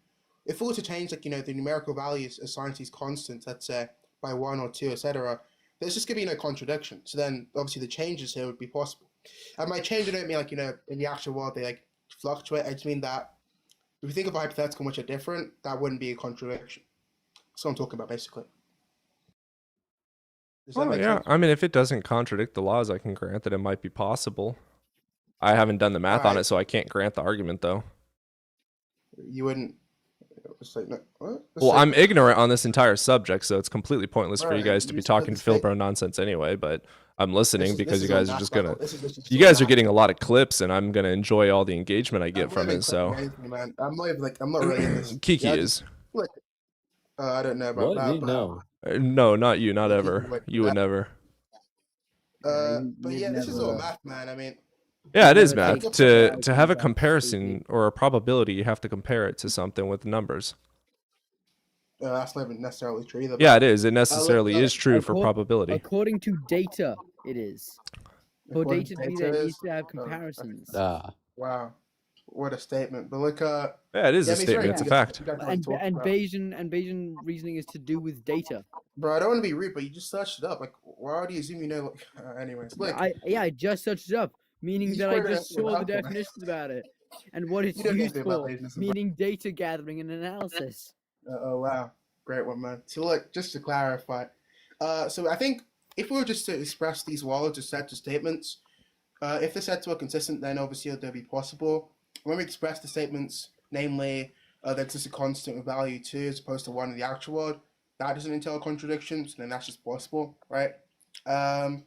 [SPEAKER 10] if we were to change, like, the numerical values assigned to these constants, let's say by 1 or 2, etc., there's just going to be no contradiction. So then, obviously, the changes here would be possible. And by change, I don't mean, like, in the actual world, they, like, fluctuate. I just mean that if you think of a hypothetical in which are different, that wouldn't be a contradiction. That's what I'm talking about, basically. Does that
[SPEAKER 1] Oh
[SPEAKER 10] make
[SPEAKER 1] yeah,
[SPEAKER 10] sense?
[SPEAKER 1] I mean, if it doesn't contradict the laws, I can grant that it might be possible. I haven't done the math on
[SPEAKER 10] Alright.
[SPEAKER 1] it, so I can't grant the argument though.
[SPEAKER 10] You wouldn't. It's like, no, what? It's
[SPEAKER 1] Well,
[SPEAKER 10] like-
[SPEAKER 1] I'm ignorant on this entire subject, so it's completely pointless for you
[SPEAKER 10] Right,
[SPEAKER 1] guys to
[SPEAKER 10] you
[SPEAKER 1] be
[SPEAKER 10] said
[SPEAKER 1] talking
[SPEAKER 10] the
[SPEAKER 1] Phil
[SPEAKER 10] state-
[SPEAKER 1] Bro nonsense anyway. But I'm listening because you
[SPEAKER 10] all
[SPEAKER 1] guys are
[SPEAKER 10] math
[SPEAKER 1] just
[SPEAKER 10] level.
[SPEAKER 1] gonna.
[SPEAKER 10] This is literally
[SPEAKER 1] You
[SPEAKER 10] just all
[SPEAKER 1] guys are
[SPEAKER 10] math.
[SPEAKER 1] getting a lot of clips, and I'm gonna enjoy all the engagement I get
[SPEAKER 10] I'm
[SPEAKER 1] from
[SPEAKER 10] not
[SPEAKER 1] it. So,
[SPEAKER 10] even anything, man. I'm not even, like, I'm not really in this.
[SPEAKER 1] Kiki
[SPEAKER 10] Yeah,
[SPEAKER 1] is.
[SPEAKER 10] Look, I don't know about
[SPEAKER 9] What?
[SPEAKER 10] that,
[SPEAKER 9] Me?
[SPEAKER 10] but
[SPEAKER 9] No.
[SPEAKER 1] No, not you, not
[SPEAKER 10] Kiki
[SPEAKER 1] ever.
[SPEAKER 10] would.
[SPEAKER 1] You would never.
[SPEAKER 10] But yeah, this is all math, man. I mean,
[SPEAKER 1] Yeah, it is
[SPEAKER 5] never
[SPEAKER 1] math.
[SPEAKER 10] take
[SPEAKER 1] To have a
[SPEAKER 5] that
[SPEAKER 1] comparison or a probability, you have to compare it to something with numbers.
[SPEAKER 10] that's not even necessarily true either.
[SPEAKER 1] Yeah,
[SPEAKER 10] but,
[SPEAKER 1] it is. It necessarily is true for
[SPEAKER 5] Accord-
[SPEAKER 1] probability.
[SPEAKER 5] According to data, it is. For
[SPEAKER 10] according
[SPEAKER 5] data
[SPEAKER 10] to
[SPEAKER 5] to be
[SPEAKER 10] data
[SPEAKER 5] there, it
[SPEAKER 10] is-
[SPEAKER 5] needs to have
[SPEAKER 10] okay.
[SPEAKER 5] comparisons.
[SPEAKER 10] Wow, what a statement! But look,
[SPEAKER 1] Yeah, it is
[SPEAKER 10] yeah,
[SPEAKER 1] a
[SPEAKER 10] I mean,
[SPEAKER 1] statement.
[SPEAKER 10] very
[SPEAKER 1] It's a
[SPEAKER 10] good.
[SPEAKER 1] fact.
[SPEAKER 10] You guys wanna
[SPEAKER 5] And
[SPEAKER 10] talk
[SPEAKER 5] and
[SPEAKER 10] about-
[SPEAKER 5] Bayesian reasoning is to do with data.
[SPEAKER 10] Bro, I don't want to be rude, but you just searched it up. Like, why do you assume you know? Like, anyways, look,
[SPEAKER 5] I just searched it up, meaning
[SPEAKER 10] You
[SPEAKER 5] that I
[SPEAKER 10] quoted
[SPEAKER 5] just
[SPEAKER 10] anything
[SPEAKER 5] saw the
[SPEAKER 10] about that.
[SPEAKER 5] definitions about it and what it's
[SPEAKER 10] You don't know
[SPEAKER 5] used
[SPEAKER 10] anything about
[SPEAKER 5] for,
[SPEAKER 10] Bayesianism, bro.
[SPEAKER 5] meaning data gathering and analysis.
[SPEAKER 10] Oh wow, great one, man. So look, just to clarify, so I think if we were just to express these words as sets of statements, if the sets were consistent, then obviously they'd be possible. When we express the statements, namely that it's a constant with value 2 as opposed to 1 in the actual world, that doesn't entail contradictions, then that's just possible, right? So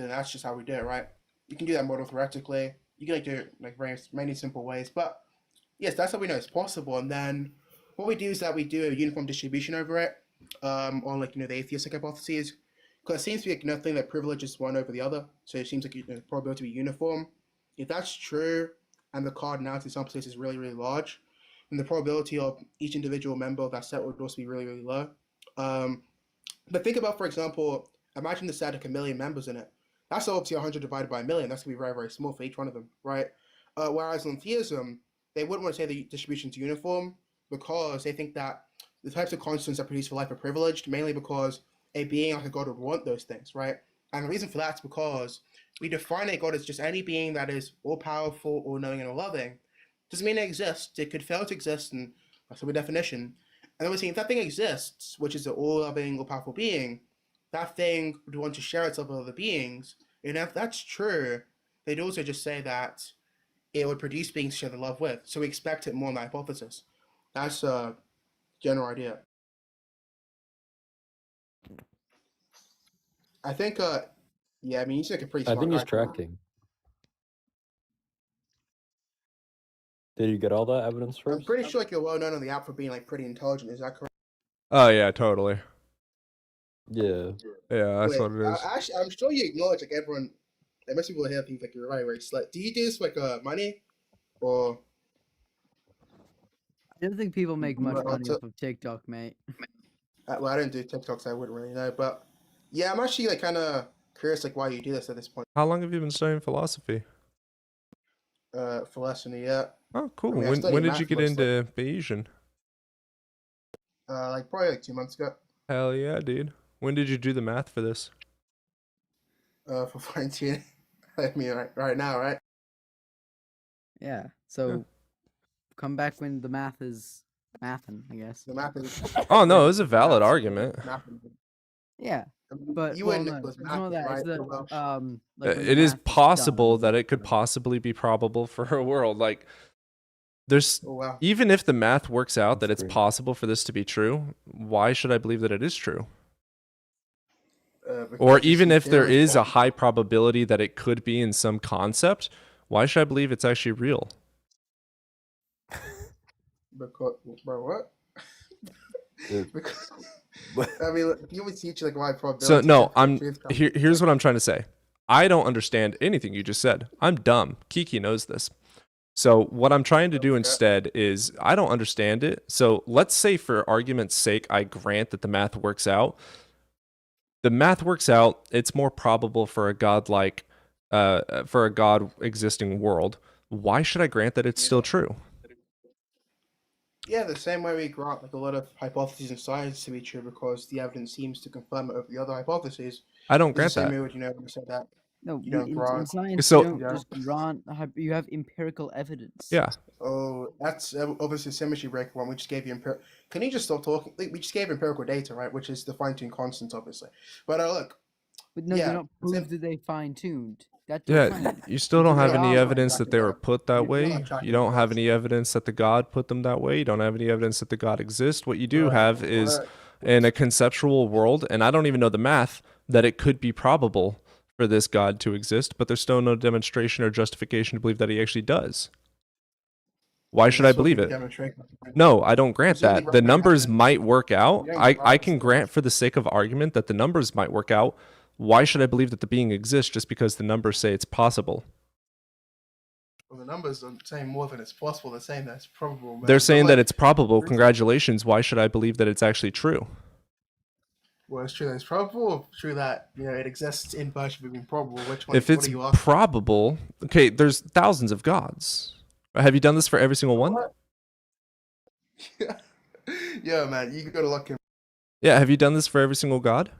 [SPEAKER 10] then that's just how we do it, right? You can do that model theoretically. You can, like, do it like many simple ways, but yes, that's how we know it's possible. And then what we do is that we do a uniform distribution over it, on, like, the atheistic hypotheses, because it seems to be, like, nothing that privileges one over the other. So it seems like the probability to be uniform. If that's true, and the cardinality sample space is really, really large, then the probability of each individual member of that set would also be really, really low. But think about, for example, imagine the set had 1 million members in it. That's obviously 100 divided by 1 million. That's going to be very, very small for each one of them, right? Whereas on theism, they wouldn't want to say the distribution's uniform because they think that the types of constants that produce for life are privileged, mainly because a being like a god would want those things, right? And the reason for that is because we define a god as just any being that is all-powerful, all-knowing, and all-loving. Doesn't mean it exists. It could fail to exist, and that's the definition. And then we're saying if that thing exists, which is an all-loving, all-powerful being, that thing would want to share itself with other beings. And if that's true, they'd also just say that it would produce beings to share the love with. So we expect it more in that hypothesis. That's a general idea. I think, yeah, I mean, he's like a pretty
[SPEAKER 9] I
[SPEAKER 10] smart
[SPEAKER 9] think he's
[SPEAKER 10] guy.
[SPEAKER 9] tracking. Did you get all that evidence
[SPEAKER 10] I'm
[SPEAKER 9] first?
[SPEAKER 10] pretty sure, like, you're well known on the app for being, like, pretty intelligent. Is that correct?
[SPEAKER 1] Oh yeah, totally.
[SPEAKER 9] Yeah.
[SPEAKER 1] Yeah, that's
[SPEAKER 10] Wait,
[SPEAKER 1] what it is.
[SPEAKER 10] actually, I'm sure you acknowledge, like, everyone, like, most people here think, like, you're very, very slick. Do you do this for, like, money? Or...
[SPEAKER 5] I don't think people make much
[SPEAKER 10] Well,
[SPEAKER 5] money
[SPEAKER 10] to-
[SPEAKER 5] off of TikTok, mate.
[SPEAKER 10] well, I don't do TikToks, so I wouldn't really know. But, yeah, I'm actually, like, kind of curious, like, why you do this at this point.
[SPEAKER 1] How long have you been studying philosophy?
[SPEAKER 10] For less than a year.
[SPEAKER 1] Oh, cool.
[SPEAKER 10] I mean, I
[SPEAKER 1] when
[SPEAKER 10] studied
[SPEAKER 1] did
[SPEAKER 10] math
[SPEAKER 1] you get
[SPEAKER 10] most,
[SPEAKER 1] into Bayesian?
[SPEAKER 10] Like, probably, like, 2 months ago.
[SPEAKER 1] Hell yeah, dude. When did you do the math for this?
[SPEAKER 10] For fine-tuning. I mean, right now, right?
[SPEAKER 5] Yeah. So come back when the math is mathin', I guess.
[SPEAKER 10] The math is...
[SPEAKER 1] Oh no, it was a valid argument.
[SPEAKER 5] Yeah. But
[SPEAKER 10] You
[SPEAKER 5] well,
[SPEAKER 10] and
[SPEAKER 5] no,
[SPEAKER 10] Nicholas
[SPEAKER 5] it's not that. It's
[SPEAKER 10] right?
[SPEAKER 5] that
[SPEAKER 10] Well,
[SPEAKER 5] like when the
[SPEAKER 1] It is
[SPEAKER 5] math
[SPEAKER 1] possible
[SPEAKER 5] done,
[SPEAKER 1] that it could possibly be probable for a world. Like, there's
[SPEAKER 10] Oh, wow.
[SPEAKER 1] even if the math works out that
[SPEAKER 9] That's
[SPEAKER 1] it's
[SPEAKER 9] great.
[SPEAKER 1] possible for this to be true, why should I believe that it is true?
[SPEAKER 10] Because
[SPEAKER 1] Or
[SPEAKER 10] you
[SPEAKER 1] even
[SPEAKER 10] see
[SPEAKER 1] if there
[SPEAKER 10] theories
[SPEAKER 1] is a
[SPEAKER 10] that-
[SPEAKER 1] high probability that it could be in some concept, why should I believe it's actually real?
[SPEAKER 10] Because, bro, what?
[SPEAKER 9] It-
[SPEAKER 10] Because, I mean, you would teach, like, why probability.
[SPEAKER 1] So no,
[SPEAKER 10] and truth come-
[SPEAKER 1] here's what I'm trying to say. I don't understand anything you just said. I'm dumb. Kiki knows this. So what I'm trying to do
[SPEAKER 10] Okay.
[SPEAKER 1] instead is I don't understand it. So let's say for argument's sake, I grant that the math works out. The math works out. It's more probable for a god existing world. Why should I grant that it's still true?
[SPEAKER 10] Yeah, the same way we grant like a lot of hypotheses in science to be true because the evidence seems to confirm it over the other hypotheses.
[SPEAKER 1] I don't
[SPEAKER 10] It's
[SPEAKER 1] grant
[SPEAKER 10] the same
[SPEAKER 1] that.
[SPEAKER 10] way when you say that
[SPEAKER 5] No,
[SPEAKER 10] you don't
[SPEAKER 5] in
[SPEAKER 10] grant.
[SPEAKER 5] science
[SPEAKER 1] So-
[SPEAKER 5] you don't
[SPEAKER 10] Yeah.
[SPEAKER 5] just grant. You have empirical evidence.
[SPEAKER 1] Yeah.
[SPEAKER 10] Oh, that's obviously a symmetry breaker one. We just gave you Can you just stop talking? We just gave empirical data, right? Which is the fine-tuned constant, obviously. But look,
[SPEAKER 5] But no,
[SPEAKER 10] Yeah,
[SPEAKER 5] they're not
[SPEAKER 10] same-
[SPEAKER 5] proved that they fine-tuned. That's
[SPEAKER 1] Yeah,
[SPEAKER 5] fine.
[SPEAKER 1] you still don't
[SPEAKER 5] Because
[SPEAKER 1] have
[SPEAKER 5] they
[SPEAKER 1] any
[SPEAKER 5] are
[SPEAKER 1] evidence that
[SPEAKER 10] fine-tuned.
[SPEAKER 1] they were put that
[SPEAKER 10] You're not
[SPEAKER 1] way.
[SPEAKER 10] tracking
[SPEAKER 1] You don't have
[SPEAKER 10] those.
[SPEAKER 1] any evidence that the God put them that way. You don't have any evidence that the God exists. What you do
[SPEAKER 10] Right,
[SPEAKER 1] have is
[SPEAKER 10] right.
[SPEAKER 1] in a conceptual world, and I don't even know the math, that it could be probable for this God to exist, but there's still no demonstration or justification to believe that he actually does. Why should I
[SPEAKER 10] That's what
[SPEAKER 1] believe
[SPEAKER 10] we
[SPEAKER 1] it?
[SPEAKER 10] demonstrate.
[SPEAKER 1] No, I don't grant
[SPEAKER 10] Presumably
[SPEAKER 1] that. The
[SPEAKER 10] right
[SPEAKER 1] numbers
[SPEAKER 10] now,
[SPEAKER 1] might work out.
[SPEAKER 10] you don't
[SPEAKER 1] I
[SPEAKER 10] grant
[SPEAKER 1] can
[SPEAKER 10] stuff.
[SPEAKER 1] grant for the sake of argument that the numbers might work out. Why should I believe that the being exists just because the numbers say it's possible?
[SPEAKER 10] Well, the numbers are saying more than it's possible. They're saying that it's probable. Man.
[SPEAKER 1] They're saying
[SPEAKER 10] But,
[SPEAKER 1] that it's probable.
[SPEAKER 10] reason-
[SPEAKER 1] Congratulations. Why should I believe that it's actually true?
[SPEAKER 10] Well, it's true that it's probable. Or true that it exists in virtue of being probable. Which one?
[SPEAKER 1] If
[SPEAKER 10] what
[SPEAKER 1] it's
[SPEAKER 10] are you asking?
[SPEAKER 1] probable, okay, there's thousands of gods. Have you done this for every single one?
[SPEAKER 10] What? Yeah, man, you gotta look in.
[SPEAKER 1] Yeah, have you done this for every single god?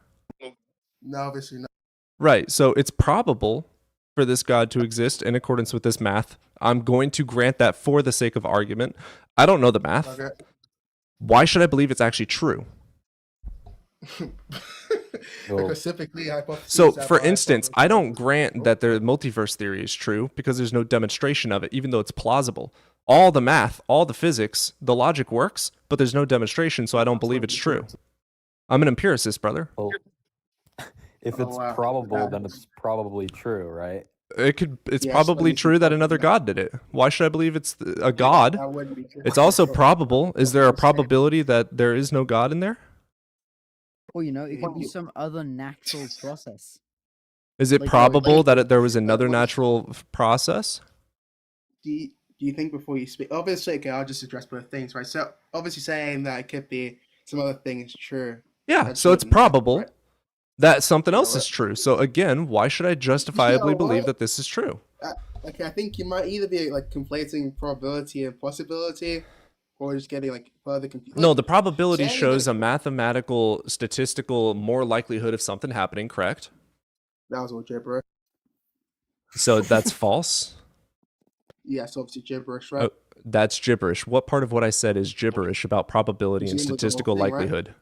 [SPEAKER 10] No, obviously not.
[SPEAKER 1] Right, so it's probable for this God to exist in accordance with this math. I'm going to grant that for the sake of argument. I don't know the math.
[SPEAKER 10] Okay.
[SPEAKER 1] Why should I believe it's actually true?
[SPEAKER 10] Because typically, hypotheses
[SPEAKER 1] So,
[SPEAKER 10] have
[SPEAKER 1] for
[SPEAKER 10] high
[SPEAKER 1] instance, I don't
[SPEAKER 10] probability.
[SPEAKER 1] grant that the multiverse theory is true because there's no demonstration of it, even though it's plausible. All the math, all the physics, the logic works, but there's no demonstration, so I don't believe it's true. I'm an empiricist, brother.
[SPEAKER 9] Well, if
[SPEAKER 10] Oh,
[SPEAKER 9] it's
[SPEAKER 10] wow.
[SPEAKER 9] probable, then it's probably true, right?
[SPEAKER 1] It's
[SPEAKER 10] Yes,
[SPEAKER 1] probably
[SPEAKER 10] let me see
[SPEAKER 1] true that
[SPEAKER 10] something
[SPEAKER 1] another
[SPEAKER 10] now.
[SPEAKER 1] god did it. Why should I believe it's a god?
[SPEAKER 10] That wouldn't be true.
[SPEAKER 1] It's also probable. Is there a
[SPEAKER 10] That's what I'm saying.
[SPEAKER 1] probability that there is no god in there?
[SPEAKER 5] Or it could be some other natural process.
[SPEAKER 1] Is it
[SPEAKER 5] Like,
[SPEAKER 1] probable
[SPEAKER 10] like-
[SPEAKER 1] that there was another
[SPEAKER 10] what-
[SPEAKER 1] natural process?
[SPEAKER 10] Do you think before you speak? Obviously, okay, I'll just address both things, right? So, obviously, saying that it could be some other thing is true.
[SPEAKER 1] Yeah,
[SPEAKER 10] That's
[SPEAKER 1] so it's
[SPEAKER 10] not-
[SPEAKER 1] probable
[SPEAKER 10] right?
[SPEAKER 1] that something else
[SPEAKER 10] what?
[SPEAKER 1] is true. So again, why should I justifiably
[SPEAKER 10] Yeah,
[SPEAKER 1] believe
[SPEAKER 10] what?
[SPEAKER 1] that this is true?
[SPEAKER 10] Okay, I think you might either be like conflating probability and possibility, or just getting like further confused.
[SPEAKER 1] No, the probability
[SPEAKER 10] saying
[SPEAKER 1] shows
[SPEAKER 10] that-
[SPEAKER 1] a mathematical, statistical more likelihood of something happening, correct?
[SPEAKER 10] That was all gibberish.
[SPEAKER 1] So that's false?
[SPEAKER 10] Yes, obviously gibberish, right?
[SPEAKER 1] Oh, that's gibberish. What part of what I said is gibberish about probability and
[SPEAKER 10] Same with the whole
[SPEAKER 1] statistical
[SPEAKER 10] thing, right?
[SPEAKER 1] likelihood?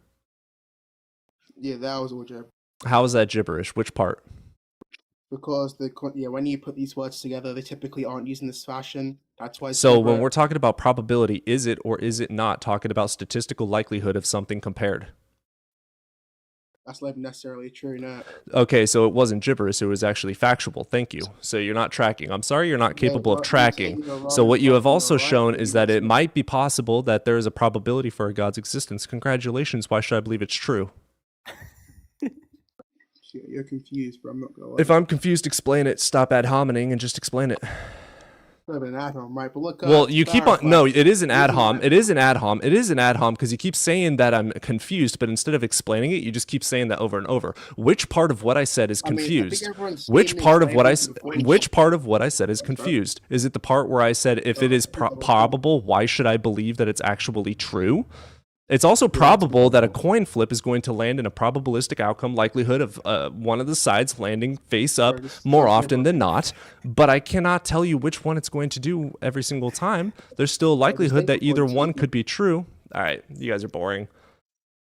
[SPEAKER 10] Yeah, that was all gibberish.
[SPEAKER 1] How is that gibberish? Which part?
[SPEAKER 10] Because when you put these words together, they typically aren't used in this fashion. That's why. it's
[SPEAKER 1] So when
[SPEAKER 10] gibberish.
[SPEAKER 1] we're talking about probability, is it or is it not talking about statistical likelihood of something compared?
[SPEAKER 10] That's not necessarily true, no.
[SPEAKER 1] Okay, so it wasn't gibberish, it was actually factual. Thank you. So you're not tracking. I'm sorry you're not capable of
[SPEAKER 10] what you're
[SPEAKER 1] tracking.
[SPEAKER 10] saying is
[SPEAKER 1] So
[SPEAKER 10] wrong,
[SPEAKER 1] what you have
[SPEAKER 10] you're
[SPEAKER 1] also
[SPEAKER 10] right,
[SPEAKER 1] shown
[SPEAKER 10] you're
[SPEAKER 1] is that it
[SPEAKER 10] right.
[SPEAKER 1] might be possible that there is a probability for a God's existence. Congratulations. Why should I believe it's true?
[SPEAKER 10] You're confused, bro. I'm not gonna lie.
[SPEAKER 1] If I'm confused, explain it. Stop ad hominem and just explain it.
[SPEAKER 10] I've been at home, right? But look.
[SPEAKER 1] Well, you keep on.
[SPEAKER 10] clarify.
[SPEAKER 1] No, it is an ad
[SPEAKER 10] Using
[SPEAKER 1] hom.
[SPEAKER 10] that-
[SPEAKER 1] It is an ad hom. It is an ad hom because you keep saying that I'm confused, but instead of explaining it, you just keep saying that over and over. Which part of what I said is
[SPEAKER 10] I mean, I think
[SPEAKER 1] confused?
[SPEAKER 10] everyone's
[SPEAKER 1] Which
[SPEAKER 10] seen these
[SPEAKER 1] part of what I
[SPEAKER 10] labels before you-
[SPEAKER 1] which part of what I said is confused? Is it the part where I said if it is probable, why should I believe that it's actually true? It's also probable that a coin flip is going to land in a probabilistic outcome likelihood of one of the sides landing face up more often than not, but I cannot tell you which one it's going to do every single time. There's still a likelihood that either one could be true. All right, you guys are boring.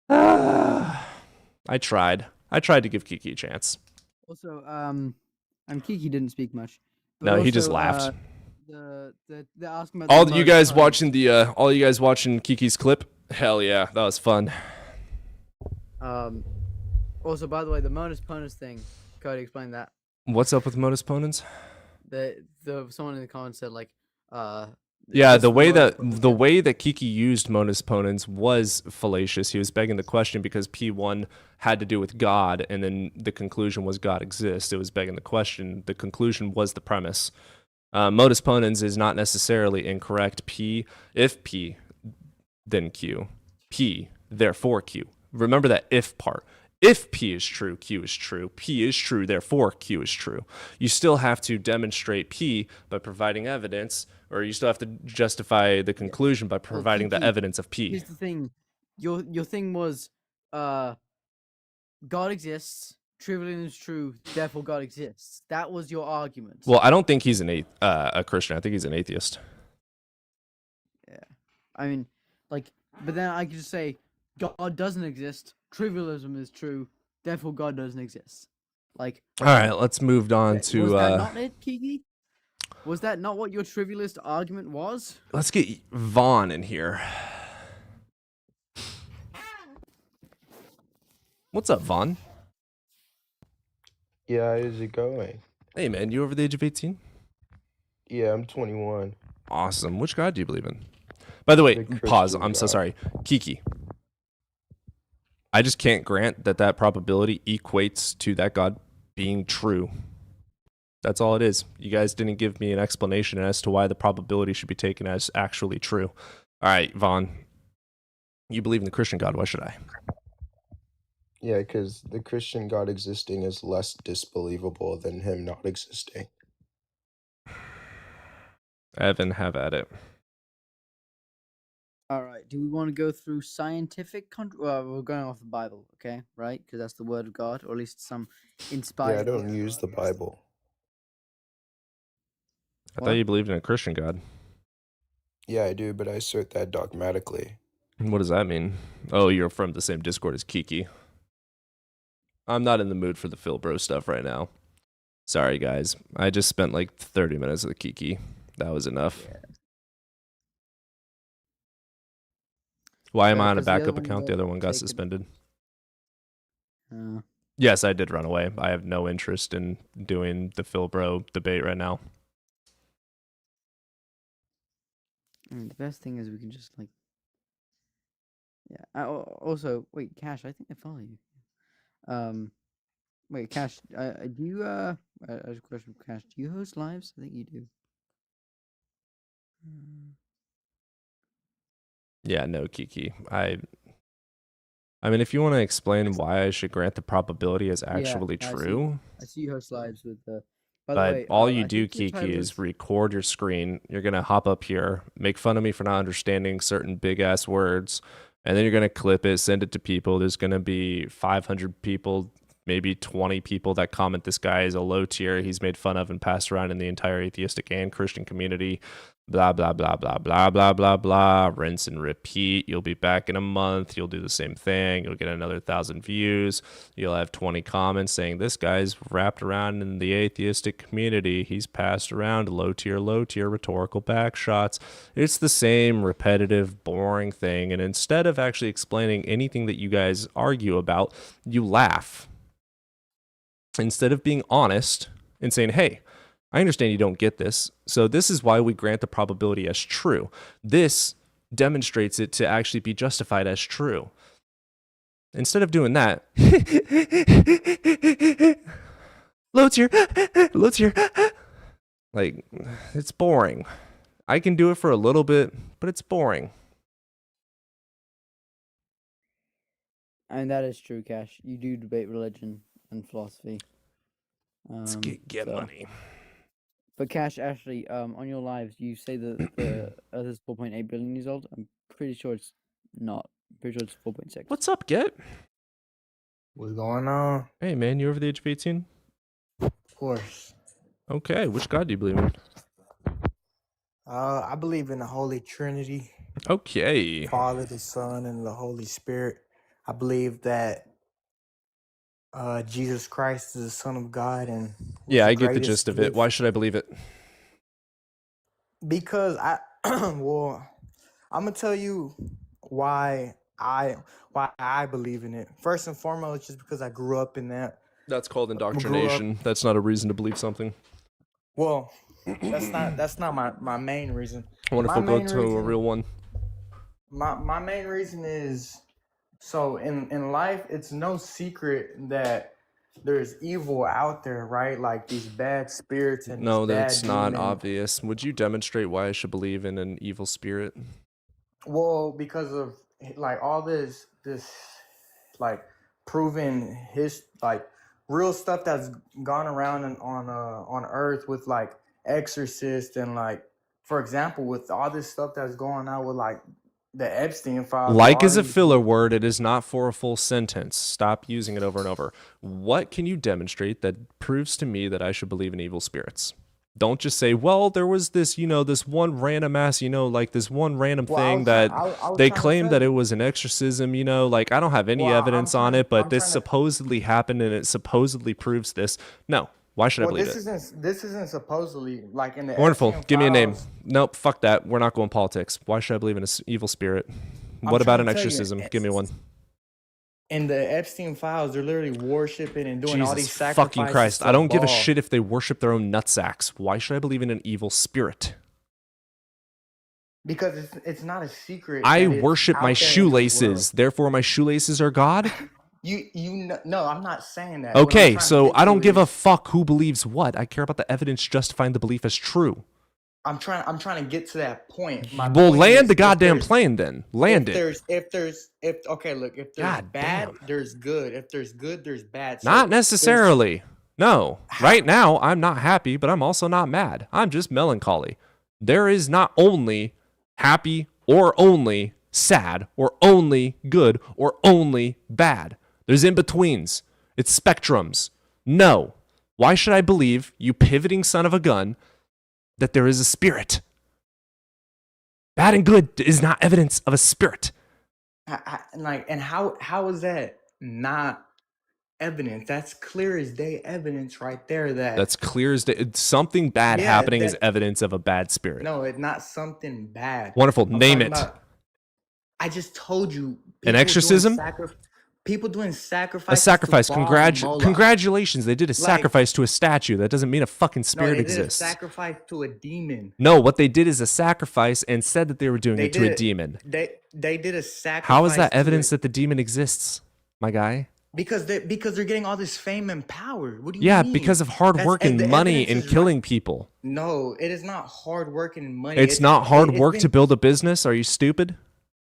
[SPEAKER 1] I tried to give Kiki a chance.
[SPEAKER 5] Also, Kiki didn't speak much. but
[SPEAKER 1] No, he just
[SPEAKER 5] also,
[SPEAKER 1] laughed.
[SPEAKER 5] They're asking about
[SPEAKER 1] All
[SPEAKER 5] the
[SPEAKER 1] you
[SPEAKER 5] most
[SPEAKER 1] guys
[SPEAKER 5] times-
[SPEAKER 1] watching all you guys watching Kiki's clip? Hell yeah, that was fun.
[SPEAKER 5] Also, by the way, the modus ponens thing. Cody, explain that.
[SPEAKER 1] What's up with modus ponens?
[SPEAKER 5] Someone in the comments said like,
[SPEAKER 1] Yeah,
[SPEAKER 5] this
[SPEAKER 1] the way
[SPEAKER 5] modus
[SPEAKER 1] that
[SPEAKER 5] ponens-
[SPEAKER 1] the way that Kiki used modus ponens was fallacious. He was begging the question because P1 had to do with God, and then the conclusion was God exists. It was begging the question. The conclusion was the premise. Modus ponens is not necessarily incorrect. If P, then Q. P, therefore Q. Remember that if part. If P is true, Q is true. P is true, therefore Q is true. You still have to demonstrate P by providing evidence, or you still have to justify the conclusion by providing the
[SPEAKER 5] Kiki,
[SPEAKER 1] evidence of P.
[SPEAKER 5] Here's the thing. Your thing was God exists, trivialism is true, therefore God exists. That was your argument.
[SPEAKER 1] Well, I don't think he's a Christian. I think he's an atheist.
[SPEAKER 5] Yeah. I mean, like, but then I could just say God doesn't exist, trivialism is true, therefore God doesn't exist. Like,
[SPEAKER 1] All right, let's move on to.
[SPEAKER 5] Was that not it, Kiki? Was that not what your trivialist argument was?
[SPEAKER 1] Let's get Vaughn in here. What's up, Vaughn?
[SPEAKER 11] Yeah, how's it going?
[SPEAKER 1] Hey, man, you over the age of 18?
[SPEAKER 11] Yeah, I'm 21.
[SPEAKER 1] Awesome. Which God do you believe in? By the way,
[SPEAKER 11] The
[SPEAKER 1] pause.
[SPEAKER 11] Christian
[SPEAKER 1] I'm so
[SPEAKER 11] God.
[SPEAKER 1] sorry. Kiki. I just can't grant that probability equates to that God being true. That's all it is. You guys didn't give me an explanation as to why the probability should be taken as actually true. All right, Vaughn. You believe in the Christian God. Why should I?
[SPEAKER 11] Yeah, because the Christian God existing is less disbelievable than him not existing.
[SPEAKER 1] Evan, have at it.
[SPEAKER 5] All right. Do we want to go through scientific? We're going off the Bible, okay? Right? Because that's the Word of God, or at least some inspired.
[SPEAKER 11] Yeah, I don't use the Bible.
[SPEAKER 1] I thought you believed in a Christian God.
[SPEAKER 11] Yeah, I do, but I assert that dogmatically.
[SPEAKER 1] What does that mean? Oh, you're from the same Discord as Kiki. I'm not in the mood for the Phil Bro stuff right now. Sorry, guys. I just spent like 30 minutes with Kiki. That was enough.
[SPEAKER 5] Yeah.
[SPEAKER 1] Why am I on a
[SPEAKER 5] 'cause the other
[SPEAKER 1] backup
[SPEAKER 5] one
[SPEAKER 1] account? The
[SPEAKER 5] got
[SPEAKER 1] other one got
[SPEAKER 5] taken.
[SPEAKER 1] suspended.
[SPEAKER 5] Uh,
[SPEAKER 1] Yes, I did run away. I have no interest in doing the Phil Bro debate right now.
[SPEAKER 5] I mean, the best thing is we can just like. Yeah. Also, wait, Cash. I think I follow you. Wait, Cash. Do you I have a question for Cash. Do you host lives? I think you do.
[SPEAKER 1] Yeah, no, Kiki. I mean, if you want to explain why I should grant the probability as actually
[SPEAKER 5] I see.
[SPEAKER 1] true.
[SPEAKER 5] I see you host lives with the. By
[SPEAKER 1] But
[SPEAKER 5] the way,
[SPEAKER 1] all you
[SPEAKER 5] I
[SPEAKER 1] do,
[SPEAKER 5] think your
[SPEAKER 1] Kiki,
[SPEAKER 5] title
[SPEAKER 1] is record your screen. You're going to hop up here, make fun of me for not understanding certain big-ass words, and then you're going to clip it, send it to people. There's going to be 500 people, maybe 20 people that comment this guy is a low tier. He's made fun of and passed around in the entire atheistic and Christian community. Blah, blah, blah, blah, blah, blah, blah, blah. Rinse and repeat. You'll be back in a month. You'll do the same thing. You'll get another 1,000 views. You'll have 20 comments saying this guy's wrapped around in the atheistic community. He's passed around low tier, rhetorical back shots. It's the same repetitive, boring thing. And instead of actually explaining anything that you guys argue about, you laugh. Instead of being honest and saying, hey, I understand you don't get this, so this is why we grant the probability as true. This demonstrates it to actually be justified as true. Instead of doing that, low tier, like, it's boring. I can do it for a little bit, but it's boring.
[SPEAKER 5] And that is true, Cash. You do debate religion and philosophy.
[SPEAKER 1] Let's get money.
[SPEAKER 5] But Cash, actually, on your lives, you say that the Earth is 4.8 billion years old. I'm pretty sure it's not. I'm pretty sure it's 4.6.
[SPEAKER 1] What's up, Get?
[SPEAKER 12] What's going on?
[SPEAKER 1] Hey, man, you over the age of 18?
[SPEAKER 12] Of course.
[SPEAKER 1] Okay, which God do you believe in?
[SPEAKER 12] I believe in the Holy Trinity.
[SPEAKER 1] Okay.
[SPEAKER 12] Father, the Son, and the Holy Spirit. I believe that Jesus Christ is the Son of God, and
[SPEAKER 1] yeah, I get the gist of it. Why should I believe it?
[SPEAKER 12] Because well, I'm gonna tell you why I believe in it. First and foremost, just because I grew up in that.
[SPEAKER 1] That's called indoctrination. That's not a reason to believe something.
[SPEAKER 12] Well, that's not my main reason.
[SPEAKER 1] I wonder if we'll go to a real one.
[SPEAKER 12] My main reason is, so in life, it's no secret that there's evil out there, right? Like these bad spirits and
[SPEAKER 1] no,
[SPEAKER 12] these bad
[SPEAKER 1] that's not
[SPEAKER 12] demons.
[SPEAKER 1] obvious. Would you demonstrate why I should believe in an evil spirit?
[SPEAKER 12] Well, because of like all this like proven real stuff that's gone around on Earth with like exorcists and like, for example, with all this stuff that's going on with like the Epstein files.
[SPEAKER 1] Like is a filler word. It is not for a full sentence. Stop using it over and over. What can you demonstrate that proves to me that I should believe in evil spirits? Don't just say, well, there was this, this one random ass, like this one random thing that they claimed that it was an exorcism, like I don't have any evidence on it, but this supposedly happened and it supposedly proves this. No. Why should I believe it?
[SPEAKER 12] This isn't supposedly like in the
[SPEAKER 1] Wonderful.
[SPEAKER 12] Epstein
[SPEAKER 1] Give me a name.
[SPEAKER 12] files.
[SPEAKER 1] Nope. Fuck that. We're not going politics. Why should I believe in an evil spirit? What about an exorcism? Give me one.
[SPEAKER 12] In the Epstein files, they're literally worshiping and doing all these
[SPEAKER 1] Jesus
[SPEAKER 12] sacrifices.
[SPEAKER 1] fucking Christ. I don't give a shit if they worship their own nutsacks. Why should I believe in an evil spirit?
[SPEAKER 12] Because it's not a secret.
[SPEAKER 1] I worship my shoelaces. Therefore, my shoelaces are God?
[SPEAKER 12] No, I'm not saying that.
[SPEAKER 1] Okay, so I don't give a fuck who believes what. I care about the evidence justifying the belief as true.
[SPEAKER 12] I'm trying to get to that point. My
[SPEAKER 1] Well,
[SPEAKER 12] point
[SPEAKER 1] land
[SPEAKER 12] is
[SPEAKER 1] the goddamn plane then. Land it.
[SPEAKER 12] If there's
[SPEAKER 1] God
[SPEAKER 12] bad,
[SPEAKER 1] damn.
[SPEAKER 12] there's good. If there's good, there's bad. So
[SPEAKER 1] Not necessarily. No. Right now, I'm not happy, but I'm also not mad. I'm just melancholy. There is not only happy or only sad or only good or only bad. There's in-betweens. It's spectrums. No. Why should I believe, you pivoting son of a gun, that there is a spirit? Bad and good is not evidence of a spirit.
[SPEAKER 12] And how is that not evidence? That's clear as day evidence right there.
[SPEAKER 1] That's clear as day. Something bad happening is evidence of a bad spirit.
[SPEAKER 12] No, it's not something bad.
[SPEAKER 1] Wonderful. Name it.
[SPEAKER 12] I just told you.
[SPEAKER 1] An exorcism?
[SPEAKER 12] People doing sacrifices.
[SPEAKER 1] A sacrifice.
[SPEAKER 12] To Baal and Moloch.
[SPEAKER 1] Congratulations. They did a sacrifice to a statue. That doesn't mean a fucking spirit exists.
[SPEAKER 12] They did a sacrifice to a demon.
[SPEAKER 1] No, what they did is a sacrifice and said that they were doing it to a demon.
[SPEAKER 12] They did a sacrifice.
[SPEAKER 1] How is that evidence that the demon exists, my guy?
[SPEAKER 12] Because they're getting all this fame and power. What do you mean?
[SPEAKER 1] Yeah, because of hard work and money and killing people.
[SPEAKER 12] No, it is not hard work and money.
[SPEAKER 1] It's not hard work to build a business. Are you stupid?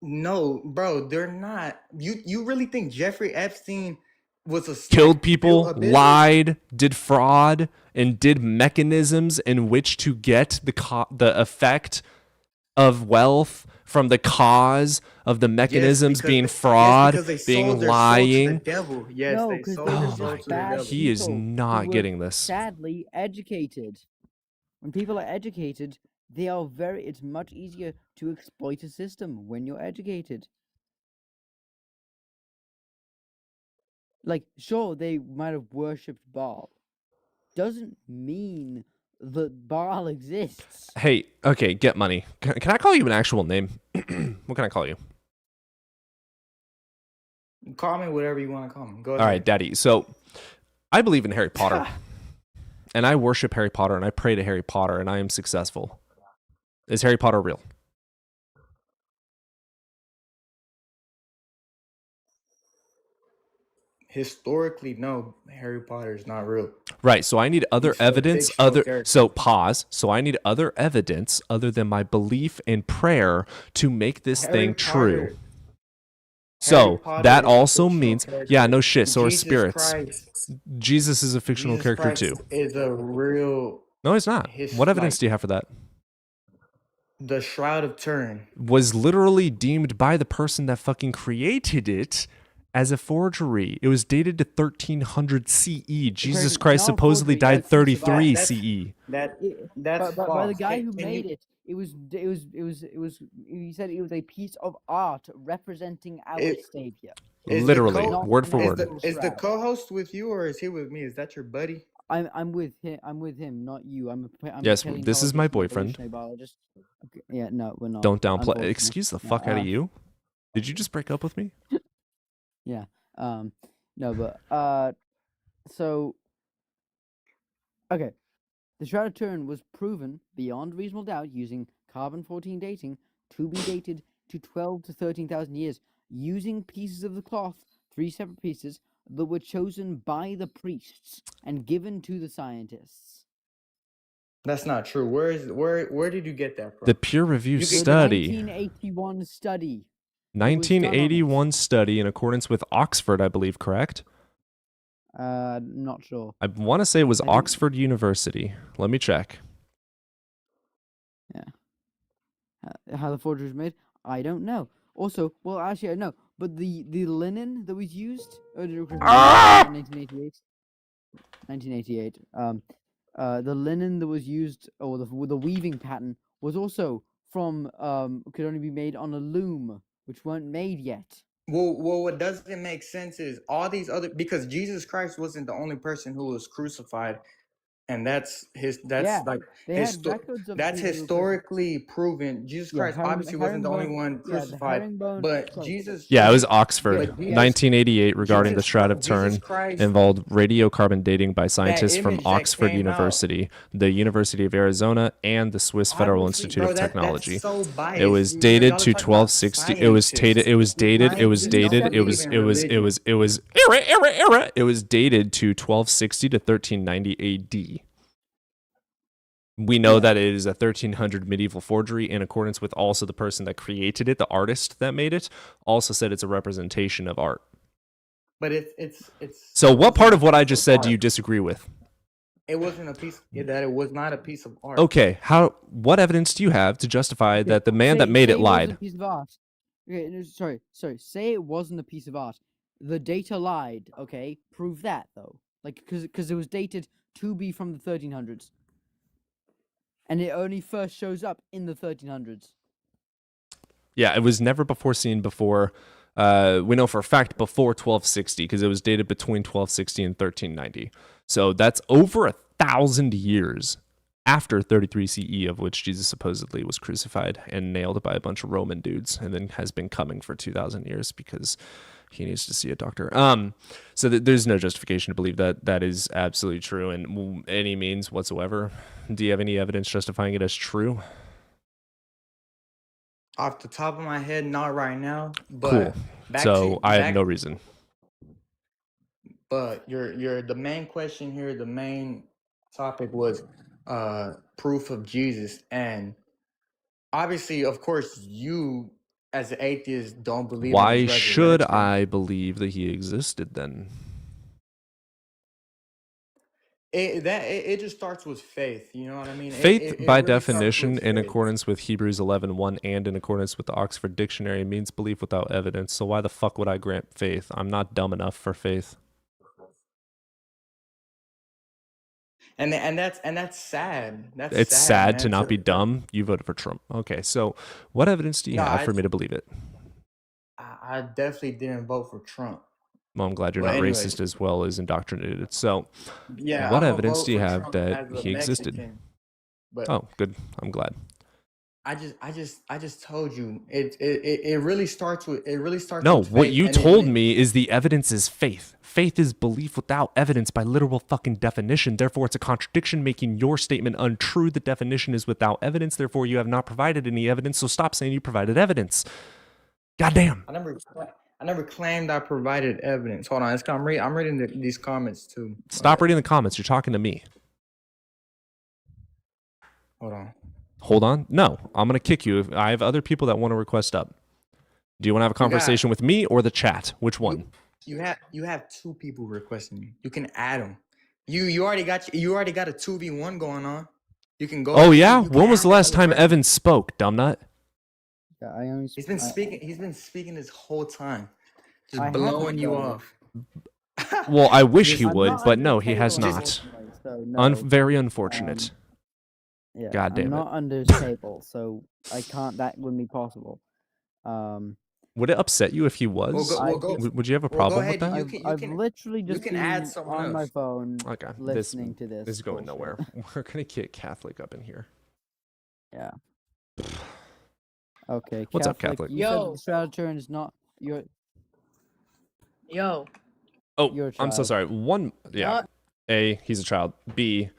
[SPEAKER 12] No, bro, they're not. You really think Jeffrey Epstein was
[SPEAKER 1] killed people, lied, did fraud, and did mechanisms in which to get the effect of wealth from the cause of the mechanisms being fraud, being lying? He is not getting this.
[SPEAKER 5] Sadly educated. When people are educated, it's much easier to exploit a system when you're educated. Like, sure, they might have worshipped Baal. Doesn't mean that Baal exists.
[SPEAKER 1] Hey, okay, get money. Can I call you an actual name? What can I call you?
[SPEAKER 12] Call me whatever you want to call me. Go ahead.
[SPEAKER 1] All right, Daddy. So, I believe in Harry Potter. And I worship Harry Potter, and I pray to Harry Potter, and I am successful. Is Harry Potter real?
[SPEAKER 12] Historically, no, Harry Potter is not real.
[SPEAKER 1] Right, so I need other evidence, pause. So I need other evidence other than my belief and prayer to make this thing true. So that also means, yeah, no shit, so are spirits. Jesus is a fictional character too.
[SPEAKER 12] Is a real.
[SPEAKER 1] No, he's not. What evidence do you have for that?
[SPEAKER 12] The Shroud of Turin
[SPEAKER 1] was literally deemed by the person that fucking created it as a forgery. It was dated to 1300 CE. Jesus Christ supposedly died 33 CE.
[SPEAKER 12] That's
[SPEAKER 5] by the guy who made it. He said it was a piece of art representing our Savior.
[SPEAKER 1] Literally, word for word.
[SPEAKER 12] Is the co-host with you or is he with me? Is that your buddy?
[SPEAKER 5] I'm with him, not you. I'm
[SPEAKER 1] yes, this is my boyfriend.
[SPEAKER 5] Okay, yeah, no, we're not.
[SPEAKER 1] Don't downplay. Excuse the fuck out of you. Did you just break up with me?
[SPEAKER 5] Yeah. No, but so okay. The Shroud of Turin was proven beyond reasonable doubt using carbon-14 dating to be dated to 12 to 13,000 years using pieces of the cloth, 3 separate pieces that were chosen by the priests and given to the scientists.
[SPEAKER 12] That's not true. Where did you get that from?
[SPEAKER 1] The peer review study.
[SPEAKER 5] The 1981 study.
[SPEAKER 1] 1981 study in accordance with Oxford, I believe, correct?
[SPEAKER 5] Not sure.
[SPEAKER 1] I want to say it was
[SPEAKER 5] I think-
[SPEAKER 1] Oxford University. Let me check.
[SPEAKER 5] Yeah. How the forgery was made, I don't know. Also, well, actually, I know. But the linen that was used in 1988. 1988. The linen that was used, or the weaving pattern, was also from could only be made on a loom, which weren't made yet.
[SPEAKER 12] Well, what doesn't make sense is all these other, because Jesus Christ wasn't the only person who was crucified, and that's
[SPEAKER 5] Yeah,
[SPEAKER 12] like
[SPEAKER 5] they had records of
[SPEAKER 12] that's
[SPEAKER 5] people who were
[SPEAKER 12] historically proven. Jesus
[SPEAKER 5] Yeah,
[SPEAKER 12] Christ obviously wasn't the only
[SPEAKER 5] herringbone-
[SPEAKER 12] one
[SPEAKER 5] yeah, the
[SPEAKER 12] crucified,
[SPEAKER 5] herringbone-
[SPEAKER 12] but
[SPEAKER 5] sorry.
[SPEAKER 12] Jesus.
[SPEAKER 1] Yeah, it was
[SPEAKER 12] Jesus-
[SPEAKER 1] Oxford.
[SPEAKER 12] but Jesus-
[SPEAKER 1] 1988 regarding the
[SPEAKER 12] Jesus
[SPEAKER 1] Shroud of
[SPEAKER 12] Christ- Jesus
[SPEAKER 1] Turin
[SPEAKER 12] Christ-
[SPEAKER 1] involved radiocarbon dating by scientists from
[SPEAKER 12] image that
[SPEAKER 1] Oxford
[SPEAKER 12] came out-
[SPEAKER 1] University, the University of Arizona, and the Swiss Federal
[SPEAKER 12] Obviously,
[SPEAKER 1] Institute
[SPEAKER 12] bro,
[SPEAKER 1] of Technology.
[SPEAKER 12] That's so biased.
[SPEAKER 1] It was
[SPEAKER 12] Y'all
[SPEAKER 1] dated
[SPEAKER 12] are
[SPEAKER 1] to
[SPEAKER 12] talking about
[SPEAKER 1] 1260. It was dated. It was dated. It was dated. It was. It was. It was. It was. Era. It was dated to 1260 to 1390 A.D. We know that it is a 1300 medieval forgery in accordance with also the person that created it, the artist that made it, also said it's a representation of art.
[SPEAKER 12] But it's.
[SPEAKER 1] So what part of what I just said do you disagree with?
[SPEAKER 12] It wasn't a piece. That it was not a piece of art.
[SPEAKER 1] Okay, what evidence do you have to justify that the man that made it
[SPEAKER 5] Say wasn't
[SPEAKER 1] lied?
[SPEAKER 5] a piece of art. Okay, no, sorry. Say it wasn't a piece of art. The data lied. Okay, prove that though. Like, because it was dated to be from the 1300s, and it only first shows up in the 1300s.
[SPEAKER 1] Yeah, it was never before seen before. We know for a fact before 1260 because it was dated between 1260 and 1390. So that's over 1,000 years after 33 CE, of which Jesus supposedly was crucified and nailed by a bunch of Roman dudes, and then has been coming for 2,000 years because he needs to see a doctor. So there's no justification to believe that that is absolutely true in any means whatsoever. Do you have any evidence justifying it as true?
[SPEAKER 12] Off the top of my head, not right now. But
[SPEAKER 1] Cool. So I have
[SPEAKER 12] back-
[SPEAKER 1] no reason.
[SPEAKER 12] But the main question here, the main topic was proof of Jesus, and obviously, of course, you as an atheist don't believe.
[SPEAKER 1] Why
[SPEAKER 12] in his
[SPEAKER 1] should
[SPEAKER 12] resurrection.
[SPEAKER 1] I believe that he existed then?
[SPEAKER 12] It just starts with faith. You know what I mean?
[SPEAKER 1] Faith,
[SPEAKER 12] It
[SPEAKER 1] by
[SPEAKER 12] really starts
[SPEAKER 1] definition,
[SPEAKER 12] with
[SPEAKER 1] in
[SPEAKER 12] faith.
[SPEAKER 1] accordance with Hebrews 11:1 and in accordance with the Oxford Dictionary, means belief without evidence. So why the fuck would I grant faith? I'm not dumb enough for faith.
[SPEAKER 12] And that's sad. That's
[SPEAKER 1] It's sad
[SPEAKER 12] man,
[SPEAKER 1] to not be dumb. You voted for Trump. Okay, so what evidence do you
[SPEAKER 12] No,
[SPEAKER 1] have for me to believe it?
[SPEAKER 12] I definitely didn't vote for Trump.
[SPEAKER 1] Well, I'm glad you're
[SPEAKER 12] Well,
[SPEAKER 1] not
[SPEAKER 12] anyways.
[SPEAKER 1] racist as well as indoctrinated. So,
[SPEAKER 12] Yeah,
[SPEAKER 1] what
[SPEAKER 12] I'm a
[SPEAKER 1] evidence
[SPEAKER 12] vote
[SPEAKER 1] do you
[SPEAKER 12] for
[SPEAKER 1] have
[SPEAKER 12] Trump
[SPEAKER 1] that
[SPEAKER 12] as a
[SPEAKER 1] he existed?
[SPEAKER 12] Mexican, But
[SPEAKER 1] Oh, good. I'm glad.
[SPEAKER 12] I just told you it really starts with
[SPEAKER 1] No,
[SPEAKER 12] with
[SPEAKER 1] what
[SPEAKER 12] faith,
[SPEAKER 1] you
[SPEAKER 12] and it-
[SPEAKER 1] told me is the evidence is faith. Faith is belief without evidence by literal fucking definition. Therefore, it's a contradiction making your statement untrue. The definition is without evidence. Therefore, you have not provided any evidence. So stop saying you provided evidence. Goddamn.
[SPEAKER 12] I never claimed I provided evidence. Hold on, I'm reading these comments too.
[SPEAKER 1] Stop reading the comments. You're talking to me.
[SPEAKER 12] Hold on.
[SPEAKER 1] Hold on. No, I'm going to kick you. I have other people that want to request up. Do you want to have a conversation with me or the chat? Which one?
[SPEAKER 12] You have two people requesting you. You can add them. You already got a 2v1 going on. You can go.
[SPEAKER 1] Oh, yeah?
[SPEAKER 12] you can
[SPEAKER 1] When was
[SPEAKER 12] add
[SPEAKER 1] the last
[SPEAKER 12] another
[SPEAKER 1] time
[SPEAKER 12] person.
[SPEAKER 1] Evan spoke, dumbnut?
[SPEAKER 5] Yeah, I only.
[SPEAKER 12] He's been speaking this whole time, just
[SPEAKER 5] I haven't,
[SPEAKER 12] blowing you
[SPEAKER 5] though.
[SPEAKER 12] off.
[SPEAKER 1] Well, I wish he
[SPEAKER 5] I'm
[SPEAKER 1] would,
[SPEAKER 5] not
[SPEAKER 1] but
[SPEAKER 5] under
[SPEAKER 1] no, he has
[SPEAKER 5] table,
[SPEAKER 1] not.
[SPEAKER 5] unfortunately, so no.
[SPEAKER 1] Very unfortunate.
[SPEAKER 5] Yeah,
[SPEAKER 1] God damn
[SPEAKER 5] I'm
[SPEAKER 1] it.
[SPEAKER 5] not under his table, so I can't. That wouldn't be possible.
[SPEAKER 1] Would it upset you if he was?
[SPEAKER 12] We'll go-
[SPEAKER 1] Would you have a
[SPEAKER 12] well, go
[SPEAKER 1] problem with
[SPEAKER 12] ahead,
[SPEAKER 1] that?
[SPEAKER 5] I've literally just
[SPEAKER 12] can
[SPEAKER 5] been
[SPEAKER 12] add someone
[SPEAKER 5] on my
[SPEAKER 12] else.
[SPEAKER 5] phone
[SPEAKER 1] Okay,
[SPEAKER 5] listening to this.
[SPEAKER 1] This is going
[SPEAKER 5] bullshit.
[SPEAKER 1] nowhere. We're gonna get Catholic up in here.
[SPEAKER 5] Yeah. Okay.
[SPEAKER 1] What's up, Catholic?
[SPEAKER 5] You said the Shroud of Turin is not your.
[SPEAKER 13] Yo.
[SPEAKER 1] Oh,
[SPEAKER 5] Your
[SPEAKER 1] I'm so
[SPEAKER 5] child.
[SPEAKER 1] sorry. One, yeah.
[SPEAKER 13] What?
[SPEAKER 1] A, he's a child. B,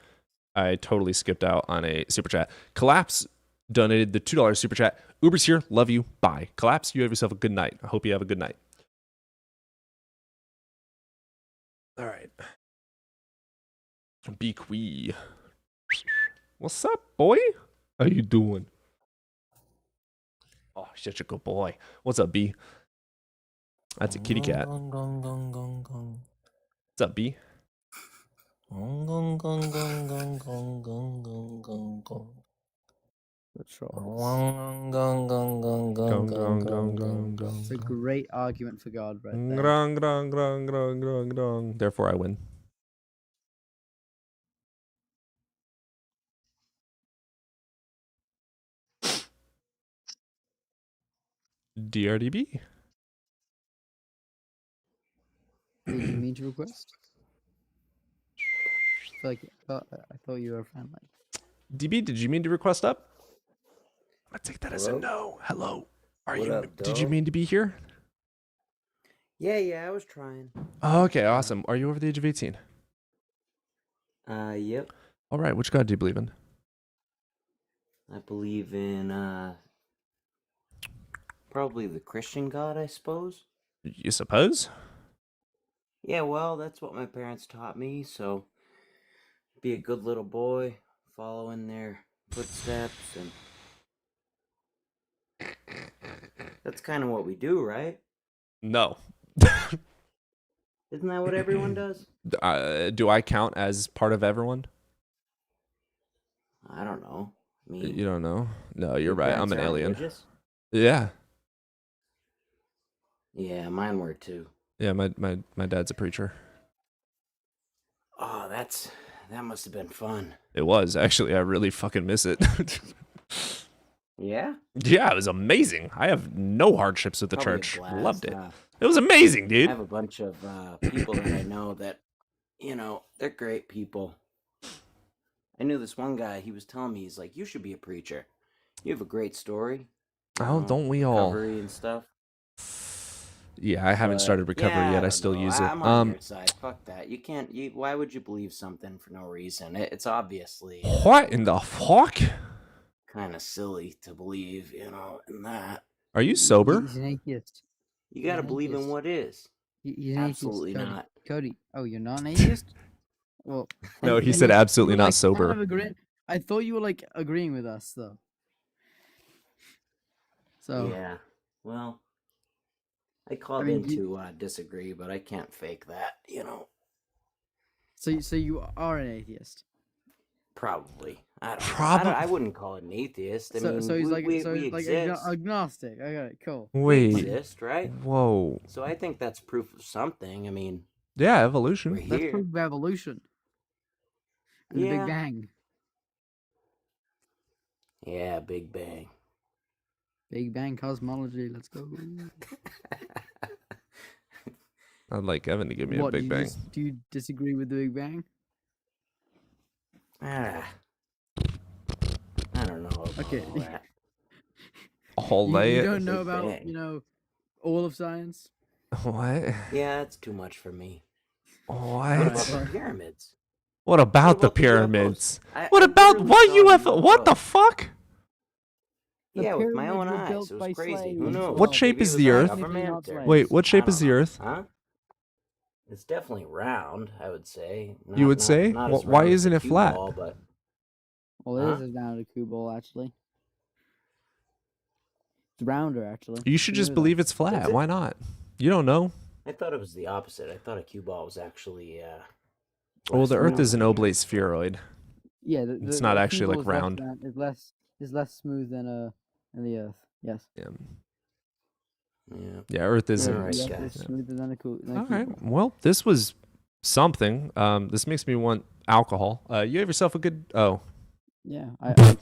[SPEAKER 1] I totally skipped out on a super chat. Collapse donated the $2 super chat. Uber's here. Love you. Bye. Collapse, you have yourself a good night. I hope you have a good night. All right. Bequee. What's up, boy? How you doing? Oh, such a good boy. What's up, B? That's a kitty cat. What's up, B?
[SPEAKER 5] The trolls. It's a great argument for God right there.
[SPEAKER 1] Therefore, I win. DRDB.
[SPEAKER 5] Did you mean to request? I thought you were friendly.
[SPEAKER 1] DB, did you mean to request up? I take that as a
[SPEAKER 14] Hello?
[SPEAKER 1] no. Hello. Are
[SPEAKER 14] What
[SPEAKER 1] you?
[SPEAKER 14] up,
[SPEAKER 1] Did you
[SPEAKER 14] dog?
[SPEAKER 1] mean to be here?
[SPEAKER 14] Yeah, I was trying.
[SPEAKER 1] Oh, okay, awesome. Are you over the age of 18?
[SPEAKER 14] Yep.
[SPEAKER 1] All right. Which God do you believe in?
[SPEAKER 14] I believe in, probably the Christian God, I suppose.
[SPEAKER 1] You suppose?
[SPEAKER 14] Yeah, well, that's what my parents taught me, so be a good little boy, follow in their footsteps, and that's kind of what we do, right?
[SPEAKER 1] No.
[SPEAKER 14] Isn't that what everyone does?
[SPEAKER 1] Do I count as part of everyone?
[SPEAKER 14] I don't know. I mean,
[SPEAKER 1] You don't know? No, you're
[SPEAKER 14] your
[SPEAKER 1] right.
[SPEAKER 14] parents
[SPEAKER 1] I'm an
[SPEAKER 14] aren't
[SPEAKER 1] alien.
[SPEAKER 14] religious?
[SPEAKER 1] Yeah.
[SPEAKER 14] Yeah, mine were too.
[SPEAKER 1] Yeah, my dad's a preacher.
[SPEAKER 14] Oh, that must have been fun.
[SPEAKER 1] It was. Actually, I really fucking miss it.
[SPEAKER 14] Yeah?
[SPEAKER 1] Yeah, it was amazing. I have no hardships with the
[SPEAKER 14] Probably a
[SPEAKER 1] church.
[SPEAKER 14] blast,
[SPEAKER 1] Loved it.
[SPEAKER 14] huh?
[SPEAKER 1] It was amazing,
[SPEAKER 14] I
[SPEAKER 1] dude.
[SPEAKER 14] have a bunch of people that I know that, they're great people. I knew this one guy, he was telling me, he's like, you should be a preacher. You have a great story.
[SPEAKER 1] Oh, don't we all?
[SPEAKER 14] Recovery and stuff.
[SPEAKER 1] Yeah, I haven't
[SPEAKER 14] But,
[SPEAKER 1] started recovery
[SPEAKER 14] yeah,
[SPEAKER 1] yet. I
[SPEAKER 14] don't
[SPEAKER 1] still
[SPEAKER 14] know.
[SPEAKER 1] use it.
[SPEAKER 14] I'm on your side. Fuck that. You can't. Why would you believe something for no reason? It's obviously
[SPEAKER 1] What in the fuck?
[SPEAKER 14] kind of silly to believe, in that.
[SPEAKER 1] Are you sober?
[SPEAKER 5] He's an atheist.
[SPEAKER 14] You got to
[SPEAKER 5] He's an
[SPEAKER 14] believe in
[SPEAKER 5] atheist.
[SPEAKER 14] what is.
[SPEAKER 5] He's an
[SPEAKER 14] Absolutely
[SPEAKER 5] atheist, Cody.
[SPEAKER 14] not.
[SPEAKER 5] Cody, oh, you're not an atheist? Well,
[SPEAKER 1] No, he
[SPEAKER 5] you
[SPEAKER 1] said
[SPEAKER 5] were-
[SPEAKER 1] absolutely
[SPEAKER 5] you were,
[SPEAKER 1] not
[SPEAKER 5] like,
[SPEAKER 1] sober.
[SPEAKER 5] kind of I thought you were like agreeing with us though. So
[SPEAKER 14] Yeah. Well, I called
[SPEAKER 5] mean,
[SPEAKER 14] in to disagree, but I can't fake that,
[SPEAKER 5] So you are an atheist.
[SPEAKER 14] Probably. I don't know.
[SPEAKER 1] Probably.
[SPEAKER 14] I wouldn't call it an atheist. I mean,
[SPEAKER 5] So he's like
[SPEAKER 14] we
[SPEAKER 5] like
[SPEAKER 14] exist.
[SPEAKER 5] agnostic. Okay, cool.
[SPEAKER 14] We
[SPEAKER 1] Wait.
[SPEAKER 14] exist, right?
[SPEAKER 1] Whoa.
[SPEAKER 14] So I think that's proof of something. I mean,
[SPEAKER 1] Yeah,
[SPEAKER 14] we're
[SPEAKER 1] evolution.
[SPEAKER 5] That's
[SPEAKER 14] here.
[SPEAKER 5] proof of evolution. And the
[SPEAKER 14] Yeah.
[SPEAKER 5] Big Bang.
[SPEAKER 14] Yeah, Big Bang.
[SPEAKER 5] Big Bang cosmology. Let's go.
[SPEAKER 1] I'd like Evan to give me a Big Bang.
[SPEAKER 5] Do you disagree with the Big Bang?
[SPEAKER 14] I don't know about
[SPEAKER 5] Okay.
[SPEAKER 14] all that.
[SPEAKER 1] All
[SPEAKER 5] You
[SPEAKER 1] day.
[SPEAKER 5] don't know
[SPEAKER 14] Big
[SPEAKER 5] about
[SPEAKER 14] Bang.
[SPEAKER 5] all of science.
[SPEAKER 1] What?
[SPEAKER 14] Yeah, that's too much for me. What
[SPEAKER 1] What?
[SPEAKER 14] about the pyramids?
[SPEAKER 1] What about the
[SPEAKER 14] about the
[SPEAKER 1] pyramids?
[SPEAKER 14] UFOs?
[SPEAKER 1] What
[SPEAKER 14] I
[SPEAKER 1] about
[SPEAKER 14] literally
[SPEAKER 1] what
[SPEAKER 14] saw a
[SPEAKER 1] UFO? What the
[SPEAKER 14] UFO.
[SPEAKER 1] fuck?
[SPEAKER 5] The
[SPEAKER 14] Yeah, with my
[SPEAKER 5] pyramids
[SPEAKER 14] own
[SPEAKER 5] were
[SPEAKER 14] eyes.
[SPEAKER 5] built
[SPEAKER 14] It was
[SPEAKER 5] by
[SPEAKER 14] crazy.
[SPEAKER 5] slaves.
[SPEAKER 14] Who knows?
[SPEAKER 1] What shape
[SPEAKER 14] Maybe
[SPEAKER 1] is
[SPEAKER 14] it
[SPEAKER 1] the
[SPEAKER 14] was
[SPEAKER 1] Earth?
[SPEAKER 14] government or-
[SPEAKER 1] Wait, what shape
[SPEAKER 14] I
[SPEAKER 1] is the
[SPEAKER 14] don't know.
[SPEAKER 1] Earth?
[SPEAKER 14] Huh? It's definitely round, I would say.
[SPEAKER 1] You would say?
[SPEAKER 14] Not
[SPEAKER 1] Wh-
[SPEAKER 14] as
[SPEAKER 1] why
[SPEAKER 14] round as
[SPEAKER 1] isn't
[SPEAKER 14] a
[SPEAKER 1] it
[SPEAKER 14] cue
[SPEAKER 1] flat?
[SPEAKER 14] ball, but
[SPEAKER 5] Well, it
[SPEAKER 14] Huh?
[SPEAKER 5] is as round as a cue ball, actually. It's rounder, actually.
[SPEAKER 1] You should just
[SPEAKER 5] knew that.
[SPEAKER 1] believe it's flat.
[SPEAKER 14] it?
[SPEAKER 1] Why not? You don't know.
[SPEAKER 14] I thought it was the opposite. I thought a cue ball was actually
[SPEAKER 1] Well, the
[SPEAKER 14] less
[SPEAKER 1] Earth is an
[SPEAKER 14] round.
[SPEAKER 1] oblate spheroid.
[SPEAKER 5] Yeah,
[SPEAKER 1] It's not
[SPEAKER 5] a cue
[SPEAKER 1] actually,
[SPEAKER 5] ball
[SPEAKER 1] like,
[SPEAKER 5] is less
[SPEAKER 1] round.
[SPEAKER 5] Is less smooth than the Earth. Yes.
[SPEAKER 1] Yeah.
[SPEAKER 14] Yeah.
[SPEAKER 1] Yeah, Earth is.
[SPEAKER 14] All
[SPEAKER 1] a-
[SPEAKER 14] right,
[SPEAKER 5] Yes,
[SPEAKER 14] guys.
[SPEAKER 5] it's smoother than a cue
[SPEAKER 1] All right.
[SPEAKER 5] ball.
[SPEAKER 1] Well, this was something. This makes me want alcohol. You have yourself a good. Oh,
[SPEAKER 5] Yeah, I'm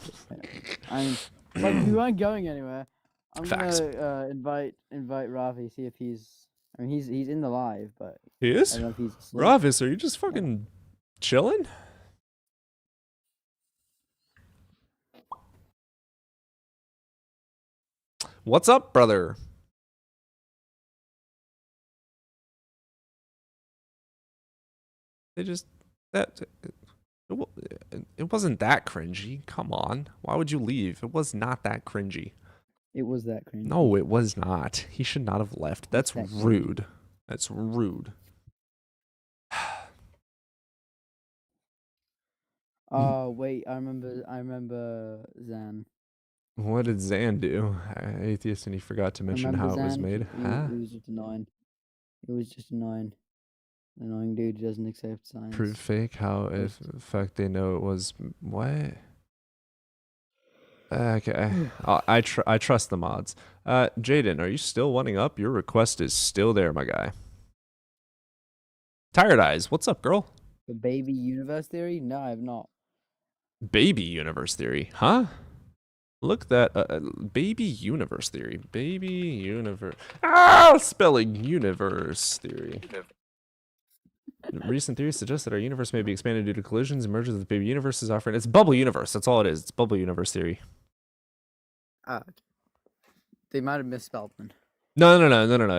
[SPEAKER 5] like we weren't going anywhere. I'm
[SPEAKER 1] Facts.
[SPEAKER 5] gonna invite Ravi, see if he's. I mean, he's in the live, but
[SPEAKER 1] he
[SPEAKER 5] I
[SPEAKER 1] is.
[SPEAKER 5] don't know if he's asleep.
[SPEAKER 1] Ravis, are you just fucking chilling? What's up, brother? They just it wasn't that cringy. Come on, why would you leave? It was not that cringy.
[SPEAKER 5] It was that cringe.
[SPEAKER 1] No, it was not. He should not have left. That's
[SPEAKER 5] that cringy.
[SPEAKER 1] rude. That's rude.
[SPEAKER 5] Oh wait, I remember Zan.
[SPEAKER 1] What did Zan do? Atheist, and he forgot to mention how it was made. Huh?
[SPEAKER 5] It was just a 9. It was just a 9. Annoying dude who doesn't accept science.
[SPEAKER 1] Prove fake. How if in fact they know it was what? Okay, I trust the mods. Jaden, are you still wanting up? Your request is still there, my guy. Tired Eyes, what's up, girl?
[SPEAKER 5] The baby universe theory? No, I have not.
[SPEAKER 1] Baby universe theory, huh? Look that baby universe theory. Baby universe. Spelling universe theory. Recent theories suggest that our universe may be expanded due to collisions and mergers with baby universes offering. It's bubble universe. That's all it is. It's bubble universe theory.
[SPEAKER 5] They might have misspelled them.
[SPEAKER 1] No.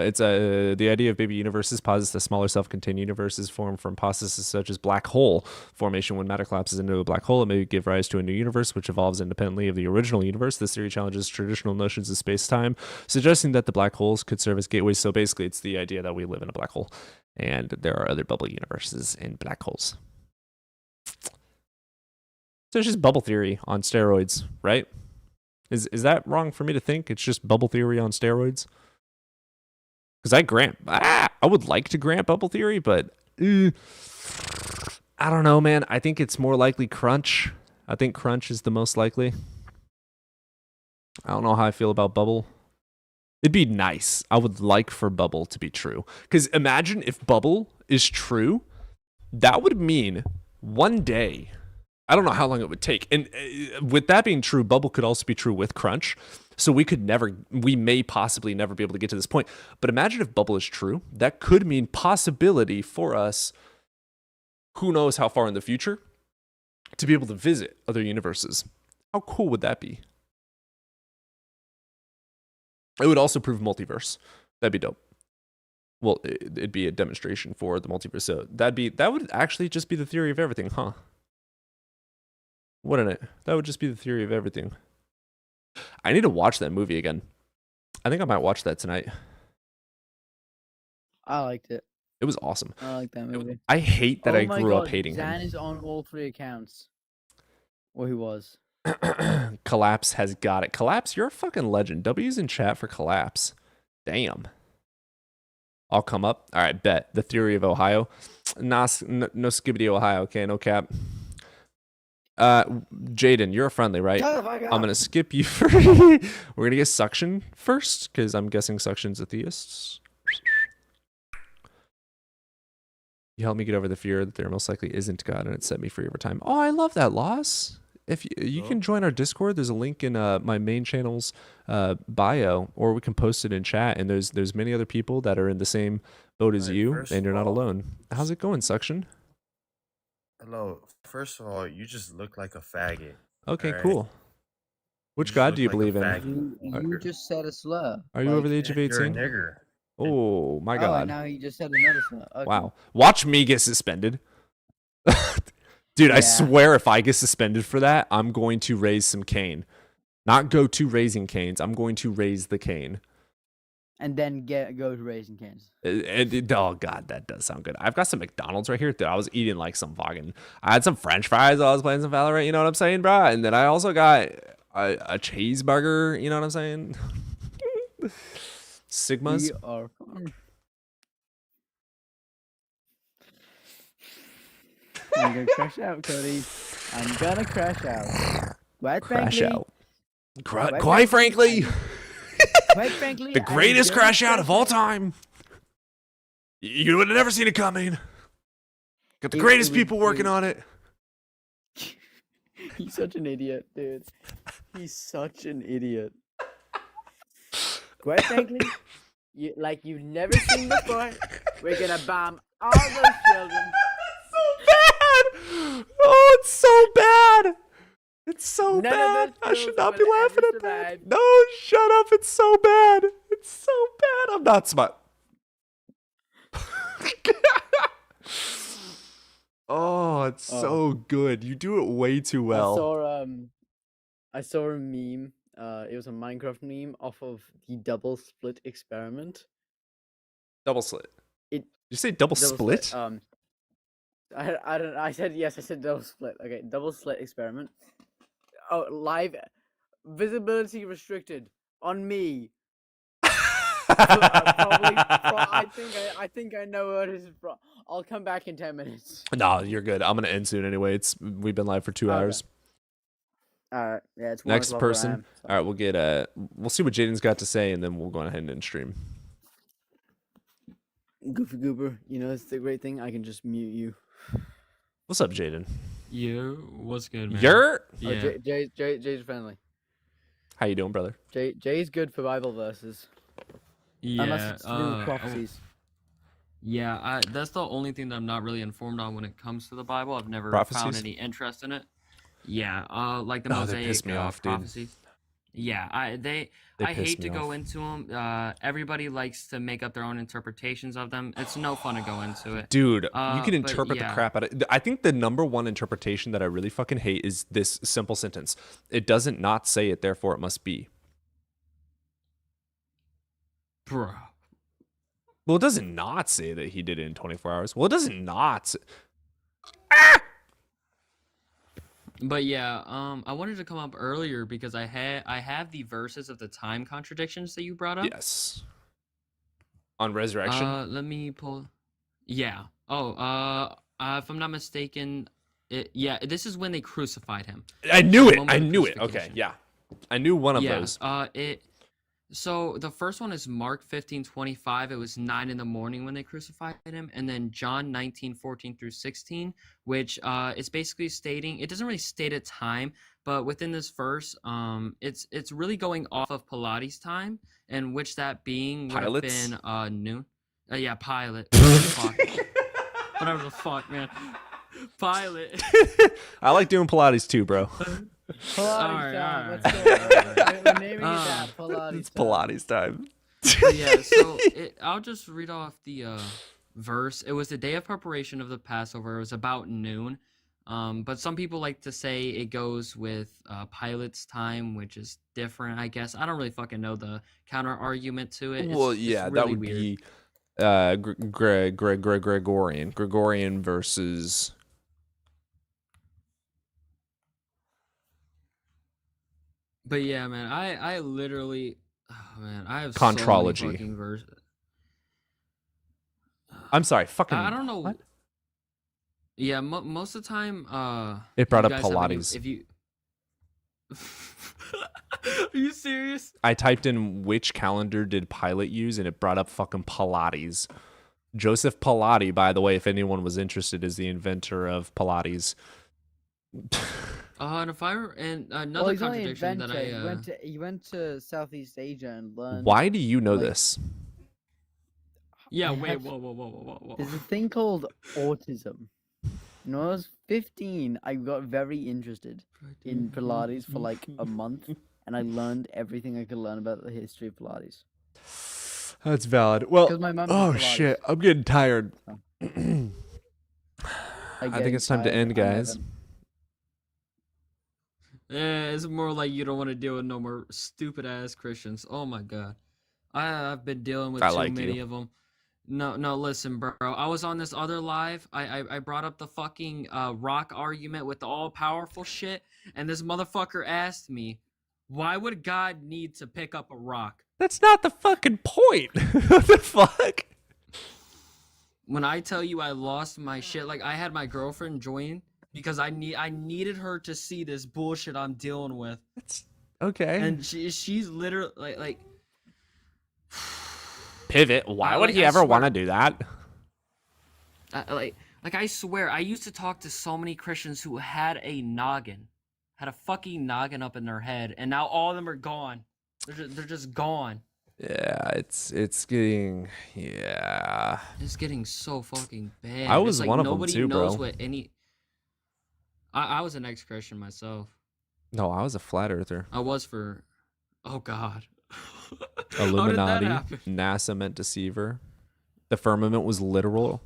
[SPEAKER 1] It's the idea of baby universes posits that smaller self-contained universes form from processes such as black hole formation. When matter collapses into a black hole, it may give rise to a new universe which evolves independently of the original universe. This theory challenges traditional notions of space-time, suggesting that the black holes could serve as gateways. So basically, it's the idea that we live in a black hole, and there are other bubble universes in black holes. So it's just bubble theory on steroids, right? Is that wrong for me to think? It's just bubble theory on steroids? Because I would like to grant bubble theory, but I don't know, man. I think it's more likely crunch. I think crunch is the most likely. I don't know how I feel about bubble. It'd be nice. I would like for bubble to be true. Because imagine if bubble is true, that would mean one day, I don't know how long it would take. And with that being true, bubble could also be true with crunch. So we may possibly never be able to get to this point. But imagine if bubble is true. That could mean possibility for us, who knows how far in the future, to be able to visit other universes. How cool would that be? It would also prove multiverse. That'd be dope. Well, it'd be a demonstration for the multiverse. So that would actually just be the theory of everything, huh? Wouldn't it? That would just be the theory of everything. I need to watch that movie again. I think I might watch that tonight.
[SPEAKER 5] I liked it.
[SPEAKER 1] It was awesome.
[SPEAKER 5] I like that movie.
[SPEAKER 1] I hate that I
[SPEAKER 5] my
[SPEAKER 1] grew
[SPEAKER 5] God,
[SPEAKER 1] up hating
[SPEAKER 5] Zan
[SPEAKER 1] him.
[SPEAKER 5] is on all 3 accounts. Or he was.
[SPEAKER 1] Collapse has got it. Collapse, you're a fucking legend. W's in chat for Collapse. Damn. I'll come up. All right, bet. The theory of Ohio. No skibbity Ohio. Okay, no cap. Jaden, you're a friendly, right? I'm gonna skip you for we're gonna get Suction first, because I'm guessing Suction's a theist. You helped me get over the fear that there most likely isn't God, and it set me free over time. Oh, I love that, Loss. If you can join our Discord, there's a link in my main channel's bio, or we can post it in chat. And there's many other people that are in the same boat as you, and you're not alone. How's it going, Suction?
[SPEAKER 15] Hello. First of all, you just look like a faggot.
[SPEAKER 1] Okay,
[SPEAKER 15] right?
[SPEAKER 1] cool. Which God do you believe in?
[SPEAKER 5] You just said a slur.
[SPEAKER 1] Are you over the age of 18?
[SPEAKER 15] You're a nigger.
[SPEAKER 1] Oh my God!
[SPEAKER 5] Now he just said another slur. Okay.
[SPEAKER 1] Wow! Watch me get suspended, dude. I swear, if I get suspended for that, I'm going to raise some cane. Not go to raising canes. I'm going to raise the cane.
[SPEAKER 5] And then go to Raising Cane's.
[SPEAKER 1] Oh God, that does sound good. I've got some McDonald's right here. Dude, I was eating like some fucking. I had some French fries while I was playing some Valorant. You know what I'm saying, bro? And then I also got a cheeseburger. You know what I'm saying? Sigmas.
[SPEAKER 5] We are. I'm gonna crash out, Cody. I'm gonna crash out.
[SPEAKER 1] Crash out. Quite frankly.
[SPEAKER 5] Quite frankly,
[SPEAKER 1] the greatest crash out of all time. You would have never seen it coming. Got the greatest people working on it.
[SPEAKER 5] He's such an idiot, dude. He's such an idiot. Quite frankly, you've never seen before, we're gonna bomb all those children.
[SPEAKER 1] So bad. Oh, it's so bad. It's so bad. I should not be laughing at that. No, shut up. It's so bad. It's so bad. I'm not smart. Oh, it's so good. You do it way too well.
[SPEAKER 5] I saw a meme. It was a Minecraft meme off of the double split experiment.
[SPEAKER 1] Double slit. Did you say double split?
[SPEAKER 5] I don't. I said yes. I said double split. Okay, double slit experiment. Oh, live visibility restricted on me. I think I know what it is from. I'll come back in 10 minutes.
[SPEAKER 1] No, you're good. I'm gonna end soon anyway. We've been live for 2 hours.
[SPEAKER 5] Alright, yeah, it's 1
[SPEAKER 1] Next
[SPEAKER 5] o'clock where I
[SPEAKER 1] person.
[SPEAKER 5] am, so.
[SPEAKER 1] All right, we'll see what Jaden's got to say, and then we'll go ahead and end stream.
[SPEAKER 5] Goofy Goober, you know it's the great thing. I can just mute you.
[SPEAKER 1] What's up, Jaden?
[SPEAKER 9] You, what's good, man?
[SPEAKER 1] You're.
[SPEAKER 9] Yeah.
[SPEAKER 5] Jay's friendly.
[SPEAKER 1] How you doing, brother?
[SPEAKER 5] Jay's good for Bible verses.
[SPEAKER 9] Yeah.
[SPEAKER 5] Unless it's to do with prophecies.
[SPEAKER 9] Yeah, that's the only thing that I'm not really informed on when it comes to the Bible. I've never found any interest in it. Yeah, like the Mosaic
[SPEAKER 1] piss me off, dude.
[SPEAKER 9] prophecies. Yeah, I
[SPEAKER 1] piss
[SPEAKER 9] hate
[SPEAKER 1] me
[SPEAKER 9] to go
[SPEAKER 1] off.
[SPEAKER 9] into them. Everybody likes to make up their own interpretations of them. It's no fun to go into it.
[SPEAKER 1] Dude, you can
[SPEAKER 9] but
[SPEAKER 1] interpret the
[SPEAKER 9] yeah.
[SPEAKER 1] crap out of it. I think the number one interpretation that I really fucking hate is this simple sentence. It doesn't not say it, therefore it must be.
[SPEAKER 9] Bro.
[SPEAKER 1] Well, it doesn't not say that he did it in 24 hours. Well, it doesn't not say...
[SPEAKER 9] But yeah, I wanted to come up earlier because I have the verses of the time contradictions that you brought up.
[SPEAKER 1] Yes. On resurrection?
[SPEAKER 9] Let me pull. Yeah. Oh, if I'm not mistaken, this is when they crucified him.
[SPEAKER 1] I knew it.
[SPEAKER 9] moment
[SPEAKER 1] I
[SPEAKER 9] of
[SPEAKER 1] knew it. Okay,
[SPEAKER 9] crucifixion.
[SPEAKER 1] yeah. I knew one of those.
[SPEAKER 9] So the first one is Mark 15:25. It was 9 in the morning when they crucified him, and then John 19:14 through 16, which is basically stating, it doesn't really state a time, but within this verse, it's really going off of Pilates time, and which that being would have
[SPEAKER 1] Pilates?
[SPEAKER 9] been noon. Yeah, Pilate. Fuck. Whatever the fuck, man. Pilate.
[SPEAKER 1] I like doing Pilates too, bro.
[SPEAKER 5] Pilates time. Let's go. We're naming it that. Pilates
[SPEAKER 1] It's Pilates time.
[SPEAKER 9] Yeah, so I'll just read off the verse. It was the day of preparation of the Passover. It was about noon. But some people like to say it goes with Pilate's time, which is different, I guess. I don't really fucking know the counter argument to it.
[SPEAKER 1] Well,
[SPEAKER 9] It's
[SPEAKER 1] yeah,
[SPEAKER 9] really
[SPEAKER 1] that would
[SPEAKER 9] weird.
[SPEAKER 1] be Gregorian versus...
[SPEAKER 9] But yeah, man, I literally, oh man, I have
[SPEAKER 1] Contrology.
[SPEAKER 9] so many fucking verses.
[SPEAKER 1] I'm sorry, fucking...
[SPEAKER 9] I don't know.
[SPEAKER 1] What?
[SPEAKER 9] Yeah, most of the time,
[SPEAKER 1] It brought
[SPEAKER 9] you
[SPEAKER 1] up
[SPEAKER 9] guys have any-
[SPEAKER 1] Pilates.
[SPEAKER 9] If you, are you serious?
[SPEAKER 1] I typed in which calendar did Pilate use, and it brought up fucking Pilates. Joseph Pilate, by the way, if anyone was interested, is the inventor of Pilates.
[SPEAKER 9] And another
[SPEAKER 5] Well, he's only
[SPEAKER 9] contradiction that
[SPEAKER 5] inventor. He went to Southeast Asia and learned.
[SPEAKER 1] Why do you know this?
[SPEAKER 9] Yeah,
[SPEAKER 5] I
[SPEAKER 9] wait,
[SPEAKER 5] have-
[SPEAKER 9] whoa.
[SPEAKER 5] There's a thing called autism. When I was 15, I got very interested in Pilates for like a month, and I learned everything I could learn about the history of Pilates.
[SPEAKER 1] That's valid. Well,
[SPEAKER 5] 'Cause my mum did
[SPEAKER 1] oh
[SPEAKER 5] Pilates.
[SPEAKER 1] shit, I'm getting tired. I
[SPEAKER 5] Getting
[SPEAKER 1] think it's time to
[SPEAKER 5] tired,
[SPEAKER 1] end,
[SPEAKER 5] I'm
[SPEAKER 1] guys.
[SPEAKER 5] Evan.
[SPEAKER 9] It's more like you don't want to deal with no more stupid ass Christians. Oh my god, I've been dealing with
[SPEAKER 1] I
[SPEAKER 9] too
[SPEAKER 1] like
[SPEAKER 9] many
[SPEAKER 1] you.
[SPEAKER 9] of them. No, listen, bro. I was on this other live. I brought up the fucking rock argument with the all powerful shit, and this motherfucker asked me, why would God need to pick up a rock?
[SPEAKER 1] That's not the fucking point. What the fuck?
[SPEAKER 9] When I tell you I lost my shit, like I had my girlfriend join because I needed her to see this bullshit I'm dealing with.
[SPEAKER 1] That's okay.
[SPEAKER 9] And she's literally like
[SPEAKER 1] Pivot. Why would
[SPEAKER 9] like,
[SPEAKER 1] he
[SPEAKER 9] I
[SPEAKER 1] ever
[SPEAKER 9] swear-
[SPEAKER 1] want to do that?
[SPEAKER 9] like I swear, I used to talk to so many Christians who had a fucking noggin up in their head, and now all of them are gone. They're just gone.
[SPEAKER 1] Yeah, it's getting
[SPEAKER 9] It's getting so fucking bad.
[SPEAKER 1] I was
[SPEAKER 9] It's like
[SPEAKER 1] one of 'em
[SPEAKER 9] nobody
[SPEAKER 1] too,
[SPEAKER 9] knows
[SPEAKER 1] bro.
[SPEAKER 9] what any. I was an ex-Christian myself.
[SPEAKER 1] No, I was a flat earther.
[SPEAKER 9] I was for. Oh God.
[SPEAKER 1] Illuminati,
[SPEAKER 9] How did that happen?
[SPEAKER 1] NASA meant deceiver. The firmament was literal.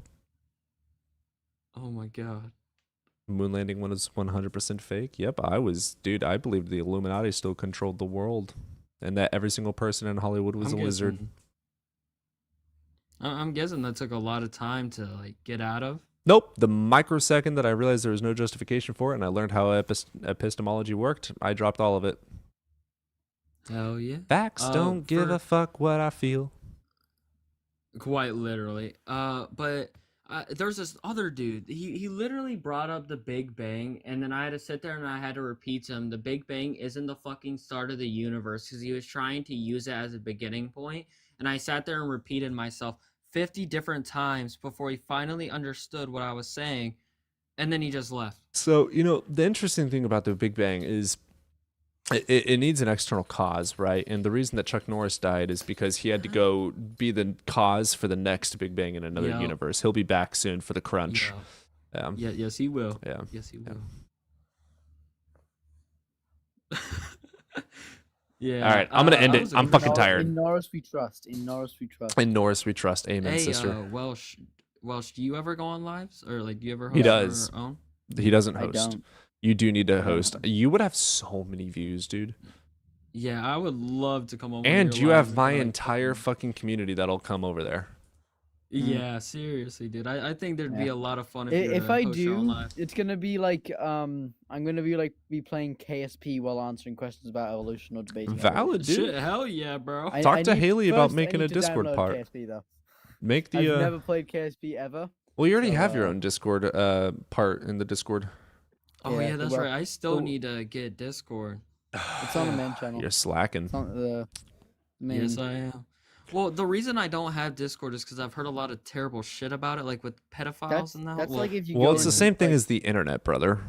[SPEAKER 9] Oh my God.
[SPEAKER 1] Moon landing was 100% fake. Yep, I believed the Illuminati still controlled the world, and that every single person in Hollywood was a lizard.
[SPEAKER 9] I'm guessing that took a lot of time to like get out of.
[SPEAKER 1] Nope. The microsecond that I realized there was no justification for it, and I learned how epistemology worked, I dropped all of it.
[SPEAKER 9] Hell yeah.
[SPEAKER 1] Facts don't give a fuck what I feel.
[SPEAKER 9] Quite literally. But there's this other dude. He literally brought up the Big Bang, and then I had to sit there and I had to repeat to him, the Big Bang isn't the fucking start of the universe, because he was trying to use it as a beginning point. And I sat there and repeated myself 50 different times before he finally understood what I was saying, and then he just left.
[SPEAKER 1] So, you know, the interesting thing about the Big Bang is it needs an external cause, right? And the reason that Chuck Norris died is because he had to go be the cause for the next Big Bang in another universe. He'll be back soon for the crunch.
[SPEAKER 9] Yeah, yes, he will.
[SPEAKER 1] Yeah.
[SPEAKER 9] Yes, he will. Yeah.
[SPEAKER 1] All right, I'm gonna end it. I'm fucking tired.
[SPEAKER 5] In Norris we trust. In Norris we trust.
[SPEAKER 1] In Norris we trust. Amen,
[SPEAKER 9] Hey,
[SPEAKER 1] sister.
[SPEAKER 9] Welsh, do you ever go on lives, or like do you ever host
[SPEAKER 1] He does.
[SPEAKER 9] your own?
[SPEAKER 1] He doesn't
[SPEAKER 5] I
[SPEAKER 1] host.
[SPEAKER 5] don't.
[SPEAKER 1] You do need to host. You would have so many views, dude.
[SPEAKER 9] Yeah, I would love to come on.
[SPEAKER 1] And you have my entire fucking community that'll come over there.
[SPEAKER 9] Yeah, seriously, dude. I think there'd be a lot of fun
[SPEAKER 5] If
[SPEAKER 9] you
[SPEAKER 5] I
[SPEAKER 9] host your own
[SPEAKER 5] do,
[SPEAKER 9] live.
[SPEAKER 5] it's gonna be like I'm gonna be playing KSP while answering questions about evolution or debating.
[SPEAKER 1] Valid, dude.
[SPEAKER 9] Shit, hell yeah, bro.
[SPEAKER 1] Talk to Haley about
[SPEAKER 5] I
[SPEAKER 1] making
[SPEAKER 5] need
[SPEAKER 1] a
[SPEAKER 5] to
[SPEAKER 1] Discord
[SPEAKER 5] download
[SPEAKER 1] part.
[SPEAKER 5] KSP, though.
[SPEAKER 1] Make the.
[SPEAKER 5] I've never played KSP ever.
[SPEAKER 1] Well, you already
[SPEAKER 5] so,
[SPEAKER 1] have your own Discord part in the Discord.
[SPEAKER 9] Oh yeah, that's
[SPEAKER 5] well,
[SPEAKER 9] right. I still need to get Discord.
[SPEAKER 5] It's on the main channel.
[SPEAKER 1] You're slacking.
[SPEAKER 5] It's on the main.
[SPEAKER 9] Yes, I am. Well, the reason I don't have Discord is because I've heard a lot of terrible shit about it, like with pedophiles and that.
[SPEAKER 5] That's
[SPEAKER 9] well,
[SPEAKER 5] like if you.
[SPEAKER 1] Well,
[SPEAKER 5] go
[SPEAKER 1] it's the
[SPEAKER 5] into,
[SPEAKER 1] same thing
[SPEAKER 5] like,
[SPEAKER 1] as the internet, brother.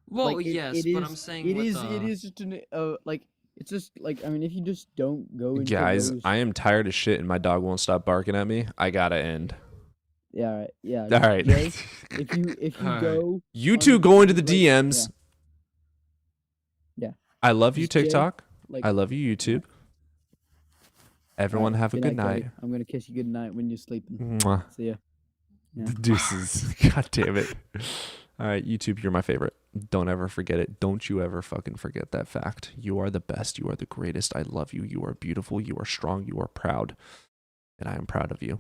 [SPEAKER 9] Well,
[SPEAKER 5] like,
[SPEAKER 9] yes,
[SPEAKER 5] it
[SPEAKER 9] but
[SPEAKER 5] is-
[SPEAKER 9] I'm saying
[SPEAKER 5] it
[SPEAKER 9] with
[SPEAKER 5] is. It is just an like. It's just like, I mean, if you just don't go into
[SPEAKER 1] Guys,
[SPEAKER 5] those...
[SPEAKER 1] I am tired of shit and my dog won't stop barking at me. I gotta end.
[SPEAKER 5] Yeah, all right, yeah.
[SPEAKER 1] All right.
[SPEAKER 5] Jay, if you
[SPEAKER 9] All right.
[SPEAKER 5] go,
[SPEAKER 1] You two go into the DMs.
[SPEAKER 5] Yeah.
[SPEAKER 1] I love you,
[SPEAKER 5] Just Jay,
[SPEAKER 1] TikTok.
[SPEAKER 5] like-
[SPEAKER 1] I love you, YouTube. Everyone
[SPEAKER 5] Alright,
[SPEAKER 1] have a good night.
[SPEAKER 5] buddy. I'm gonna kiss you good night when you're sleeping.
[SPEAKER 1] Mwah.
[SPEAKER 5] See ya. Yeah.
[SPEAKER 1] Deuces. God damn it. All right, YouTube, you're my favorite. Don't ever forget it. Don't you ever fucking forget that fact. You are the best. You are the greatest. I love you. You are beautiful. You are strong. You are proud. And I am proud of you.